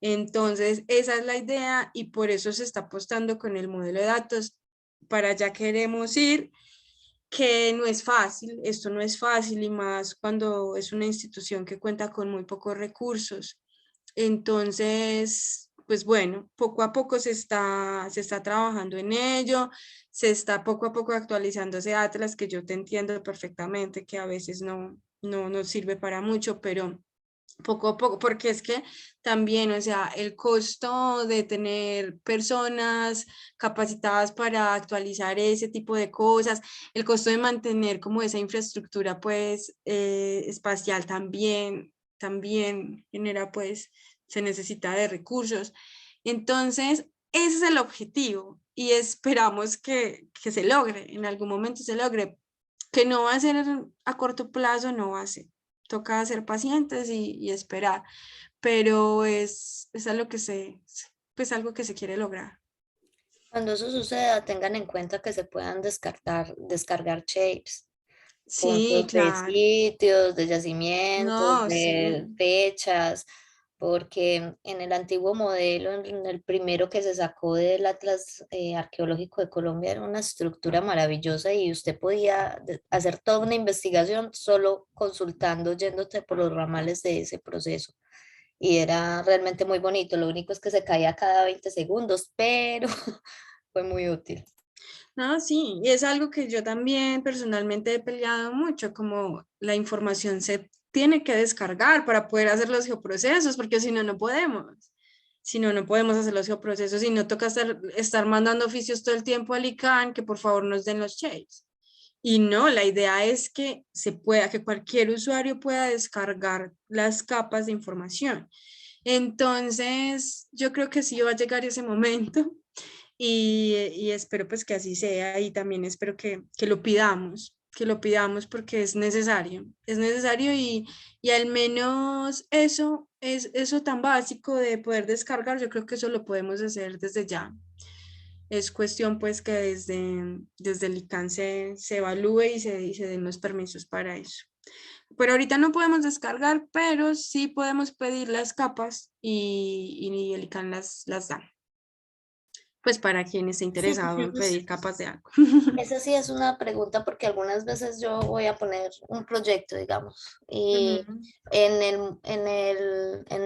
Entonces, esa es la idea y por eso se está apostando con el modelo de datos. Para allá queremos ir, que no es fácil, esto no es fácil y más cuando es una institución que cuenta con muy pocos recursos. Entonces, pues bueno, poco a poco se está trabajando en ello, se está poco a poco actualizando ese Atlas, que yo te entiendo perfectamente, que a veces no sirve para mucho, pero poco a poco, porque es que también, o sea, el costo de tener personas capacitadas para actualizar ese tipo de cosas, el costo de mantener como esa infraestructura pues espacial también genera pues, se necesita de recursos. Entonces, ese es el objetivo y esperamos que se logre, en algún momento se logre, que no va a ser a corto plazo, no va a ser. Toca ser pacientes y esperar, pero es algo pues algo que se quiere lograr. Cuando eso suceda, tengan en cuenta que se puedan descargar shapes, Sí, puntos de claro. sitios, de yacimientos, No, de sí. fechas, porque en el antiguo modelo, en el primero que se sacó del Atlas Arqueológico de Colombia, era una estructura maravillosa y usted podía hacer toda una investigación solo consultando, yéndote por los ramales de ese proceso. Y era realmente muy bonito, lo único es que se caía cada 20 segundos, pero fue muy útil. No, sí, y es algo que yo también personalmente he peleado mucho, como la información se tiene que descargar para poder hacer los geoprocesos, porque si no, no podemos. Si no, no podemos hacer los geoprocesos y no toca estar mandando oficios todo el tiempo al ICANN que por favor nos den los shapes. Y no, la idea es que se pueda, que cualquier usuario pueda descargar las capas de información. Entonces, yo creo que sí va a llegar ese momento y espero pues que así sea y también espero que lo pidamos porque es necesario y al menos eso es eso tan básico de poder descargar, yo creo que eso lo podemos hacer desde ya. Es cuestión pues que desde el ICANN se evalúe y se den los permisos para eso. Pero ahorita no podemos descargar, pero sí podemos pedir las capas y el ICANN las da. Pues para quien esté Sí, interesado en pedir capas de algo. esa sí es una pregunta porque algunas veces yo voy a poner un proyecto, digamos, y Ujú. en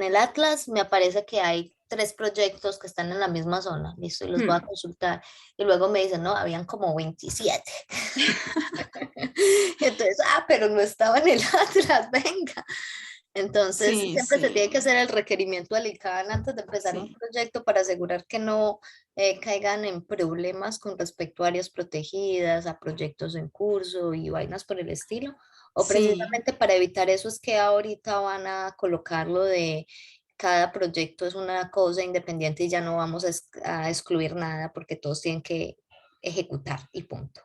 el Atlas me aparece que hay 3 proyectos que están en la misma zona, listo, y los voy a Hmm. consultar. Y luego me dicen, no, habían como 27. Entonces, pero no estaba en el Atlas, venga. Entonces, Sí, siempre se tiene que sí, hacer el requerimiento al ICANN antes de empezar un sí. proyecto para asegurar que no caigan en problemas con respecto a áreas protegidas, a proyectos en curso y vainas por el estilo. O Sí, precisamente para evitar eso es que ahorita van a colocarlo de cada proyecto es una cosa independiente y ya no vamos a excluir nada porque todos tienen que ejecutar y punto.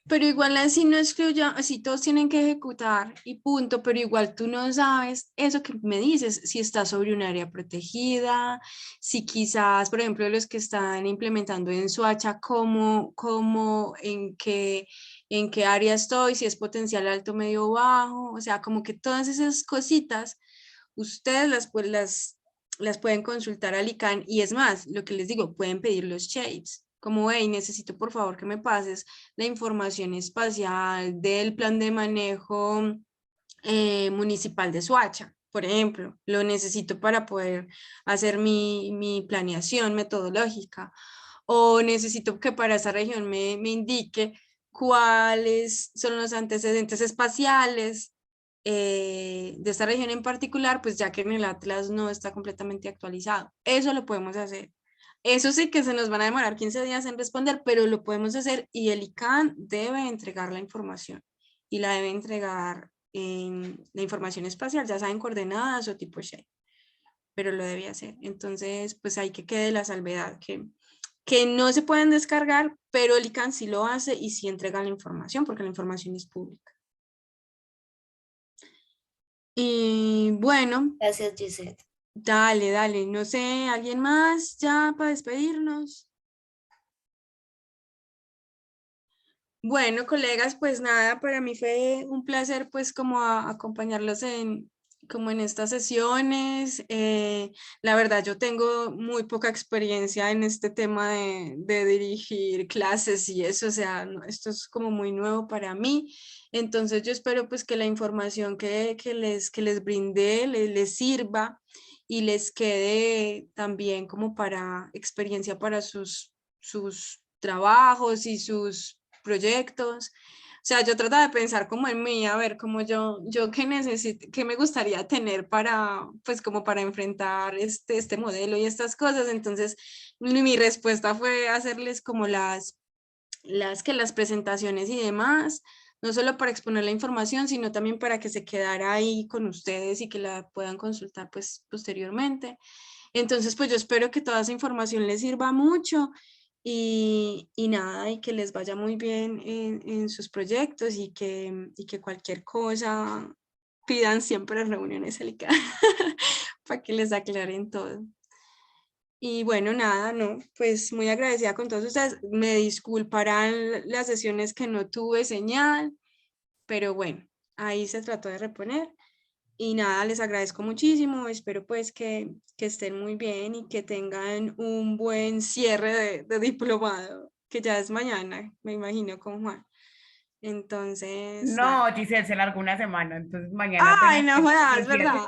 pero igual así no excluya, así todos tienen que ejecutar y punto, pero igual tú no sabes eso que me dices, si está sobre un área protegida, si quizás, por ejemplo, los que están implementando en Soacha, en qué área estoy, si es potencial alto, medio, bajo, o sea, como que todas esas cositas, ustedes las pueden consultar al ICANN y es más, lo que les digo, pueden pedir los shapes, como, hey, necesito por favor que me pases la información espacial del plan de manejo municipal de Soacha, por ejemplo, lo necesito para poder hacer mi planeación metodológica o necesito que para esa región me indique cuáles son los antecedentes espaciales de esta región en particular, pues ya que en el Atlas no está completamente actualizado. Eso lo podemos hacer. Eso sí que se nos van a demorar 15 días en responder, pero lo podemos hacer y el ICANN debe entregar la información y la debe entregar en la información espacial, ya saben, coordenadas o tipo shape, pero lo debe hacer. Entonces, pues hay que quede la salvedad que no se pueden descargar, pero el ICANN sí lo hace y sí entrega la información porque la información es pública. Y bueno, Gracias, Gisette. dale, no sé, ¿alguien más ya para despedirnos? Bueno, colegas, pues nada, para mí fue un placer pues como acompañarlos como en estas sesiones. La verdad, yo tengo muy poca experiencia en este tema de dirigir clases y eso, o sea, esto es como muy nuevo para mí. Entonces yo espero pues que la información que les brindé les sirva y les quede también como para experiencia para sus trabajos y sus proyectos. O sea, yo trataba de pensar como en mí, a ver, como yo qué necesito, qué me gustaría tener para, pues como para enfrentar este modelo y estas cosas. Entonces, mi respuesta fue hacerles como las presentaciones y demás, no solo para exponer la información, sino también para que se quedara ahí con ustedes y que la puedan consultar pues posteriormente. Entonces, pues yo espero que toda esa información les sirva mucho y nada, y que les vaya muy bien en sus proyectos y que cualquier cosa pidan siempre reuniones Alica para que les aclaren todo. Y bueno, nada, no, pues muy agradecida con todos ustedes. Me disculparán las sesiones que no tuve señal, pero bueno, ahí se trató de reponer. Y nada, les agradezco muchísimo. Espero pues que estén muy bien y que tengan un buen cierre de diplomado, que ya es mañana, me imagino, con Juan. Entonces, No, Giselle, se largó una semana, entonces mañana ay, apenas no jodas, el cierre, ¿verdad?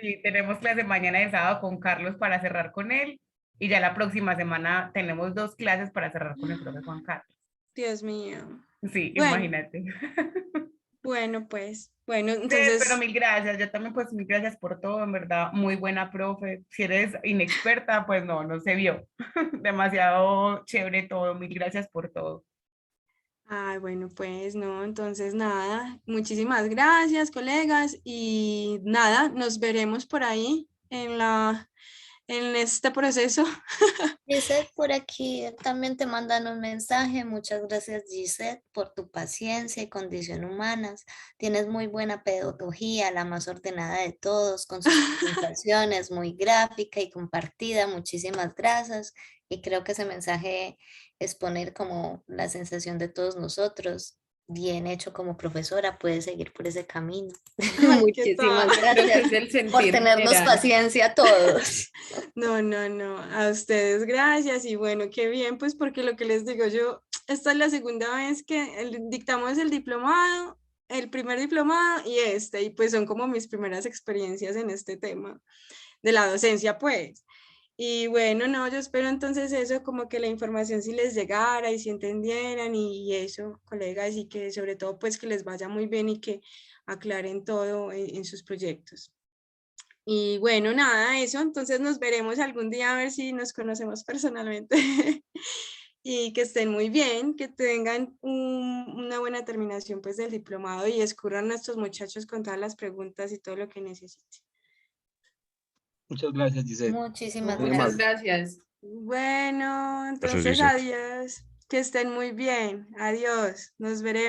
sí, tenemos clase mañana y el sábado con Carlos para cerrar con él, y ya la próxima semana tenemos 2 clases para cerrar con el profe Juan Carlos. Dios mío. Sí, Bueno, imagínate. bueno, pues, bueno, Pero entonces, mil gracias, yo también pues mil gracias por todo, en verdad, muy buena profe. Si eres inexperta, pues no se vio. Demasiado chévere todo, mil gracias por todo. ay, bueno, pues no, entonces nada, muchísimas gracias, colegas, y nada, nos veremos por ahí en este proceso. Gisette, por aquí también te mandan un mensaje. Muchas gracias, Gisette, por tu paciencia y condición humanas. Tienes muy buena pedagogía, la más ordenada de todos, con sus presentaciones, muy gráfica y compartida. Muchísimas gracias. Y creo que ese mensaje es poner como la sensación de todos nosotros. Bien hecho como profesora, puedes seguir por ese camino. Ay, ¿qué tal? Muchísimas Creo que gracias es el por sentir tenernos general. paciencia a todos. No, no, no, a ustedes gracias y bueno, qué bien, pues porque lo que les digo yo, esta es la segunda vez que dictamos el diplomado, el primer diplomado y pues son como mis primeras experiencias en este tema de la docencia, pues. Y bueno, no, yo espero entonces eso, como que la información sí les llegara y si entendieran y eso, colegas, y que sobre todo pues que les vaya muy bien y que aclaren todo en sus proyectos. Y bueno, nada, eso, entonces nos veremos algún día a ver si nos conocemos personalmente. Y que estén muy bien, que tengan una buena terminación pues del diplomado y escurran a estos muchachos con todas las preguntas y todo lo que necesiten. Muchas gracias, Giselle. Muchísimas Muy Muchas gracias. amable. gracias. Bueno, Gracias, entonces Gisette. adiós, que estén muy bien, adiós, nos veremos.